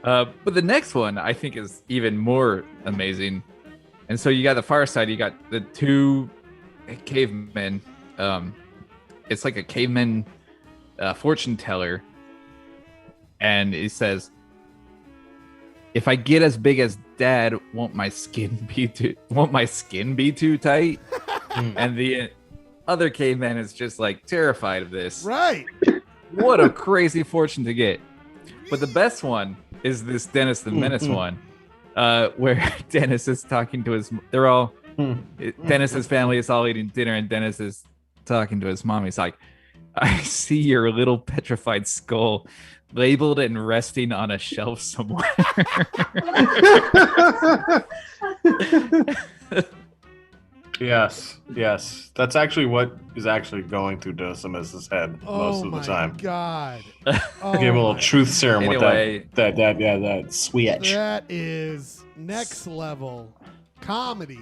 But the next one I think is even more amazing. And so you got the Far Side, you got the two cavemen. It's like a caveman fortune teller. And he says, "If I get as big as Dad, won't my skin be too tight?" And the other caveman is just like terrified of this. Right. What a crazy fortune to get. But the best one is this Dennis the Menace one, where Dennis is talking to his. Dennis's family is all eating dinner, and Dennis is talking to his mom. He's like, "I see your little petrified skull labeled and resting on a shelf somewhere." Yes. That's actually what is actually going through Dosimus's head most of the time. Oh my God. Give him a little truth serum Anyway. with that switch. That is next level comedy.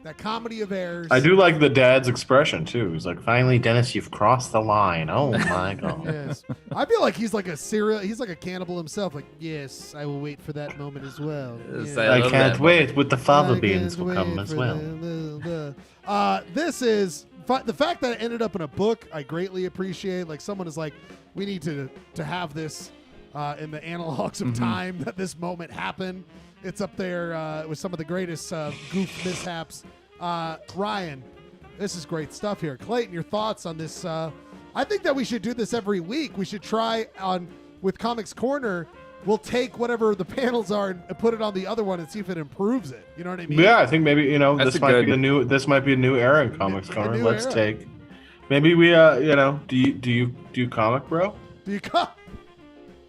That comedy of errors. I do like the dad's expression too. He's like, "Finally, Dennis, you've crossed the line." Oh my God. Yes. I feel like he's like a cannibal himself. Like, yes, I will wait for that moment as well. Yes, Yeah. I love can't that wait moment. with the fava I beans can't will come wait as for well. This is the fact that it ended up in a book. I greatly appreciate. Like, someone is like, we need to have this in the analogs of time that this moment happened. It's up there with some of the greatest goof mishaps. Ryan, this is great stuff here. Clayton, your thoughts on this? I think that we should do this every week. We should try with Comics Corner. We'll take whatever the panels are and put it on the other one and see if it improves it. You know what I mean? Yeah, I think maybe That's this a might good- be this might be a new era in Comics Corner. new Let's era. take. Maybe we do you comic, bro? Do you come?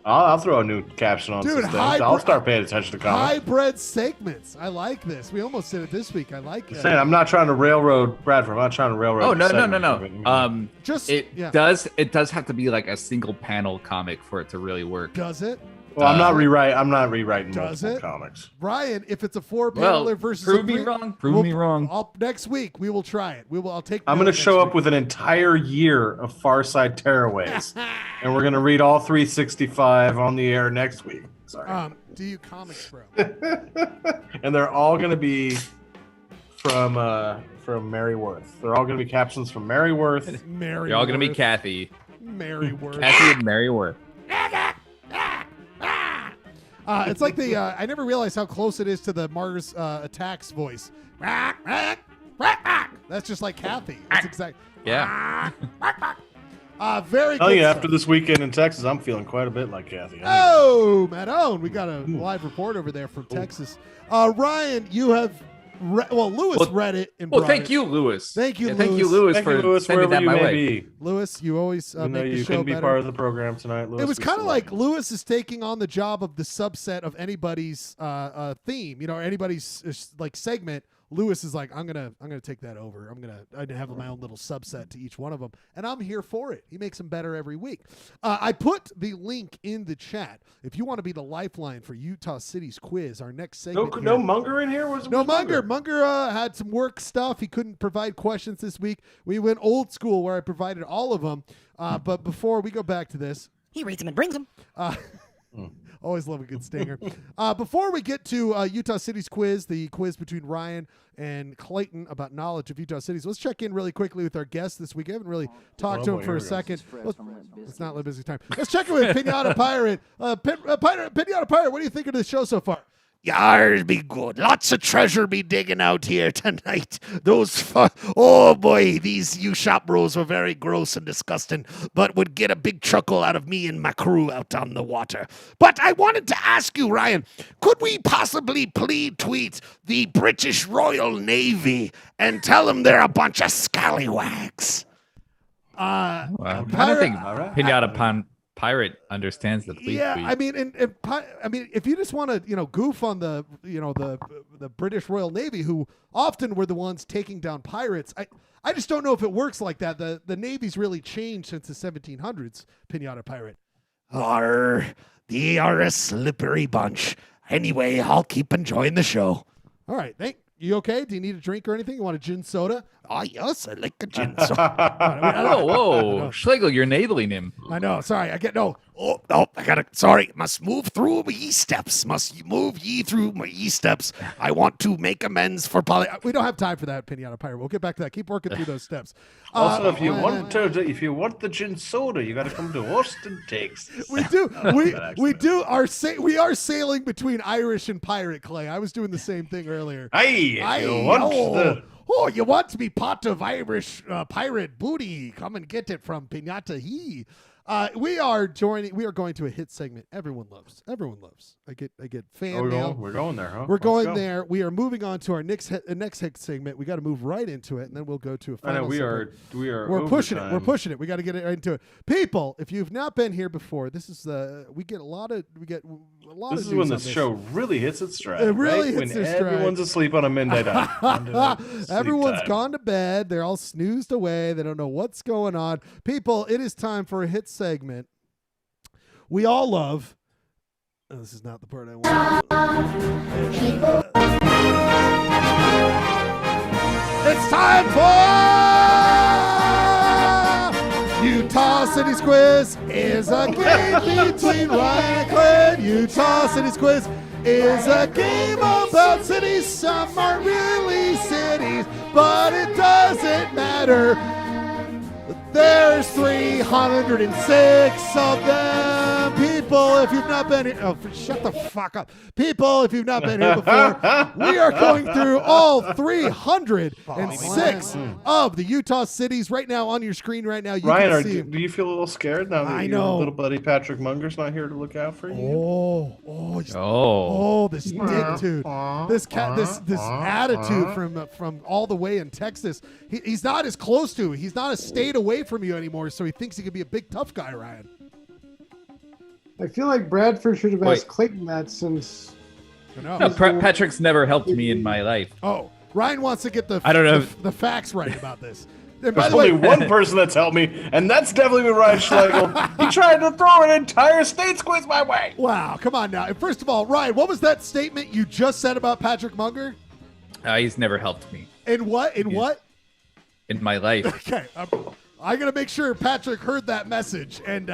I'll throw a new caption on Dude, some things. hybrid- I'll start paying attention to comics. Hybrid segments. I like this. We almost did it this week. I like I'm saying, I'm not trying to railroad Bradford. I'm not trying to railroad. Oh, the no. segment. Just It yeah. does have to be like a single panel comic for it to really work. Does it? Well, I'm not rewriting Does multiple it? comics. Brian, if it's a 4-paneler versus prove a me 3, wrong. Prove me wrong. Next week we will try it. I'll take. I'm note going to next show week. up with an entire year of Far Side Tearaways, and we're going to read all 365 on the air next week. Sorry. Do you comics, bro? And they're all going to be from Mary Worth. They're all going to be captions from Mary Worth. Mary. You're all gonna be Worth. Kathy. Mary Worth. Kathy and Mary Worth. It's like the. I never realized how close it is to the Mars Attacks voice. That's just like Kathy. That's exact. Yeah. Very Oh good. yeah, stuff. after this weekend in Texas, I'm feeling quite a bit like Kathy. Oh, Matt Owen, we got a live report over there from Texas. Ryan, you have. Lewis read it. And Well, brought thank it. you, Lewis. Thank you, Yeah, Lewis. Thank you, Lewis, Thank for you, Lewis, sending wherever that you my may way. be. Lewis, you always Even though make the you show couldn't be better. part of the program tonight, Lewis. It was we kind of still love like you. Lewis is taking on the job of the subset of anybody's theme, or anybody's like segment. Lewis is like, I'm gonna take that over. I have my own little subset to each one of them, and I'm here for it. He makes them better every week. I put the link in the chat if you want to be the lifeline for Utah City's quiz. Our next segment. No here. Munger in here? No Munger. Munger had some work stuff. He couldn't provide questions this week. We went old school where I provided all of them. But before we go back to this, He reads them and brings them. Always love a good stinger. Before we get to Utah City's quiz, the quiz between Ryan and Clayton about knowledge of Utah Cities, let's check in really quickly with our guest this week. I haven't really talked to him for a second. It's not Limp Bizkit time. Let's check in with Pinata Pirate. Pinata Pirate, what do you think of the show so far? Yars be good. Lots of treasure be digging out here tonight. Oh boy, these you shop bros were very gross and disgusting, but would get a big chuckle out of me and my crew out on the water. But I wanted to ask you, Ryan, could we possibly tweet the British Royal Navy and tell them they're a bunch of scallywags? I don't think Pinata Pirate understands the fleet. Yeah, tweet. I mean, if you just want to, goof on the British Royal Navy, who often were the ones taking down pirates, I just don't know if it works like that. The Navy's really changed since the 1700s. Pinata Pirate. They are a slippery bunch. Anyway, I'll keep enjoying the show. All right, you okay? Do you need a drink or anything? You want a gin soda? Oh, yes, I like a gin soda. Whoa. Schlegel, you're enabling him. I know. Sorry, I get no. Oh, I gotta. Sorry, must move through my steps. Must move ye through my steps. I want to make amends for We don't have time for that, Pinata Pirate. We'll get back to that. Keep working through those steps. Also, if you want the gin soda, you got to come to Austin, Texas. We do. We are sailing between Irish and pirate, Clay. I was doing the same thing earlier. You want to be part of Irish pirate booty? Come and get it from Pinata He. We are going to a hit segment everyone loves. I get fan mail. We're going there, huh? We're going there. We are moving on to our next hit segment. We got to move right into it, and then we'll go to a final. I know We're pushing it. We're pushing it. We got to get it right into it. People, if you've not been here before, this is we get a lot of. This is when the show really hits its stride. It really right? hits when its stride. Everyone's asleep on a midnight hour. Everyone's gone to bed. They're all snoozed away. They don't know what's going on. People, it is time for a hit segment we all love. Oh, this is not the part I want. It's time for Utah City's Quiz. Is a game between Ryan and Clayton. Utah City's Quiz is a game about cities. Some aren't really cities, but it doesn't matter. There's 306 of them. People, if you've not been here, shut the fuck up. People, if you've not been here before, we are going through all 306 of the Utah cities right now on your screen right now. You Ryan, can see do you feel a little scared now that I your know. little buddy Patrick Munger's not here to look out for you? This dick dude, this attitude from all the way in Texas. He's not as close to. He's not a state away from you anymore, so he thinks he could be a big tough guy, Ryan. I feel like Bradford should have asked Clayton that since. No, Patrick's never helped me in my life. Oh, Ryan wants to get the facts right about this. And There's only one person that's helped me, and that's definitely been Ryan Schlegel. He tried to throw an entire state's quiz my way. Wow, come on now. And first of all, Ryan, what was that statement you just said about Patrick Munger? He's never helped me. In what? In my life. Okay, I'm gonna make sure Patrick heard that message, and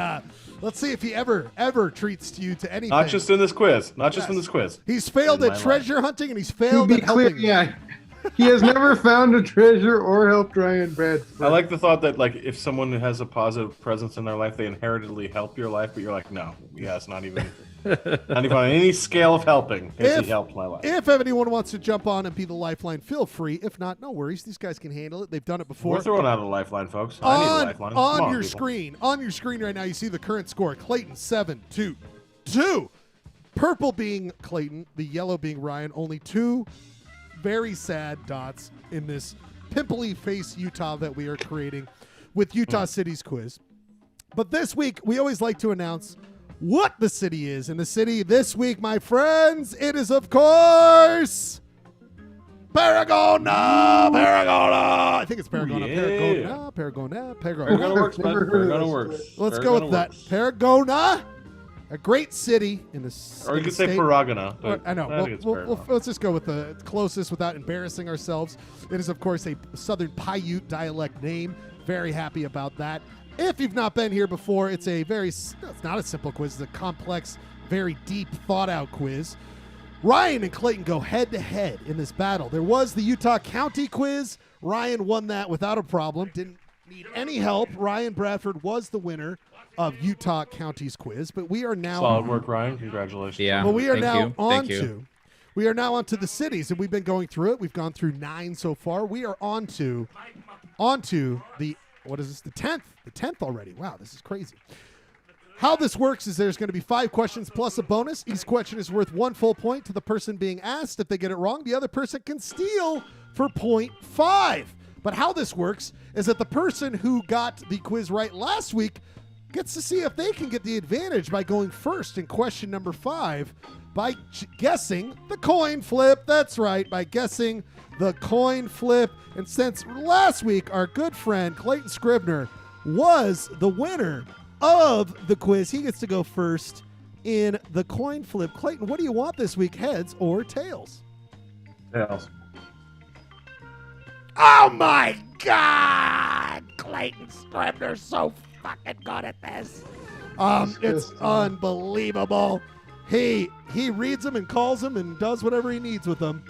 let's see if he ever treats you to anything. Not just in this quiz. In this quiz. He's failed at treasure hunting, and he's failed at helping. Yeah, he has never found a treasure or helped Ryan Bradford. I like the thought that if someone has a positive presence in their life, they inheritedly help your life, but you're like, no, yes, not even on any scale of helping has he helped my life. If anyone wants to jump on and be the lifeline, feel free. If not, no worries. These guys can handle it. They've done it before. We're throwing out a lifeline, folks. I need a lifeline. On your screen right now, you see the current score. Clayton 7-2. Purple being Clayton, the yellow being Ryan. Only two very sad dots in this pimply face Utah that we are creating with Utah City's Quiz. But this week, we always like to announce what the city is. And the city this week, my friends, it is, of course, Paragona. I think it's Paragona. Yeah. Paragona. Paragona works, man. Paragona works. Let's go with that. Paragona, a great city in the Or you could say state. Paragona. I know. Let's just go with the closest without embarrassing ourselves. It is, of course, a Southern Paiute dialect name. Very happy about that. If you've not been here before, it's not a simple quiz. It's a complex, very deep, thought-out quiz. Ryan and Clayton go head-to-head in this battle. There was the Utah County quiz. Ryan won that without a problem. Didn't need any help. Ryan Bradford was the winner of Utah County's quiz, but we are now Solid work, Ryan. Congratulations. Yeah. But we are Thank you. We are now onto the cities, and we've been going through it. We've gone through 9 so far. We are onto the what is this? The 10th. The 10th already. Wow, this is crazy. How this works is there's going to be 5 questions plus a bonus. Each question is worth 1 full point to the person being asked. If they get it wrong, the other person can steal for 0.5. But how this works is that the person who got the quiz right last week gets to see if they can get the advantage by going first in question number 5 by guessing the coin flip. That's right, by guessing the coin flip. And since last week our good friend Clayton Scribner was the winner of the quiz, he gets to go first in the coin flip. Clayton, what do you want this week, heads or tails? Tails. Oh my God! Clayton Scribner's so fucking good at this. It's unbelievable. He reads them and calls them and does whatever he needs with them.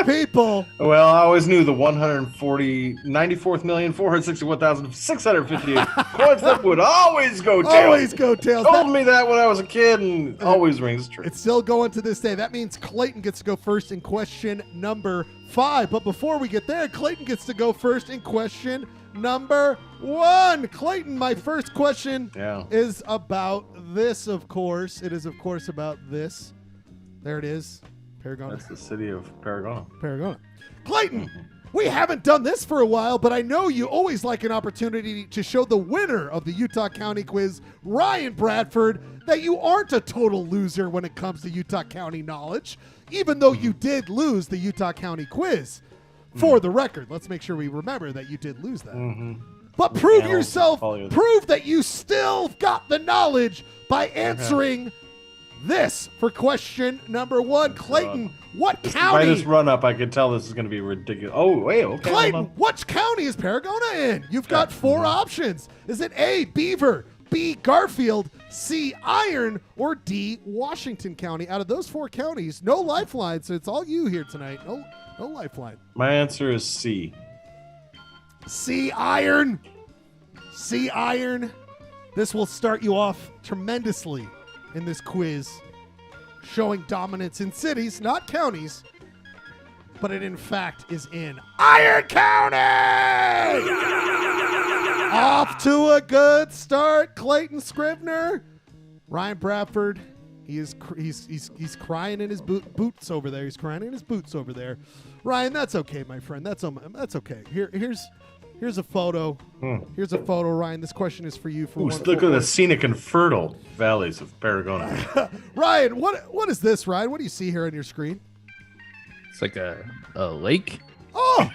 People. Well, I always knew the 94,461,658 coin flip would always go tails. Always go tails. Told me that when I was a kid, and always rings true. It's still going to this day. That means Clayton gets to go first in question number 5. But before we get there, Clayton gets to go first in question number 1. Clayton, my first question is about this, of course. It is, of course, about this. There it is. Paragona. That's the city of Paragona. Paragona. Clayton, we haven't done this for a while, but I know you always like an opportunity to show the winner of the Utah County quiz, Ryan Bradford, that you aren't a total loser when it comes to Utah County knowledge, even though you did lose the Utah County quiz. For the record, let's make sure we remember that you did lose that. But prove yourself, prove that you still got the knowledge by answering this for question number 1. Clayton, what county? By this run up, I can tell this is going to be ridiculous. Oh, wait, okay. Clayton, what county is Paragona in? You've got 4 options. Is it A, Beaver, B, Garfield, C, Iron, or D, Washington County? Out of those 4 counties, no lifeline, so it's all you here tonight. No lifeline. My answer is C. C, Iron. C, Iron. This will start you off tremendously in this quiz, showing dominance in cities, not counties, but it in fact is in Iron County! Off to a good start, Clayton Scribner. Ryan Bradford, he's crying in his boots over there. He's crying in his boots over there. Ryan, that's okay, my friend. That's okay. Here's a photo. Here's a photo, Ryan. This question is for you. Look at the scenic and fertile valleys of Paragona. Ryan, what is this, Ryan? What do you see here on your screen? It's like a lake. Oh!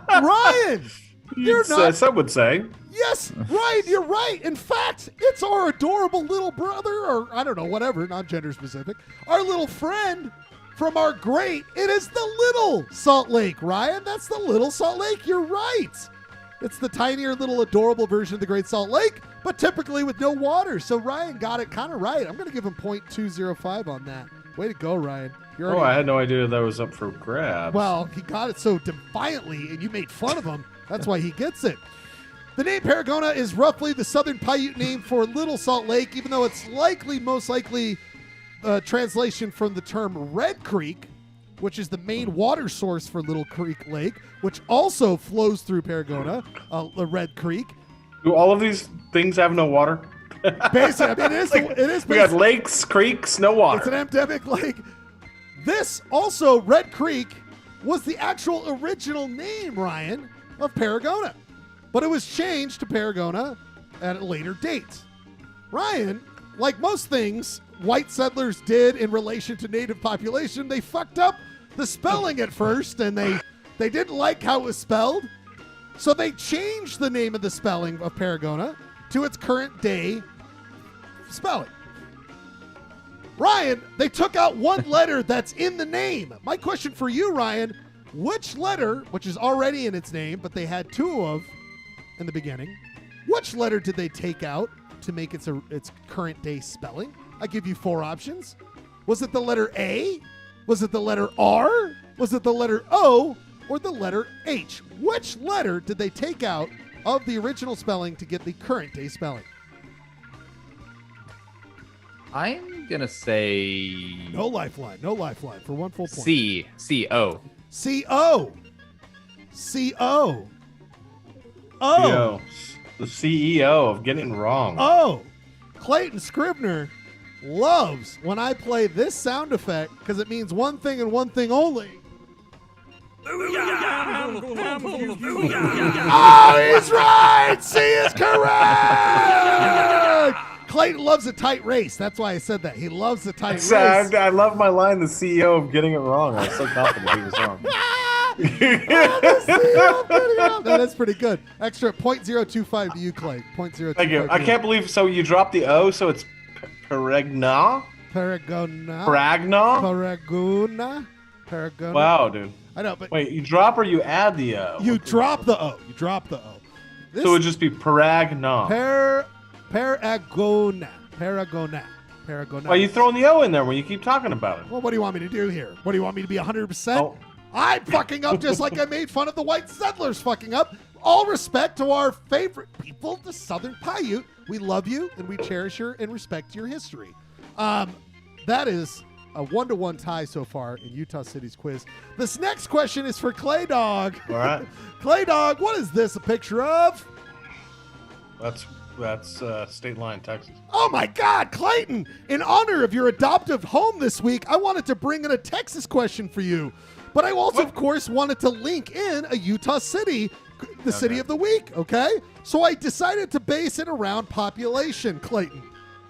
Ryan! You're not. Some would say. Yes, Ryan, you're right. In fact, it's our adorable little brother, or I don't know, whatever, not gender specific. Our little friend from our great. It is the Little Salt Lake, Ryan. That's the Little Salt Lake. You're right. It's the tinier, little, adorable version of the Great Salt Lake, but typically with no water. So Ryan got it kind of right. I'm going to give him 0.205 on that. Way to go, Ryan. I had no idea that was up for grabs. Well, he got it so defiantly, and you made fun of him. That's why he gets it. The name Paragona is roughly the Southern Paiute name for Little Salt Lake, even though it's most likely translation from the term Red Creek, which is the main water source for Little Creek Lake, which also flows through Paragona, the Red Creek. Do all of these things have no water? Basically, I mean, it is. We got lakes, creeks, no water. It's an endemic lake. This also, Red Creek, was the actual original name, Ryan, of Paragona, but it was changed to Paragona at a later date. Ryan, like most things white settlers did in relation to native population, they fucked up the spelling at first, and they didn't like how it was spelled, so they changed the name of the spelling of Paragona to its current day spelling. Ryan, they took out one letter that's in the name. My question for you, Ryan, Which letter, which is already in its name, but they had two of in the beginning, which letter did they take out to make its current day spelling? I give you 4 options. Was it the letter A? Was it the letter R? Was it the letter O? Or the letter H? Which letter did they take out of the original spelling to get the current day spelling? I'm gonna say No lifeline for 1 full point. C. C-O. C-O. C-O. Oh. The CEO of getting wrong. Oh. Clayton Scribner loves when I play this sound effect because it means one thing and one thing only. Oh, he's right! C is correct! Clayton loves a tight race. That's why I said that. He loves a tight race. I love my line, the CEO of getting it wrong. I was so confident he was wrong. That is pretty good. Extra 0.025 to you, Clay. 0.025. Thank you. I can't believe, so you dropped the O, so it's Paragna? Paragona. Paragna? Paragona. Wow, dude. I know, but wait, you drop or you add the O? You drop the O. You drop the O. So it would just be Paragna. Paragona. Why are you throwing the O in there when you keep talking about it? Well, what do you want me to do here? What do you want me to be 100%? Oh. I'm fucking up just like I made fun of the white settlers fucking up. All respect to our favorite people, the Southern Paiute. We love you and we cherish your and respect your history. That is a 1-1 tie so far in Utah City's quiz. This next question is for Clay Dog. All right. Clay Dog, what is this a picture of? That's State Line, Texas. Oh my God, Clayton! In honor of your adoptive home this week, I wanted to bring in a Texas question for you. But I also, of course, wanted to link in a Utah city, the city of the week, okay? So I decided to base it around population, Clayton.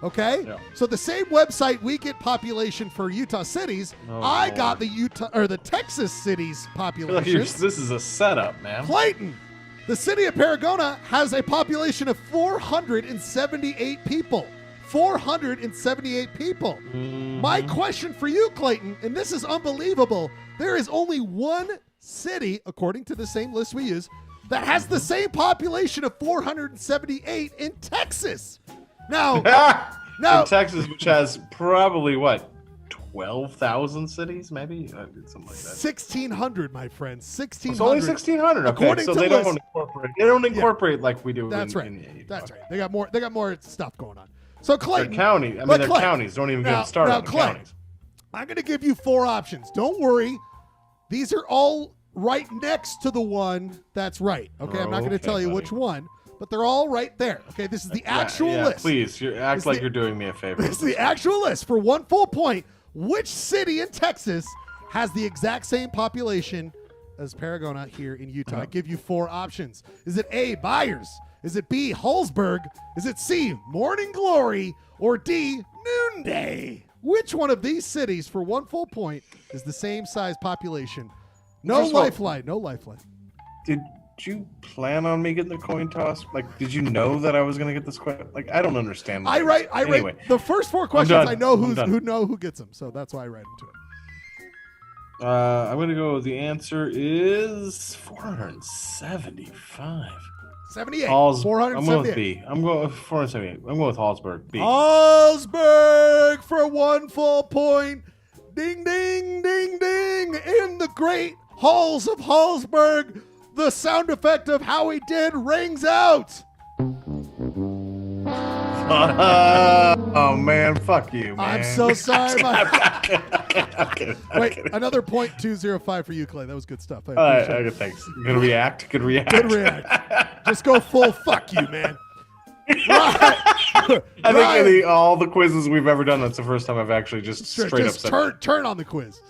Okay? Yeah. So the same website we get population for Utah cities, I got the Texas cities population. This is a setup, man. Clayton, the city of Paragona has a population of 478 people. 478 people. Mm-hmm. My question for you, Clayton, and this is unbelievable, there is only one city, according to the same list we use, that has the same population of 478 in Texas. Now, in Texas, which has probably, 12,000 cities, maybe? Something like that. 1,600, my friend. 1,600. It's only 1,600. Okay, According so to they list, don't incorporate. They don't incorporate like we do. That's right. In That's right. They got more stuff going on. So Clayton, their county. I mean, their counties don't even get started on the Clay, counties. I'm going to give you 4 options. Don't worry. These are all right next to the one that's right. Okay, I'm not going to tell you which one, but they're all right there. Okay, this is the actual list. Please, act like you're doing me a favor. This is the actual list for 1 full point. Which city in Texas has the exact same population as Paragona here in Utah? I give you 4 options. Is it A, Byers? Is it B, Hallsburg? Is it C, Morning Glory? Or D, Noonday? Which one of these cities for 1 full point is the same size population? No lifeline. No lifeline. Did you plan on me getting the coin toss? Like, did you know that I was going to get this question? Like, I don't understand. I write the first 4 questions. I know who gets them, so that's why I write them to it. I'm going to go. The answer is 475. 78. 478. I'm going with B. I'm going with 478. I'm going with Hallsburg. B. Hallsburg for 1 full point. Ding, ding, ding, ding. In the great halls of Hallsburg, the sound effect of Howie Did rings out. Oh, man. Fuck you, man. I'm so sorry. Wait, another 0.205 for you, Clay. That was good stuff. All right, okay, thanks. Good react. Good react. Just go full fuck you, man. I think in all the quizzes we've ever done, that's the first time I've actually just straight up said turn on the quiz.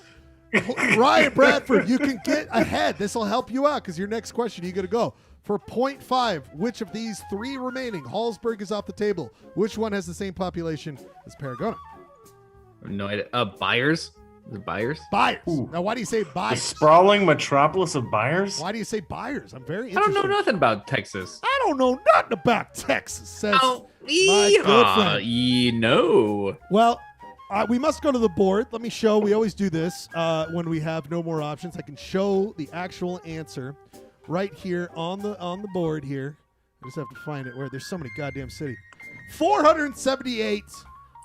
Ryan Bradford, you can get ahead. This will help you out because your next question, you got to go. For 0.5, which of these 3 remaining, Hallsburg is off the table. Which one has the same population as Paragona? No idea. Byers? Is it Byers? Byers. Ooh. Now, why do you say Byers? The sprawling metropolis of Byers? Why do you say Byers? I'm very I interested. don't know nothing about Texas. I don't know nothing about Texas, says my good friend. No. Well, We must go to the board. Let me show. We always do this when we have no more options. I can show the actual answer right here on the board here. I just have to find it. Where there's so many goddamn cities. 478.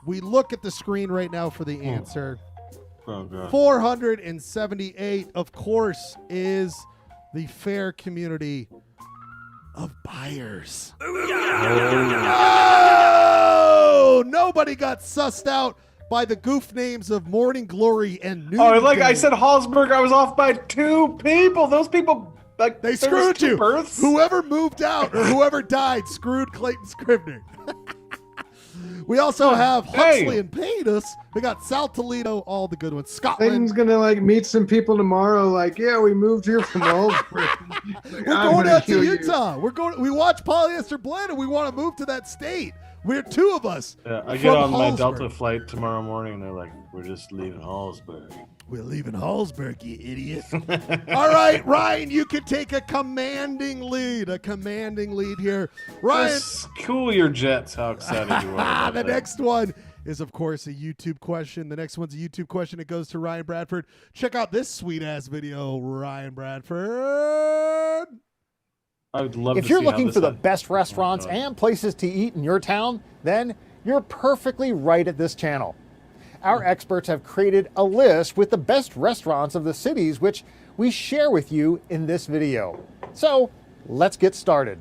We look at the screen right now for the answer. Oh, God. 478, of course, is the fair community of buyers. Oh! Nobody got sussed out by the goof names of Morning Glory and New. Oh, like I said, Hallsberg, I was off by 2 people. Those people, like, they there was screwed 2 you. births. Whoever moved out or whoever died screwed Clayton Scribner. We also have Huxley and Paytas. We got South Toledo, all the good ones. Scotland. Clayton's gonna like meet some people tomorrow. Like, yeah, we moved here from Oldbury. We're going out to Utah. We watch Polyester Blend and we want to move to that state. We're 2 of us. Yeah, I get on my Delta flight tomorrow morning and they're like, we're just leaving Hallsberg. We're leaving Hallsberg, you idiot. All right, Ryan, you can take a commanding lead here. Ryan. Just cool your jets, how excited you are. The next one is, of course, a YouTube question. The next one's a YouTube question. It goes to Ryan Bradford. Check out this sweet-ass video, Ryan Bradford. I would love if you're looking for the best restaurants and places to eat in your town, then you're perfectly right at this channel. Our experts have created a list with the best restaurants of the cities, which we share with you in this video. So let's get started.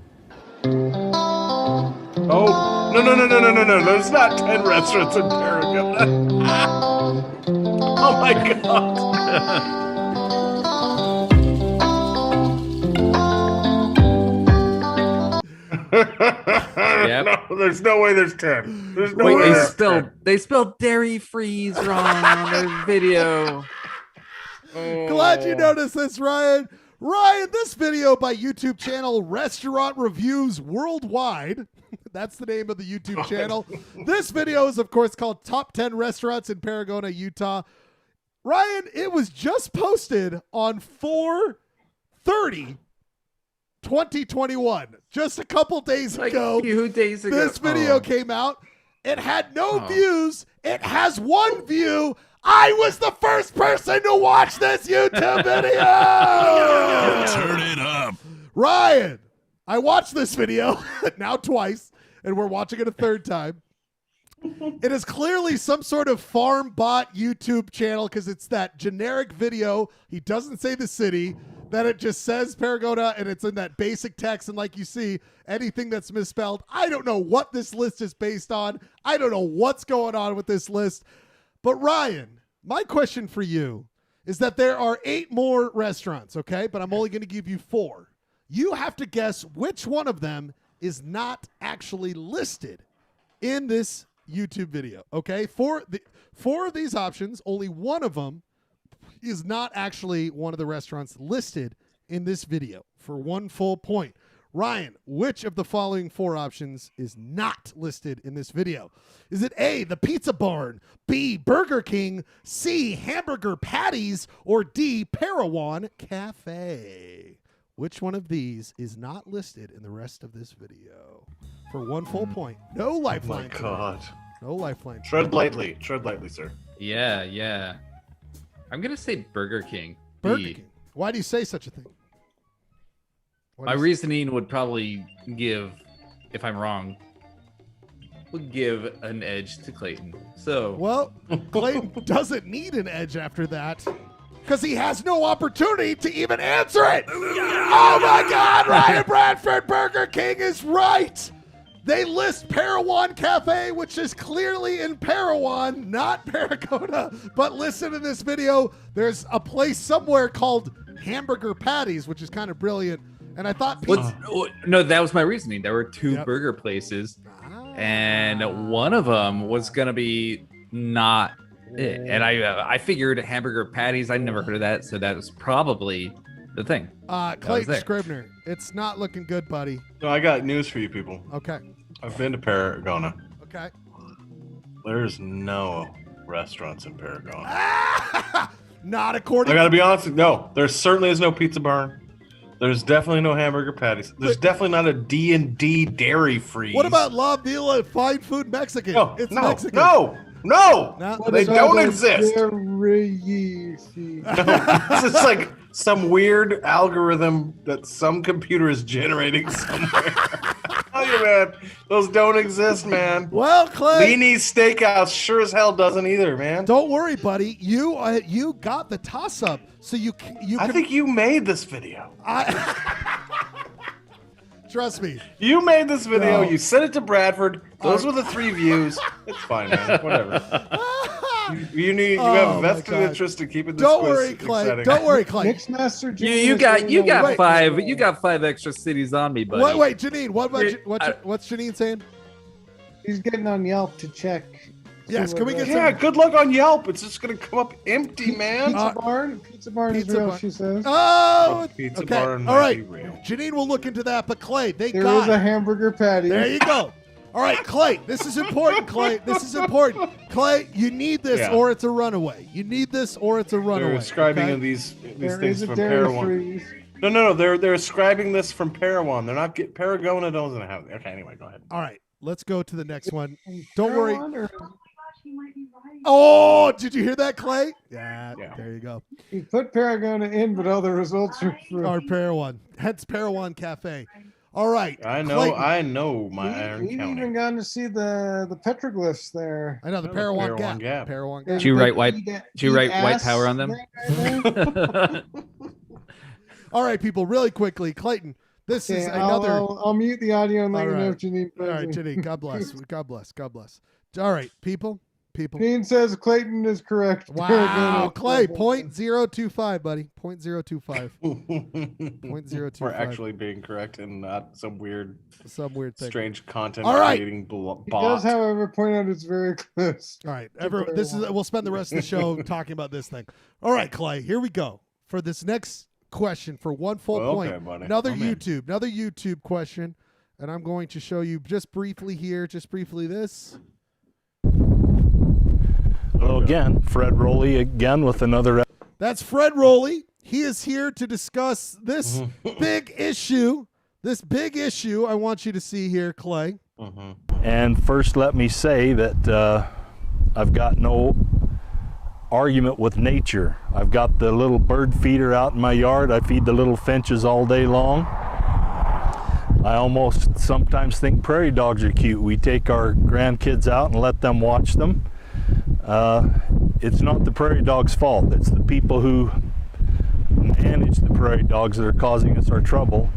Oh, no. There's not 10 restaurants in Paragon. Oh, my God. Yep. No, there's no way there's 10. There's no Wait, way they spelled dairy freeze wrong on their video. Glad you noticed this, Ryan. Ryan, this video by YouTube channel Restaurant Reviews Worldwide. That's the name of the YouTube channel. This video is, of course, called Top 10 Restaurants in Paragona, Utah. Ryan, it was just posted on 4/30, 2021. Just a couple days ago. A few days ago. This video came out. It had no views. It has 1 view. I was the first person to watch this YouTube video. Turn it up. Ryan, I watched this video now twice, and we're watching it a 3rd time. It is clearly some sort of farm bot YouTube channel because it's that generic video. He doesn't say the city. That it just says Paragona and it's in that basic text. And like you see, anything that's misspelled, I don't know what this list is based on. I don't know what's going on with this list. But Ryan, my question for you is that there are 8 more restaurants, okay? But I'm only going to give you 4. You have to guess which one of them is not actually listed in this YouTube video, okay? For of these options, only one of them is not actually one of the restaurants listed in this video for 1 full point. Ryan, which of the following 4 options is not listed in this video? Is it A, the Pizza Barn, B, Burger King, C, Hamburger Patties, or D, Parawan Cafe? Which one of these is not listed in the rest of this video? For 1 full point. No lifeline. Oh, my God. No lifeline. Tread lightly, sir. Yeah. I'm going to say Burger King. Burger King. Why do you say such a thing? My reasoning would probably give, if I'm wrong, would give an edge to Clayton. So, well, Clayton doesn't need an edge after that because he has no opportunity to even answer it. Oh my God, Ryan Bradford, Burger King is right. They list Parawan Cafe, which is clearly in Parawan, not Paragona. But listen to this video. There's a place somewhere called Hamburger Patties, which is kind of brilliant. And I thought no, that was my reasoning. There were 2 burger places, and one of them was gonna be not it. And I figured Hamburger Patties. I never heard of that, so that was probably the thing. Clayton Scribner, it's not looking good, buddy. No, I got news for you people. Okay. I've been to Paragona. Okay. There's no restaurants in Paragona. Not according. I gotta be honest. No, there certainly is no Pizza Barn. There's definitely no Hamburger Patties. There's definitely not a D&D Dairy Freeze. What about La Villa Fine Food Mexican? No, it's no, Mexican. no. No, they don't exist. This is like some weird algorithm that some computer is generating somewhere. Tell you, man, those don't exist, man. Well, Clay, Leanie's Steakhouse sure as hell doesn't either, man. Don't worry, buddy. You got the toss up, so you. I think you made this video. Trust me. You made this video. No. You sent it to Bradford. Those were the 3 views. It's fine, man. Whatever. You have a vested interest in keeping this Don't quiz worry, Clay. exciting. Don't worry, Clay. Mixmaster You got five extra cities on me, buddy. Wait, Janine. What's Janine saying? He's getting on Yelp to check. Yes, can we get Yeah, some? good luck on Yelp. It's just gonna come up empty, man. Pizza Barn is real, she says. Oh, Pizza okay. Barn All right. might be real. Janine will look into that, but Clay, There is a hamburger patty. There you go. All right, Clay, this is important, Clay. This is important. Clay, you need this or it's a runaway. You need this or it's a runaway. They're ascribing okay? these There things is a from dairy Parawan. freeze. No. They're ascribing this from Parawan. They're not Paragona doesn't have. Okay, anyway, go ahead. All right, let's go to the next one. Don't worry. Or- Oh, did you hear that, Clay? Yeah. There you go. He put Paragona in, but all the results are Our Parawan. Hence Parawan Cafe. All right. I know. Clayton. I know my Iron We've County. even gotten to see the petroglyphs there. I know the the Parawan Parawan Gap. Gap. Parawan Gap. Did you write white? Did you write white power on them? All right, people, really quickly, Clayton. This is another. I'll mute the audio and let All you know right. if Janine. All right, Janine. God bless. God bless. God bless. All right, people. Janine says Clayton is correct. Wow, Clay, 0.025, buddy. 0.025. 0.025. We're actually being correct and not some weird thing. Strange content All right. creating bot. He does, however, point out it's very close. All right, we'll spend the rest of the show talking about this thing. All right, Clay, here we go for this next question for 1 full point. Okay, buddy. Another I'm in. YouTube question, and I'm going to show you just briefly this. Hello again, Fred Rowley again with another. That's Fred Rowley. He is here to discuss this big issue. This big issue I want you to see here, Clay. And first, let me say that I've got no argument with nature. I've got the little bird feeder out in my yard. I feed the little finches all day long. I almost sometimes think prairie dogs are cute. We take our grandkids out and let them watch them. It's not the prairie dog's fault. It's the people who manage the prairie dogs that are causing us our trouble.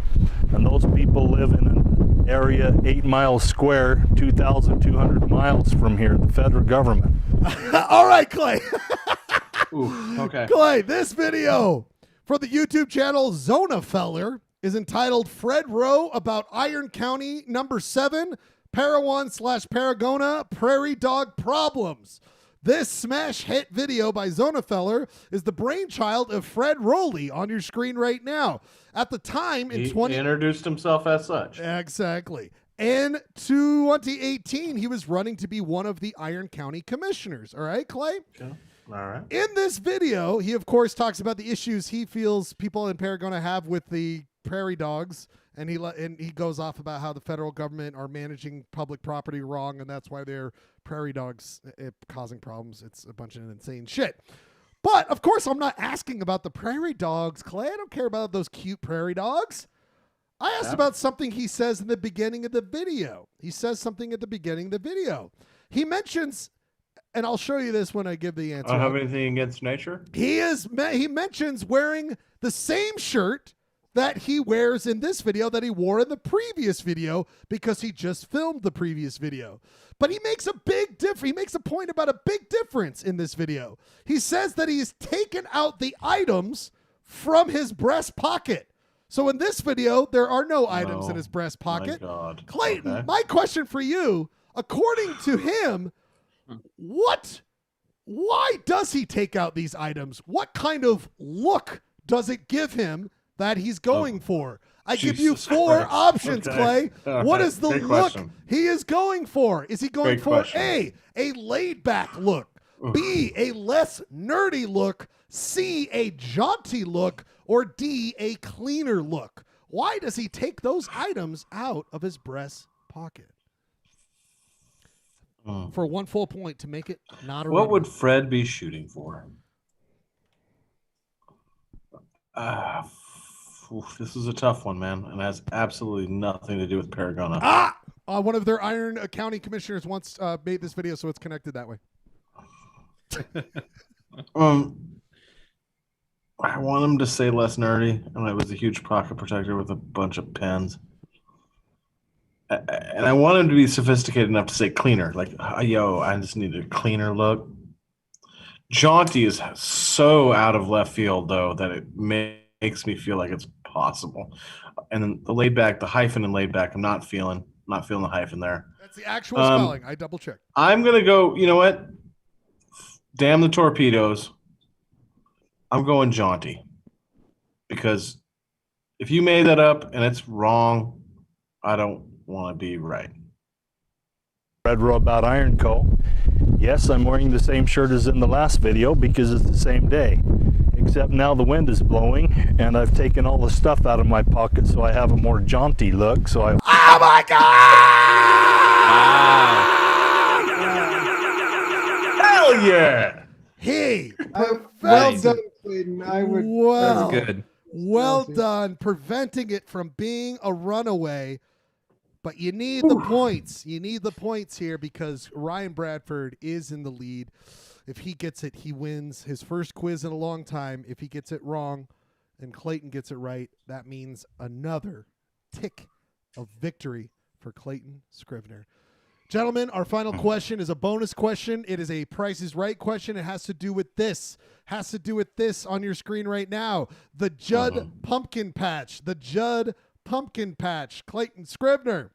And those people live in an area 8 miles square, 2,200 miles from here, the federal government. All right, Clay. Ooh, okay. Clay, this video for the YouTube channel Zonafeller is entitled Fred Rowe about Iron County number 7, Parawan/Paragona Prairie Dog Problems. This smash hit video by Zonafeller is the brainchild of Fred Rowley on your screen right now. At the time, He introduced himself as such. Exactly. In 2018, he was running to be one of the Iron County commissioners. All right, Clay? Okay. All right. In this video, he, of course, talks about the issues he feels people in Paragona have with the prairie dogs. And he goes off about how the federal government are managing public property wrong, and that's why they're prairie dogs causing problems. It's a bunch of insane shit. But, of course, I'm not asking about the prairie dogs, Clay. I don't care about those cute prairie dogs. I asked about something he says in the beginning of the video. He mentions, and I'll show you this when I give the answer. I don't have anything against nature. He mentions wearing the same shirt that he wears in this video that he wore in the previous video because he just filmed the previous video. But he makes a big difference. He makes a point about a big difference in this video. He says that he's taken out the items from his breast pocket. So in this video, there are no items in his breast pocket. My God. Clayton, Okay. my question for you, according to him, why does he take out these items? What kind of look does it give him that he's going for? I give you Jesus 4 Christ. options, Okay. Clay. What is the Great look question. he is going for? Is he going Great for question. A laid back look, B, a less nerdy look, C, a jaunty look, or D, a cleaner look? Why does he take those items out of his breast pocket? for 1 full point to make it not a What red would one. Fred be shooting for? This is a tough one, man, and has absolutely nothing to do with Paragona. One of their Iron County commissioners once made this video, so it's connected that way. I want him to say less nerdy, and it was a huge pocket protector with a bunch of pens. And I want him to be sophisticated enough to say cleaner, like, yo, I just need a cleaner look. Jaunty is so out of left field, though, that it makes me feel like it's possible. And then the laid back, the hyphen and laid back, I'm not feeling the hyphen there. That's the actual spelling. I double checked. I'm gonna go. You know what? Damn the torpedoes. I'm going jaunty, because if you made that up and it's wrong, I don't want to be right. Red Row about Iron Co. Yes, I'm wearing the same shirt as in the last video because it's the same day. Except now the wind is blowing and I've taken all the stuff out of my pocket so I have a more jaunty look. So I. Oh my God! Hell yeah! Hey, well done, Clayton. I would. Wow. That's good. Well done, preventing it from being a runaway. But you need the points. You need the points here because Ryan Bradford is in the lead. If he gets it, he wins his first quiz in a long time. If he gets it wrong and Clayton gets it right, that means another tick of victory for Clayton Scrivener. Gentlemen, our final question is a bonus question. It is a Price is Right question. It has to do with this. Has to do with this on your screen right now. The Judd Pumpkin Patch. The Judd Pumpkin Patch. Clayton Scrivener.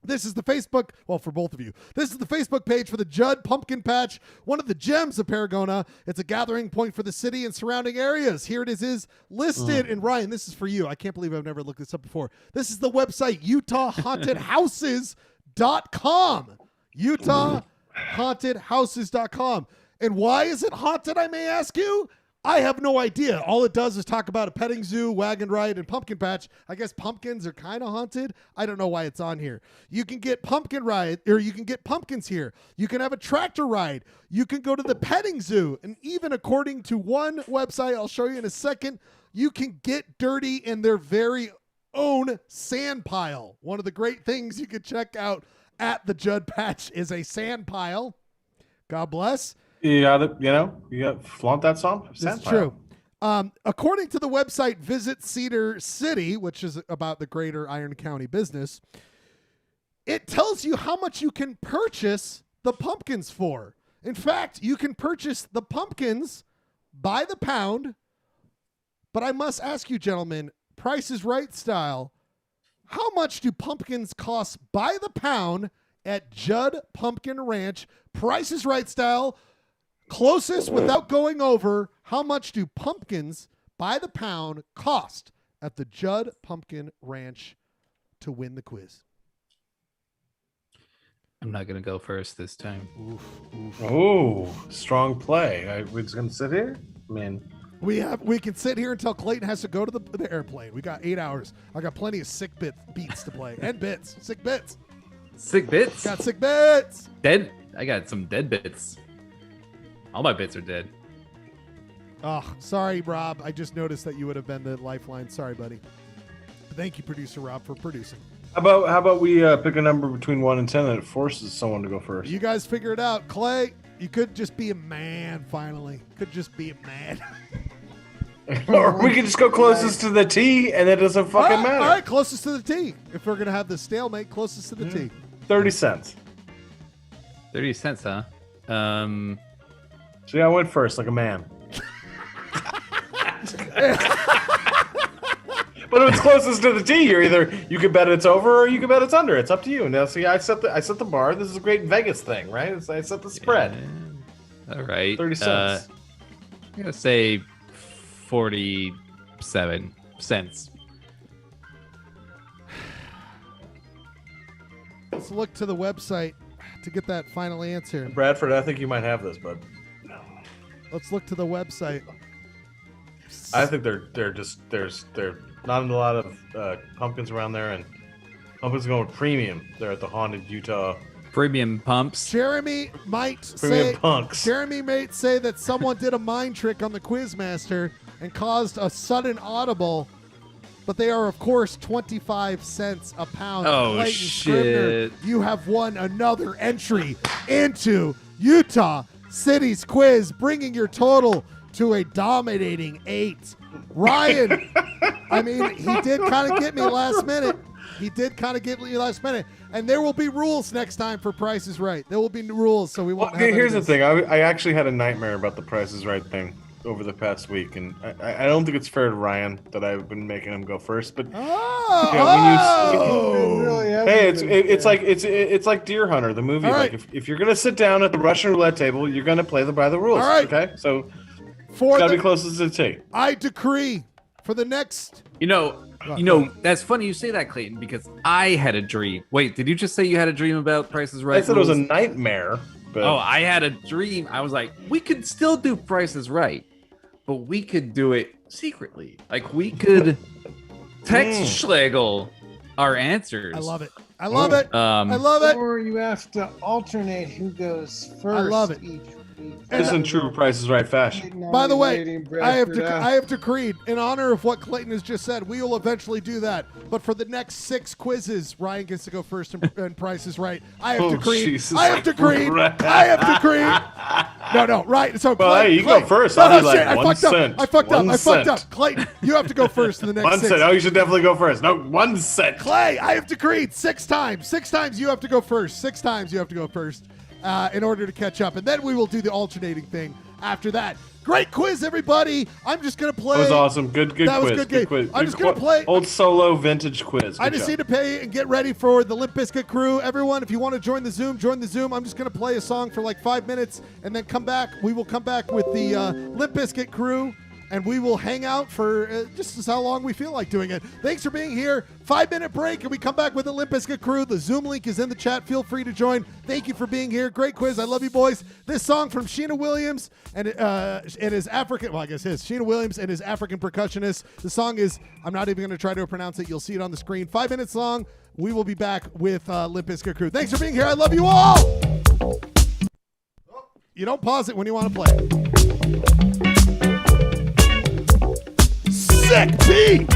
This is the Facebook, well, for both of you. This is the Facebook page for the Judd Pumpkin Patch, one of the gems of Paragona. It's a gathering point for the city and surrounding areas. Here it is listed. And Ryan, this is for you. I can't believe I've never looked this up before. This is the website, UtahHauntedHouses.com. UtahHauntedHouses.com. And why is it haunted, I may ask you? I have no idea. All it does is talk about a petting zoo, wagon ride, and pumpkin patch. I guess pumpkins are kind of haunted. I don't know why it's on here. You can get pumpkin ride, or you can get pumpkins here. You can have a tractor ride. You can go to the petting zoo. And even according to one website I'll show you in a second, you can get dirty in their very own sand pile. One of the great things you can check out at the Judd Patch is a sand pile. God bless. You got to flaunt that song. That's true. According to the website Visit Cedar City, which is about the greater Iron County business, it tells you how much you can purchase the pumpkins for. In fact, you can purchase the pumpkins by the pound, but I must ask you, gentlemen, Price is Right style, how much do pumpkins cost by the pound at Judd Pumpkin Ranch? Price is Right style. Closest without going over, how much do pumpkins by the pound cost at the Judd Pumpkin Ranch to win the quiz? I'm not going to go first this time. Oh, strong play. We're just going to sit here? I mean, we can sit here until Clayton has to go to the airplane. We got 8 hours. I got plenty of sick beats to play. And bits. Sick bits. Sick bits? Got sick bits. Dead? I got some dead bits. All my bits are dead. Oh, sorry, Rob. I just noticed that you would have been the lifeline. Sorry, buddy. Thank you, producer Rob, for producing. How about we pick a number between 1 and 10 and it forces someone to go first? You guys figure it out. Clay, you could just be a man, finally. Could just be a man. Or we could just go closest to the T and it doesn't fucking matter. All right, closest to the T. If we're going to have the stalemate, closest to the T. 30 cents. 30 cents, huh? See, I went first like a man. But if it's closest to the T, you can bet it's over or you can bet it's under. It's up to you. Now, see, I set the bar. This is a great Vegas thing, right? I set the spread. Yeah. All right. 30 cents. I'm gonna say 47 cents. Let's look to the website to get that final answer. Bradford, I think you might have this, bud. Let's look to the website. I think they're not a lot of pumpkins around there, and pumpkins going premium. They're at the haunted Utah Premium pumps. Jeremy might Premium punks. Jeremy might say that someone did a mind trick on the Quizmaster and caused a sudden audible, but they are of course 25 cents a pound. Oh, Clayton shit. Scribner, you have won another entry into Utah City's quiz, bringing your total to a dominating 8. Ryan, I mean, he did kind of get me last minute. And there will be rules next time for Price is Right. There will be rules, so we won't have Here's the anything. thing. I actually had a nightmare about the Price is Right thing over the past week, and I don't think it's fair to Ryan that I've been making him go first. But it's like Deer Hunter, the movie. All Like right. if you're gonna sit down at the Russian roulette table, you're gonna play by the rules. All right. Okay, so For gotta the- be closest to the T. I decree for the next. You know, that's funny you say that, Clayton, because I had a dream. Wait, did you just say you had a dream about Price is Right? I said it was a rules? nightmare. But Oh, I had a dream. I was like, we could still do Price is Right, but we could do it secretly. Like, we could text Schlegel our answers. I love it. I love it. I love it. Or you have to alternate who goes first. I love it. Each week. this is in true Price is Right fashion. By the way, Nominating I Bradford out. have decreed, in honor of what Clayton has just said, we will eventually do that. But for the next 6 quizzes, Ryan gets to go first and Price is Right. I have decreed. Jesus I have decreed. Christ. I have decreed. No, right. So Well, Clay, hey, you Clay, go first. No, I'll no, be like, shit, I 1 fucked cent. up. I fucked 1 up. I fucked cent. up. Clayton, you have to go first in the next 1 6. cent. Oh, you should definitely go first. No, 1 cent. Clay, I have decreed 6 times. 6 times you have to go first. 6 times you have to go first in order to catch up. And then we will do the alternating thing after that. Great quiz, everybody. I'm just going to play. That was awesome. Good That was quiz. good game. quiz. I'm just going to play. Old solo vintage quiz. I Good just job. need to pay and get ready for the Limp Bizkit Krew. Everyone, if you want to join the Zoom, join the Zoom. I'm just going to play a song for like 5 minutes and then come back. We will come back with the Limp Bizkit Krew, and we will hang out for just as how long we feel like doing it. Thanks for being here. 5-minute break, and we come back with the Limp Bizkit Krew. The Zoom link is in the chat. Feel free to join. Thank you for being here. Great quiz. I love you, boys. This song from Sheena Williams and his African, well, I guess Sheena Williams and his African percussionist. The song is, I'm not even going to try to pronounce it. You'll see it on the screen. 5 minutes long. We will be back with Limp Bizkit Krew. Thanks for being here. I love you all. You don't pause it when you want to play it. Sick beat.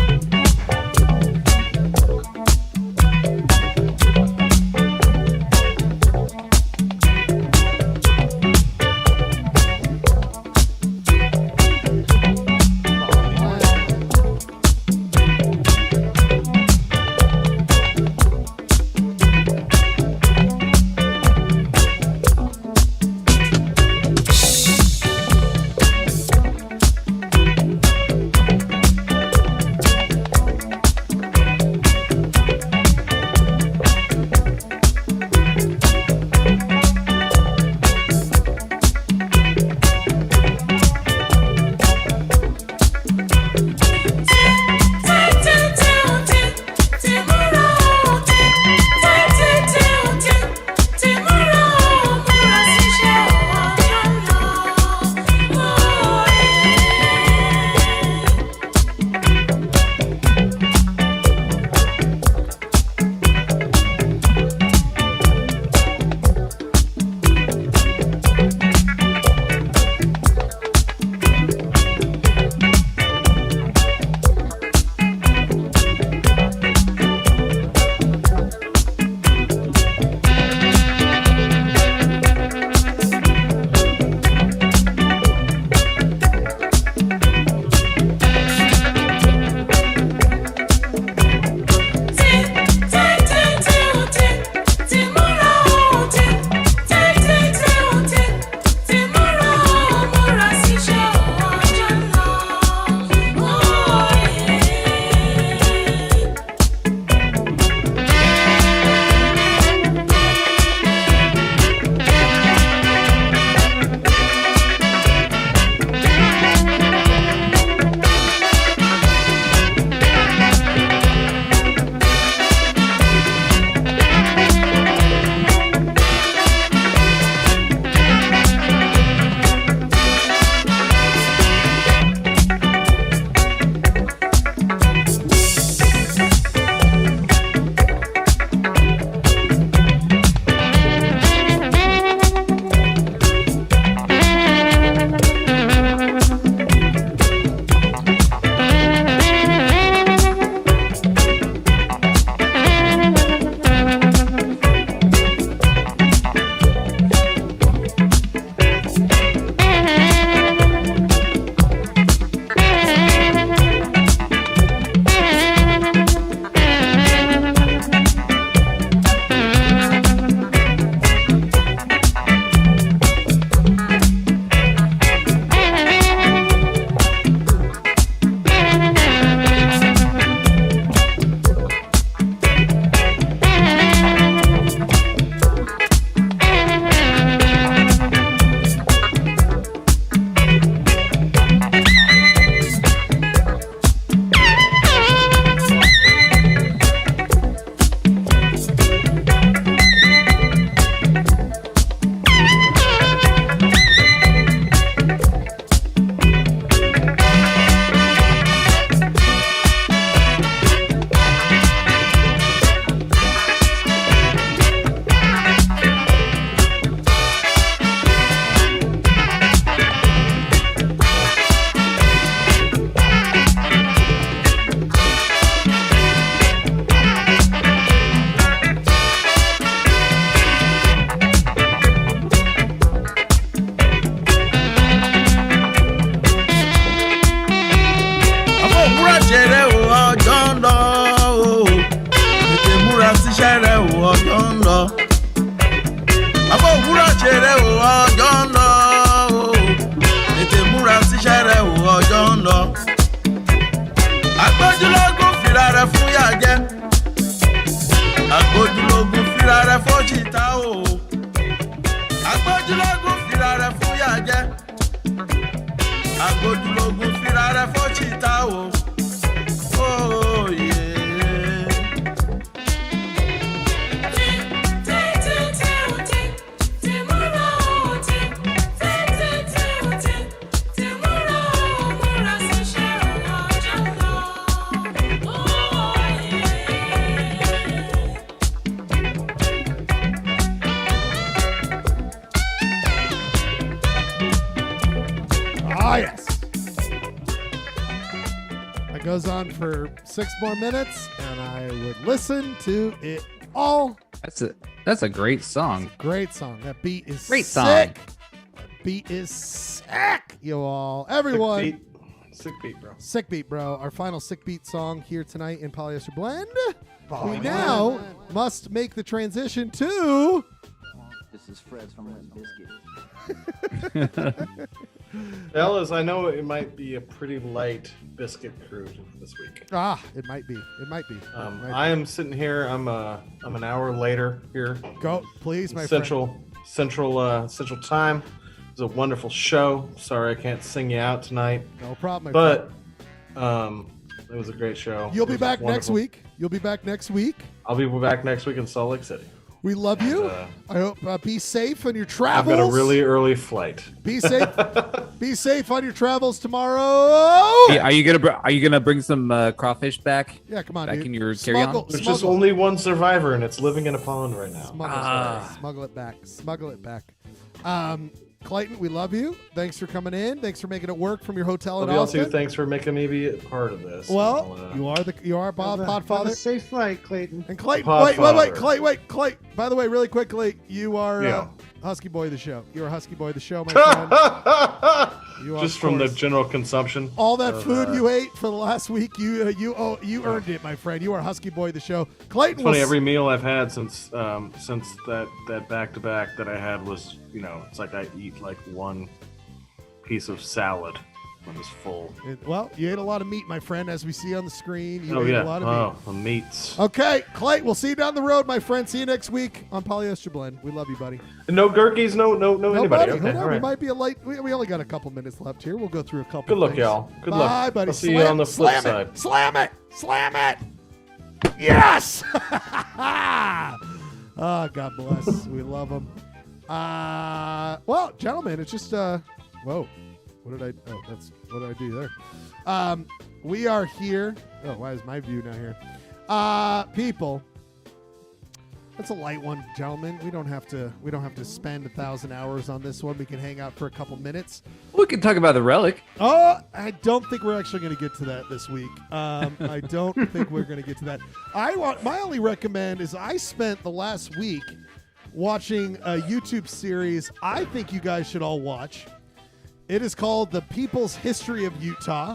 Goes on for 6 more minutes, and I would listen to it all. That's a great song. Great song. That beat is great sick. song. That beat is sick, you all. Everyone. Sick beat, bro. Sick beat, bro. Our final sick beat song here tonight in Polyester Blend. We now must make the transition to... This is Fred from Limp Bizkit. Fellas, I know it might be a pretty light Bizkit crew this week. It might be. It might be. I am sitting here. I'm an hour later here. Go, please, my Central friend. Time. It was a wonderful show. Sorry I can't sing you out tonight. No problem, but it was a great show. You'll be back next week. You'll be back next week. I'll be back next week in Salt Lake City. We love you. I hope be safe on your travels. I've got a really early flight. Be safe. Be safe on your travels tomorrow. Yeah, are you gonna bring some crawfish back? Yeah, come on, back dude. in your carry-on. There's just only one survivor, and it's living in a pond right now. Smuggle it back. Smuggle it back. Clayton, we love you. Thanks for coming in. Thanks for making it work from your hotel in Austin. Too. Thanks for making me be a part of this. Well, you are Bob Podfather. Have a safe flight, Clayton. And Clayton, Clayton. By the way, really quickly, you are Husky Boy of the show. You're a Husky Boy of the show, my friend. You are, just from the general consumption. All that food you ate for the last week, you earned it, my friend. You are Husky Boy of the show. Clayton, it's funny. Every meal I've had since that back to back that I had was, it's like I eat like one piece of salad when it's full. Well, you ate a lot of meat, my friend, as we see on the screen. You ate a lot of meat. The meats. Okay, Clayton, we'll see you down the road, my friend. See you next week on Polyester Blend. We love you, buddy. No Gurkies, no anybody. Okay, hold on. all right. We might be a late. We only got a couple minutes left here. We'll go through a couple. Good luck, things. y'all. Good luck. Bye, buddy. I'll see you on the flip side. Slam it! Slam it! Yes! Oh, God bless. We love them. Well, gentlemen, it's just whoa. What did I do there? We are here. Oh, why is my view not here? People. That's a light one, gentlemen. We don't have to spend 1,000 hours on this one. We can hang out for a couple minutes. We can talk about the relic. Oh, I don't think we're actually going to get to that this week. I don't think we're going to get to that. My only recommend is I spent the last week watching a YouTube series I think you guys should all watch. It is called The People's History of Utah.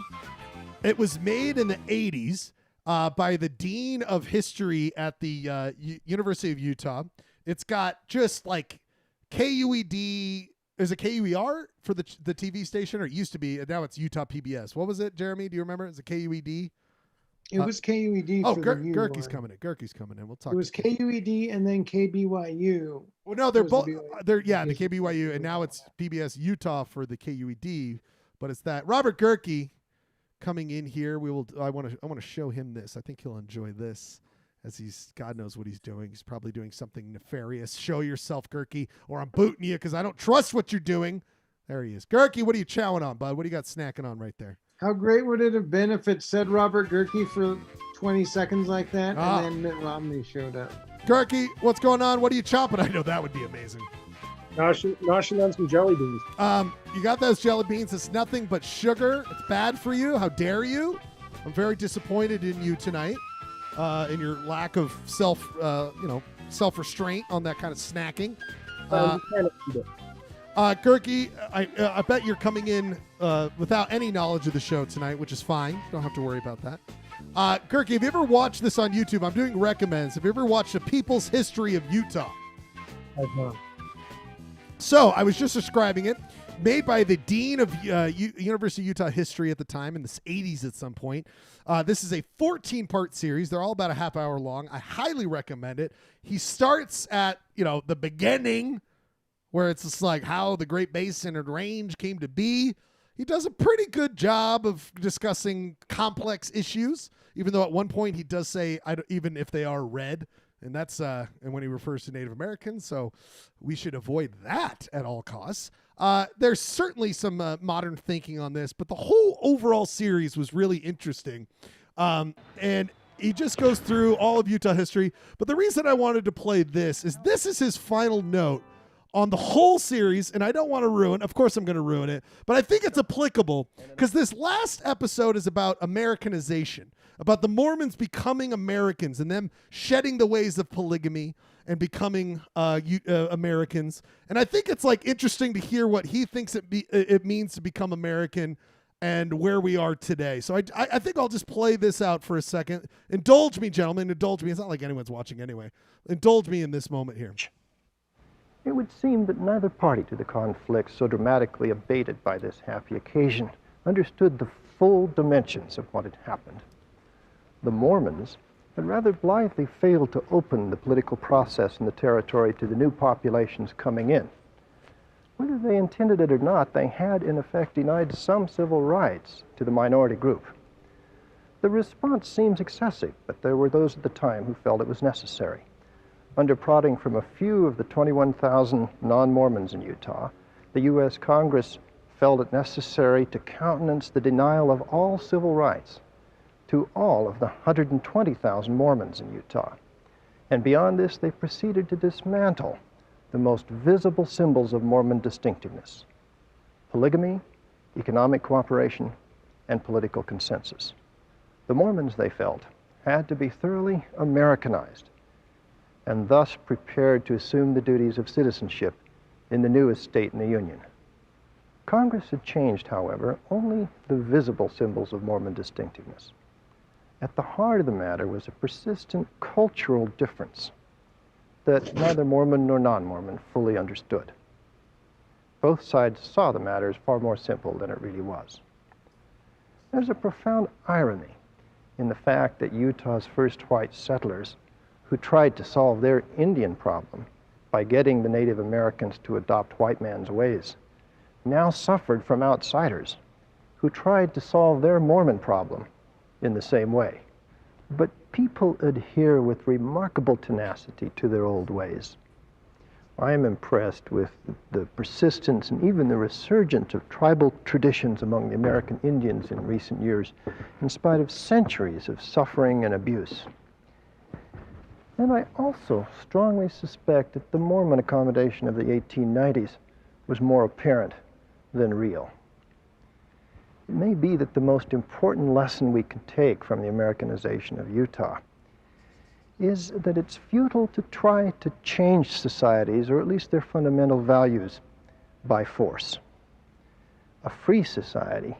It was made in the 80s by the Dean of History at the University of Utah. It's got just like KUED. Is it KUER for the TV station? Or it used to be. And now it's Utah PBS. What was it, Jeremy? Do you remember? Is it KUED? It was KUED. Oh, for the U Gurky's one. coming in. Gurky's coming in. We'll talk. It was KUED and then KBYU. Well, no, they're both. the The KBYU, and now it's PBS Utah for the KUED. But it's that Robert Gurky coming in here. I want to show him this. I think he'll enjoy this as he's God knows what he's doing. He's probably doing something nefarious. Show yourself, Gurky, or I'm booting you because I don't trust what you're doing. There he is. Gurky, what are you chowing on, bud? What do you got snacking on right there? How great would it have been if it said Robert Gurky for 20 seconds like that, and then Mitt Romney showed up? Gurky, what's going on? What are you chopping? I know that would be amazing. Noshing on some jelly beans. You got those jelly beans. It's nothing but sugar. It's bad for you. How dare you? I'm very disappointed in you tonight, in your lack of self-restraint on that kind of snacking. Gurky, I bet you're coming in without any knowledge of the show tonight, which is fine. Don't have to worry about that. Gurky, have you ever watched this on YouTube? I'm doing recommends. Have you ever watched The People's History of Utah? I've not. So I was just describing it. Made by the dean of University of Utah history at the time in the 80s at some point. This is a 14-part series. They're all about a half hour long. I highly recommend it. He starts at, the beginning where it's just like how the Great Basin and Range came to be. He does a pretty good job of discussing complex issues, even though at one point he does say, even if they are red, and that's and when he refers to Native Americans, so we should avoid that at all costs. There's certainly some modern thinking on this, but the whole overall series was really interesting. And he just goes through all of Utah history. But the reason I wanted to play this is his final note on the whole series, and I don't want to ruin, of course I'm going to ruin it, but I think it's applicable because this last episode is about Americanization, about the Mormons becoming Americans and them shedding the ways of polygamy and becoming Americans. And I think it's interesting to hear what he thinks it means to become American and where we are today. So I think I'll just play this out for a second. Indulge me, gentlemen. Indulge me. It's not like anyone's watching anyway. Indulge me in this moment here. It would seem that neither party to the conflict, so dramatically abated by this happy occasion, understood the full dimensions of what had happened. The Mormons had rather blithely failed to open the political process in the territory to the new populations coming in. Whether they intended it or not, they had in effect denied some civil rights to the minority group. The response seems excessive, but there were those at the time who felt it was necessary. Under prodding from a few of the 21,000 non-Mormons in Utah, the U.S. Congress felt it necessary to countenance the denial of all civil rights to all of the 120,000 Mormons in Utah. And beyond this, they proceeded to dismantle the most visible symbols of Mormon distinctiveness: polygamy, economic cooperation, and political consensus. The Mormons, they felt, had to be thoroughly Americanized and thus prepared to assume the duties of citizenship in the newest state in the Union. Congress had changed, however, only the visible symbols of Mormon distinctiveness. At the heart of the matter was a persistent cultural difference that neither Mormon nor non-Mormon fully understood. Both sides saw the matter as far more simple than it really was. There's a profound irony in the fact that Utah's first white settlers, who tried to solve their Indian problem by getting the Native Americans to adopt white man's ways, now suffered from outsiders who tried to solve their Mormon problem in the same way. But people adhere with remarkable tenacity to their old ways. I am impressed with the persistence and even the resurgence of tribal traditions among the American Indians in recent years, in spite of centuries of suffering and abuse. And I also strongly suspect that the Mormon accommodation of the 1890s was more apparent than real. It may be that the most important lesson we can take from the Americanization of Utah is that it's futile to try to change societies, or at least their fundamental values, by force. A free society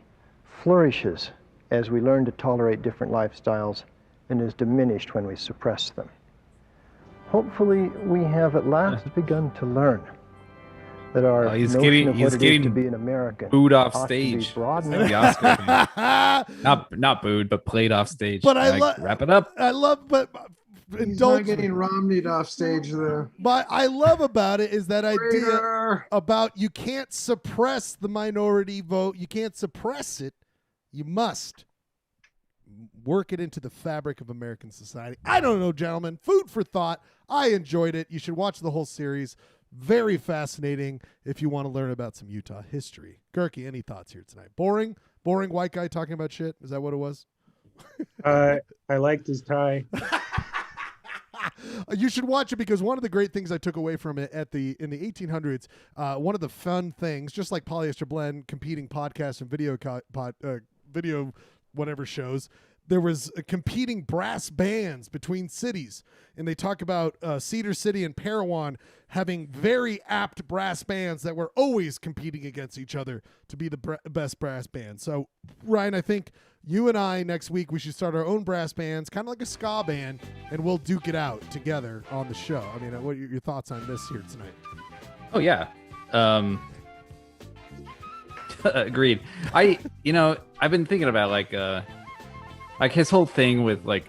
flourishes as we learn to tolerate different lifestyles and is diminished when we suppress them. Hopefully, we have at last begun to learn that our he's notion getting, of he's what it is getting to be an American booed off ought to be stage. broadened The Oscar. not booed, but played off stage. But I love wrap it up. I love, but He's indulge not getting Romneyed off stage, though. But I love about it is that idea about you can't suppress the minority vote. You can't suppress it. You must work it into the fabric of American society. I don't know, gentlemen. Food for thought. I enjoyed it. You should watch the whole series. Very fascinating if you want to learn about some Utah history. Gerke, any thoughts here tonight? Boring white guy talking about shit? Is that what it was? I liked his tie. You should watch it because one of the great things I took away from it in the 1800s, one of the fun things, just like Polyester Blend, competing podcasts and video whatever shows, there was competing brass bands between cities, and they talk about Cedar City and Parowan having very apt brass bands that were always competing against each other to be the best brass band. So, Ryan, I think you and I next week, we should start our own brass bands, kind of like a ska band, and we'll duke it out together on the show. I mean, what are your thoughts on this here tonight? Oh, yeah. Agreed. I've been thinking about like his whole thing with like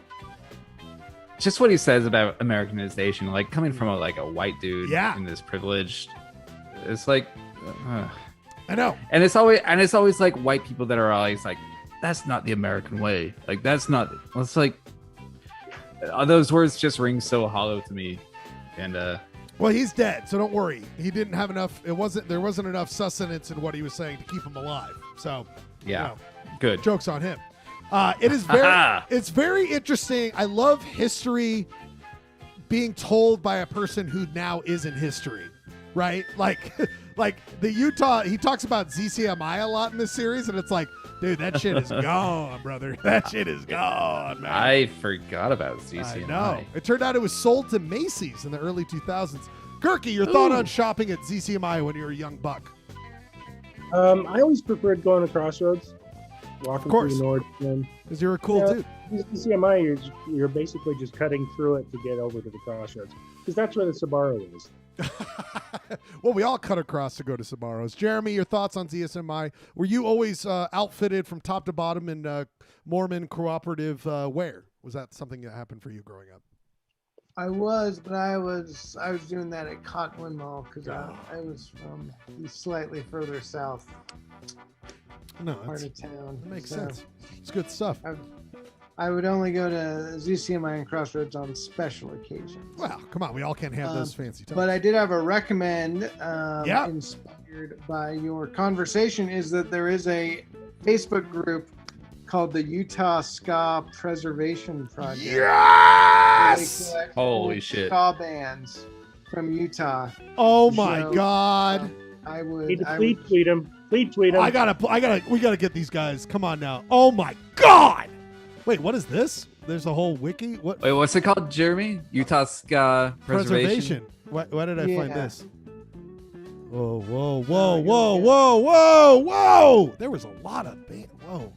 just what he says about Americanization, like coming from a white dude in this privileged. It's like I know, and it's always like white people that are always like, that's not the American way. Like that's not. It's like those words just ring so hollow to me, and well, he's dead, so don't worry. He didn't have enough. There wasn't enough sustenance in what he was saying to keep him alive. So yeah, good. Joke's on him. It is it's very interesting. I love history being told by a person who now is in history, right? Like the Utah, he talks about ZCMI a lot in this series, and it's like, dude, that shit is gone, brother. That shit is gone, man. I forgot about ZCMI. I know. It turned out it was sold to Macy's in the early 2000s. Gerke, your thought on shopping at ZCMI when you were a young buck? I always preferred going to Crossroads. Walking through the north, because you're a cool dude. CMI, you're basically just cutting through it to get over to the Crossroads, because that's where the Sbarro is. Well, we all cut across to go to Sbarro's. Jeremy, your thoughts on ZSMI? Were you always outfitted from top to bottom in Mormon cooperative wear? Was that something that happened for you growing up? I was, but I was doing that at Cottonwood Mall because I was from slightly further south. No, part of town. That makes sense. It's good stuff. I would only go to ZCMI and Crossroads on special occasions. Well, come on, we all can't have those fancy times. But I did have a recommend, inspired by your conversation, is that there is a Facebook group called the Utah Ska Preservation Project. Yes! Holy shit! Ska bands from Utah. Oh my God! I would tweet him. Please tweet him. We gotta get these guys. Come on now. Oh my God! Wait, what is this? There's a whole wiki. What? Wait, what's it called, Jeremy? Utah Ska Preservation. Why did I find this? Whoa, whoa, whoa, whoa, whoa, whoa, whoa! There was a lot of whoa.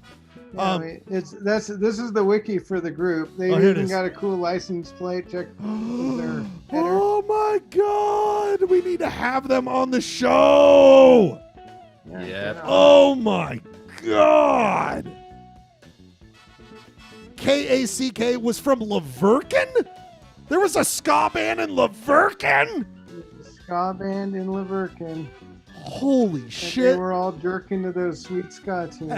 This is the wiki for the group. They even got a cool license plate. Check their header. Oh my God! We need to have them on the show. Yeah. Oh my God! KACK was from Laverkin? There was a ska band in Laverkin? Ska band in Laverkin. Holy shit. They were all jerking to those sweet ska tunes.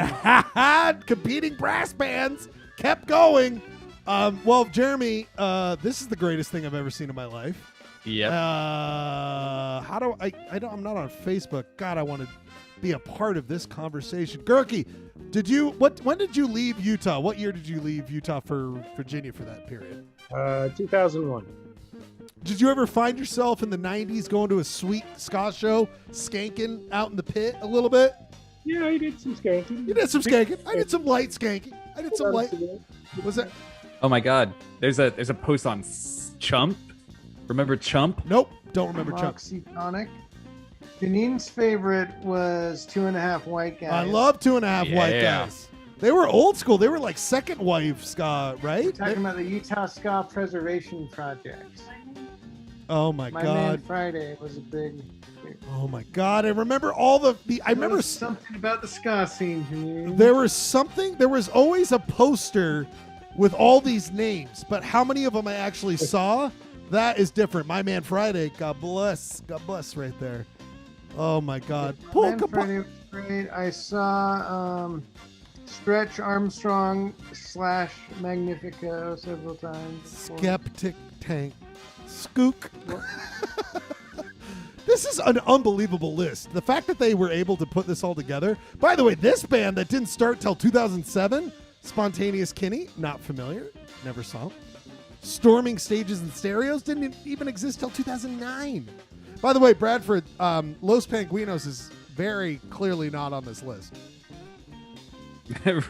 Competing brass bands kept going. Well, Jeremy, this is the greatest thing I've ever seen in my life. Yep. I'm not on Facebook. God, I want to be a part of this conversation. Gerke, when did you leave Utah? What year did you leave Utah for Virginia for that period? 2001. Did you ever find yourself in the 90s going to a sweet ska show, skanking out in the pit a little bit? Yeah, I did some skanking. You did some skanking. I did some light skanking. I did some light. Was it? Oh my God! There's a post on Chump. Remember Chump? Nope, don't remember Chump. Oxytonic. Janine's favorite was 2.5 White Guys. I love 2.5 White Guys. They were old school. They were like second wave ska, right? We're talking about the Utah Ska Preservation Project. Oh my God! My Man Friday was a big. Oh my God! I remember all the. I remember something about the ska scene. Janine. There was something. There was always a poster with all these names, but how many of them I actually saw? That is different. My Man Friday. God bless, right there. Oh my God! Man Friday was great. I saw Stretch Armstrong / Magnifico several times. Skeptic Tank. Skook. This is an unbelievable list. The fact that they were able to put this all together. By the way, this band that didn't start till 2007, Spontaneous Kinney, not familiar, never saw. Storming Stages and Stereos didn't even exist till 2009. By the way, Bradford, Los Penguinos is very clearly not on this list. You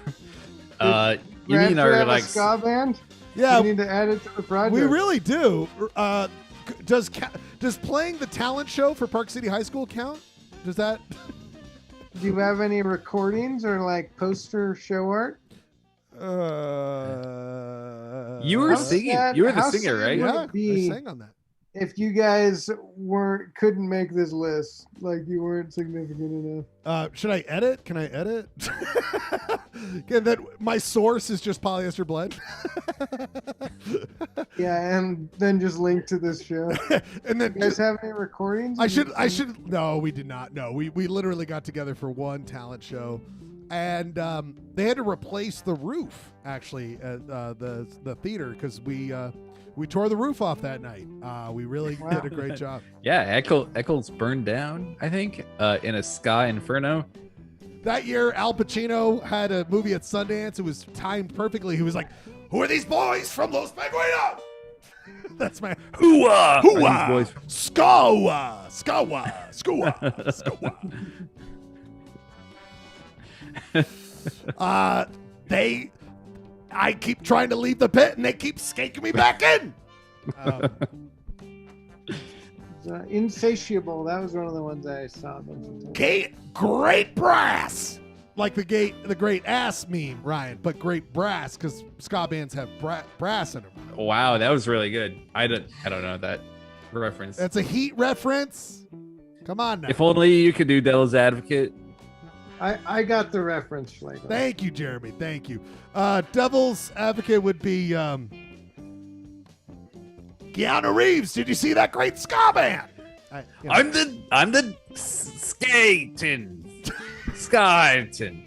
mean our have like a ska band? Yeah, we need to add it to the project. We really do. Does playing the talent show for Park City High School count? Does that? Do you have any recordings or like poster show art? You were singing. You were the singer, right? Yeah, I sang on that. If you guys couldn't make this list, like you weren't significant enough. Should I edit? Can I edit? Again, that my source is just polyester blend. Yeah, and then just link to this show. And then you guys have any recordings? I should. No, we did not. No, we literally got together for one talent show, and they had to replace the roof actually at the theater because we tore the roof off that night. We really did a great job. Yeah, Eccles burned down, I think, in a ska inferno. That year, Al Pacino had a movie at Sundance. It was timed perfectly. He was like, "Who are these boys from Los Penguinos?" That's my hooah, hooah, skawa, skawa, skawa, skawa. I keep trying to leave the pit, and they keep skanking me back in. Insatiable. That was one of the ones I saw. Great brass, like the great ass meme, Ryan, but great brass because ska bands have brass in them. Wow, that was really good. I don't know that reference. That's a Heat reference. Come on now. If only you could do Devil's Advocate. I got the reference, Schlegel. Thank you, Jeremy. Thank you. Devil's Advocate would be Keanu Reeves. Did you see that great ska band? I'm the Skaten. Skyton.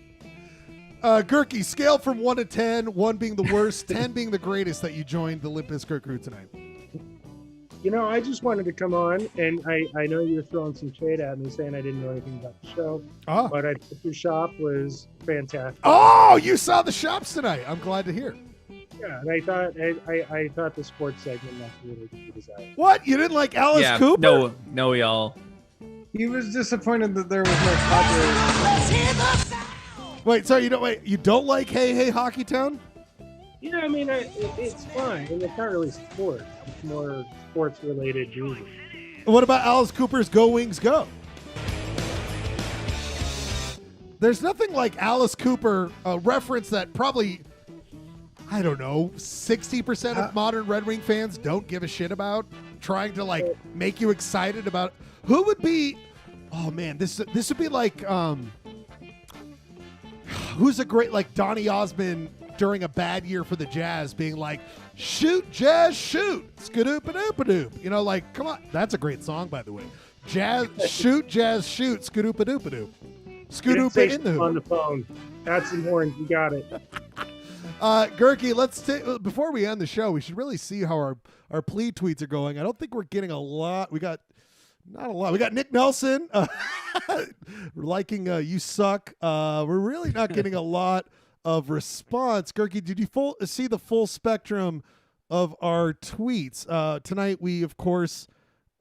Gurky, scale from 1 to 10, 1 being the worst, 10 being the greatest that you joined the Limp Bizkit crew tonight. You know, I just wanted to come on, and I know you were throwing some shade at me saying I didn't know anything about the show, but I thought your shop was fantastic. Oh, you saw the shops tonight. I'm glad to hear. Yeah, and I thought the sports segment left really good desire. What? You didn't like Alice Cooper? No, y'all. He was disappointed that there was no Padres. Wait, sorry, you don't like Hey Hey Hockey Town? Yeah, I mean, it's fun, and it's not really sports. It's more sports-related music. What about Alice Cooper's Go Wings Go? There's nothing like Alice Cooper, a reference that probably, I don't know, 60% of modern Red Wing fans don't give a shit about, trying to make you excited about. Who would be? Oh man, this would be like who's a great Donny Osmond during a bad year for the Jazz, being like, "Shoot, Jazz, shoot, skadoopa-doopa-doop." Come on, that's a great song, by the way. Jazz, shoot, Jazz, shoot, skadoopa-doopa-doop. Skadoopa in the hoop. On the phone. That's important. You got it. Gurky, let's before we end the show, we should really see how our plea tweets are going. I don't think we're getting a lot. We got not a lot. We got Nick Nelson liking "You Suck." We're really not getting a lot of response. Gurky, did you see the full spectrum of our tweets tonight? We of course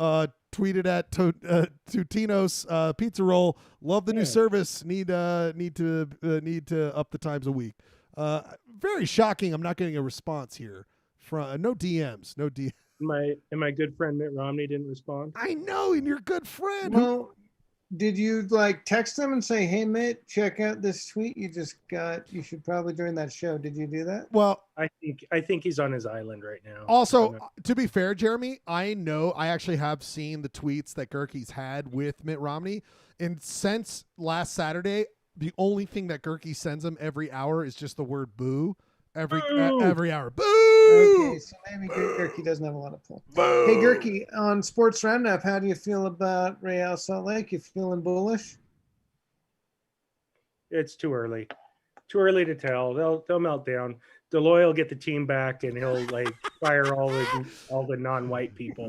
tweeted at Totino's Pizza Roll. Love the new service. Need to up the times a week. Very shocking. I'm not getting a response here. From no DMs. No DMs. And my good friend Mitt Romney didn't respond. I know, and your good friend. Well, did you text them and say, "Hey Mitt, check out this tweet you just got. You should probably join that show." Did you do that? Well, I think he's on his island right now. Also, to be fair, Jeremy, I know I actually have seen the tweets that Gurky's had with Mitt Romney, and since last Saturday, the only thing that Gurky sends him every hour is just the word "boo." Every hour, boo. Okay, so maybe Gurky doesn't have a lot of pull. Boo. Hey Gurky, on Sports Roundup, how do you feel about Real Salt Lake? You feeling bullish? It's too early. Too early to tell. They'll melt down. Deloy will get the team back, and he'll like fire all the non-white people.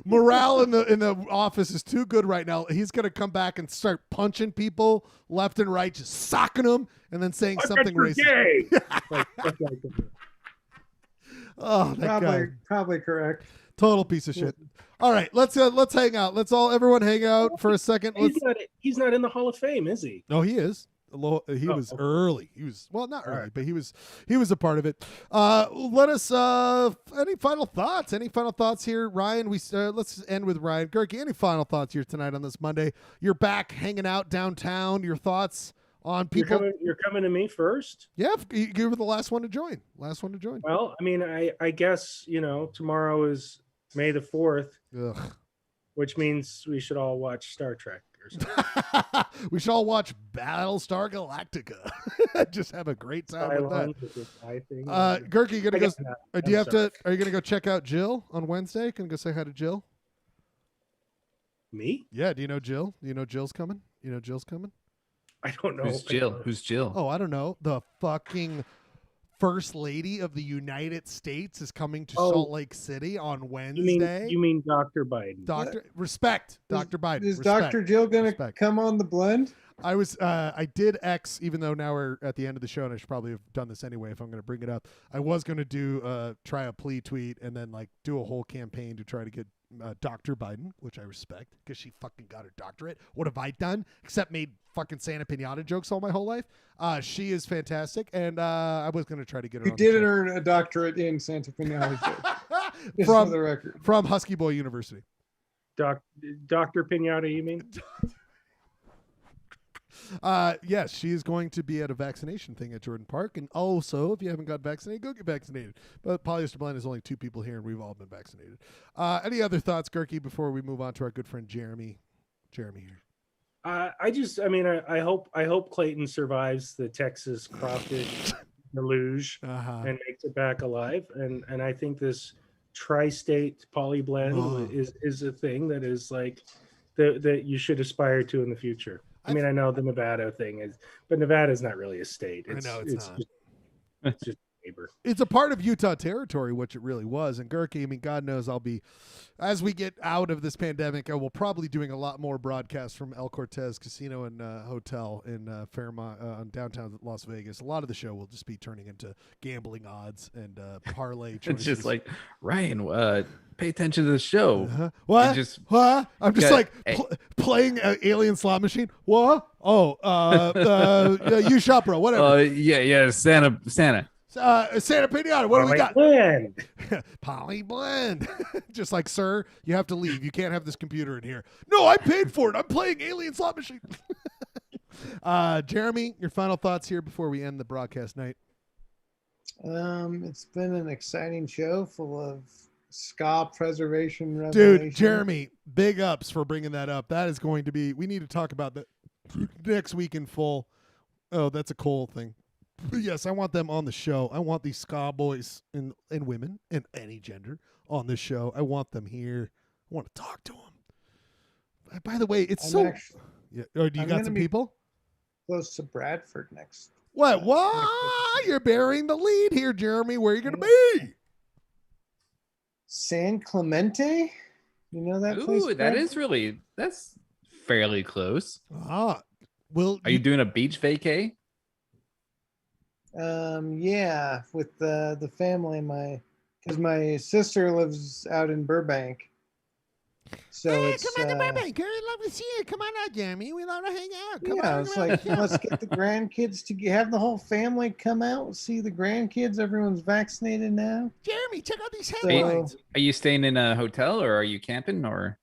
Morale in the office is too good right now. He's gonna come back and start punching people left and right, just socking them, and then saying something racist. Oh, that guy. Probably correct. Total piece of shit. All right, let's hang out. Everyone hang out for a second. He's not in the Hall of Fame, is he? No, he is. He was early. He was not early, but he was a part of it. Let us. Any final thoughts? Any final thoughts here, Ryan? Let's end with Ryan. Gerke, any final thoughts here tonight on this Monday? You're back hanging out downtown. Your thoughts on people? You're coming to me first. Yeah, you were the last one to join. Well, I mean, I guess tomorrow is May the 4th, which means we should all watch Star Trek. We should all watch Battlestar Galactica. Just have a great time with that. Gerke, you gonna go? Are you gonna go check out Jill on Wednesday? Can you go say hi to Jill? Me? Yeah. Do you know Jill? Do you know Jill's coming? I don't know. Who's Jill? Oh, I don't know. The fucking First Lady of the United States is coming to Salt Lake City on Wednesday. You mean Dr. Biden? Respect, Dr. Biden. Is Dr. Jill going to come on the blend? I did X, even though now we're at the end of the show, and I should probably have done this anyway if I'm going to bring it up. I was going to try a plea tweet and then do a whole campaign to try to get Dr. Biden, which I respect because she fucking got her doctorate. What have I done except made fucking Santa Pinata jokes all my whole life? She is fantastic, and I was going to try to get her. You did earn a doctorate in Santa Pinata jokes. From the record. From Husky Boy University. Dr. Pinata, you mean? Yes, she is going to be at a vaccination thing at Jordan Park. And also, if you haven't got vaccinated, go get vaccinated. But Polyester Blend is only 2 people here, and we've all been vaccinated. Any other thoughts, Gerke, before we move on to our good friend Jeremy? Jeremy here. I hope Clayton survives the Texas crawfish deluge and makes it back alive. And I think this tri-state poly blend is a thing that is like that you should aspire to in the future. I mean, I know the Nevada thing is, but Nevada's not really a state. I know it's not. It's just a neighbor. It's a part of Utah territory, which it really was. And Gerke, I mean, God knows as we get out of this pandemic, I will probably doing a lot more broadcasts from El Cortez Casino and Hotel in Fairmont, on downtown Las Vegas. A lot of the show will just be turning into gambling odds and parlay choices. It's just like, Ryan, pay attention to the show. What? What? I'm just playing an alien slot machine. What? Oh, you shop, bro. Whatever. Yeah. Santa. Santa Pinata. What do we got? Blend. Poly blend. Just like, sir, you have to leave. You can't have this computer in here. No, I paid for it. I'm playing alien slot machine. Jeremy, your final thoughts here before we end the broadcast night. It's been an exciting show full of ska preservation revelation. Dude, Jeremy, big ups for bringing that up. That is going to be, we need to talk about that next week in full. Oh, that's a Cole thing. But yes, I want them on the show. I want these ska boys and women and any gender on this show. I want them here. I want to talk to them. By the way, it's do you got some people? Close to Bradford next. What? You're bearing the lead here, Jeremy. Where are you going to be? San Clemente? You know that place? Ooh, that's fairly close. Are you doing a beach vacay? Yeah, with the family. Because my sister lives out in Burbank. So come on to Burbank. I'd love to see you. Come on out, Jeremy. We love to hang out. Come on. It's like, let's get the grandkids to have the whole family come out, see the grandkids. Everyone's vaccinated now. Jeremy, check out these headlines. Are you staying in a hotel or are you camping or?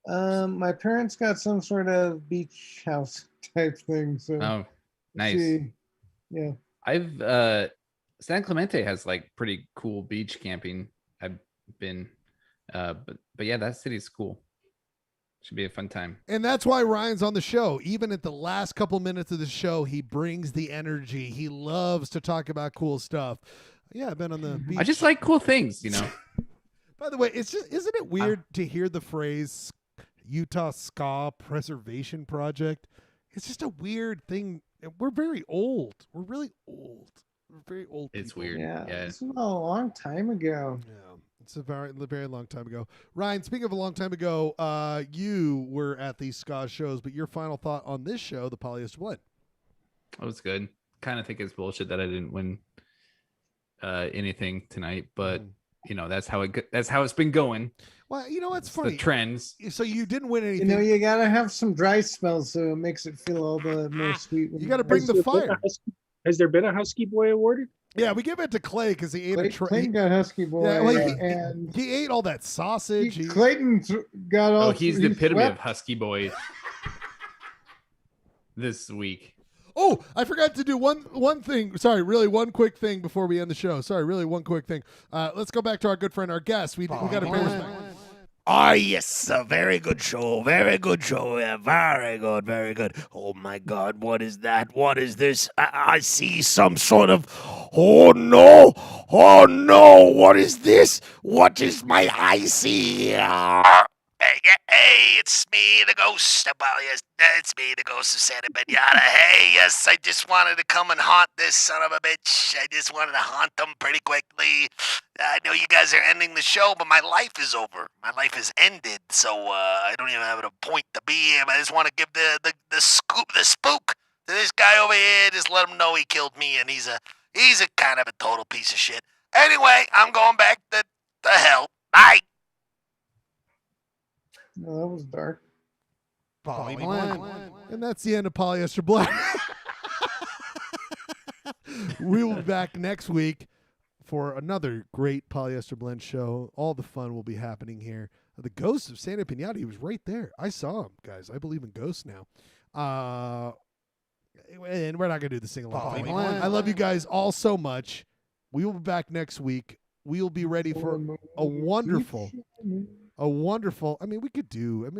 My parents got some sort of beach house type thing. So nice. Yeah. San Clemente has like pretty cool beach camping. I've been, but yeah, that city's cool. Should be a fun time. And that's why Ryan's on the show. Even at the last couple minutes of the show, he brings the energy. He loves to talk about cool stuff. Yeah, I've been on the beach. I just like cool things, By the way, isn't it weird to hear the phrase Utah Ska Preservation Project? It's just a weird thing We're very old. We're really old. We're very old. It's people. weird. Yeah, Yeah. this was a long time ago. Yeah, it's a very long time ago. Ryan, speaking of a long time ago, you were at these ska shows, but your final thought on this show, the Polyester Blend? That was good. Kind of think it's bullshit that I didn't win anything tonight, but you know that's how it's been going. Well, you know what's funny? The trends. So you didn't win You anything. know, you gotta have some dry spells so it makes it feel all the more sweet. You got to bring the fire. Has there been a Husky Boy awarded? Yeah, we give it to Clay because he ate Clayton got Husky Boy, Yeah, well, and he ate all that sausage. Clayton got all. Oh, he's the epitome swept. of Husky Boy this week. Oh, I forgot to do one thing. Sorry, really one quick thing before we end the show. Sorry, really one quick thing. Let's go back to our good friend, our guest. We got to pay respect. Ah, yes, a very good show. Very good show. Yeah, very good, very good. Oh, my God, what is that? What is this? I see some sort of... Oh, no. Oh, no. What is this? What is my I see? Hey, it's me, the ghost of Polyester. It's me, the ghost of Santa Pinata. Hey, yes, I just wanted to come and haunt this son of a bitch. I just wanted to haunt them pretty quickly. I know you guys are ending the show, but my life is over. My life is ended, so I don't even have a point to be here. But I just want to give the spook to this guy over here. Just let him know he killed me, and he's a kind of a total piece of shit. Anyway, I'm going back to hell. Bye. No, that was dark. And that's the end of Polyester Blend. We will be back next week for another great Polyester Blend show. All the fun will be happening here. The ghost of Santa Pinata, he was right there. I saw him, guys. I believe in ghosts now. And we're not going to do the sing-along thing. I love you guys all so much. We will be back next week. We will be ready for a wonderful... I mean, we could do. I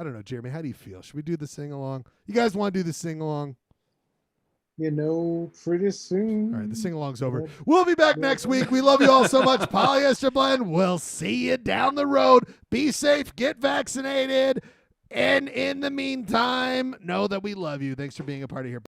don't know, Jeremy. How do you feel? Should we do the sing along? You guys want to do the sing along? You know, pretty soon. All right, the sing along's over. We'll be back next week. We love you all so much. Polyester Blend. We'll see you down the road. Be safe. Get vaccinated. And in the meantime, know that we love you. Thanks for being a part of here.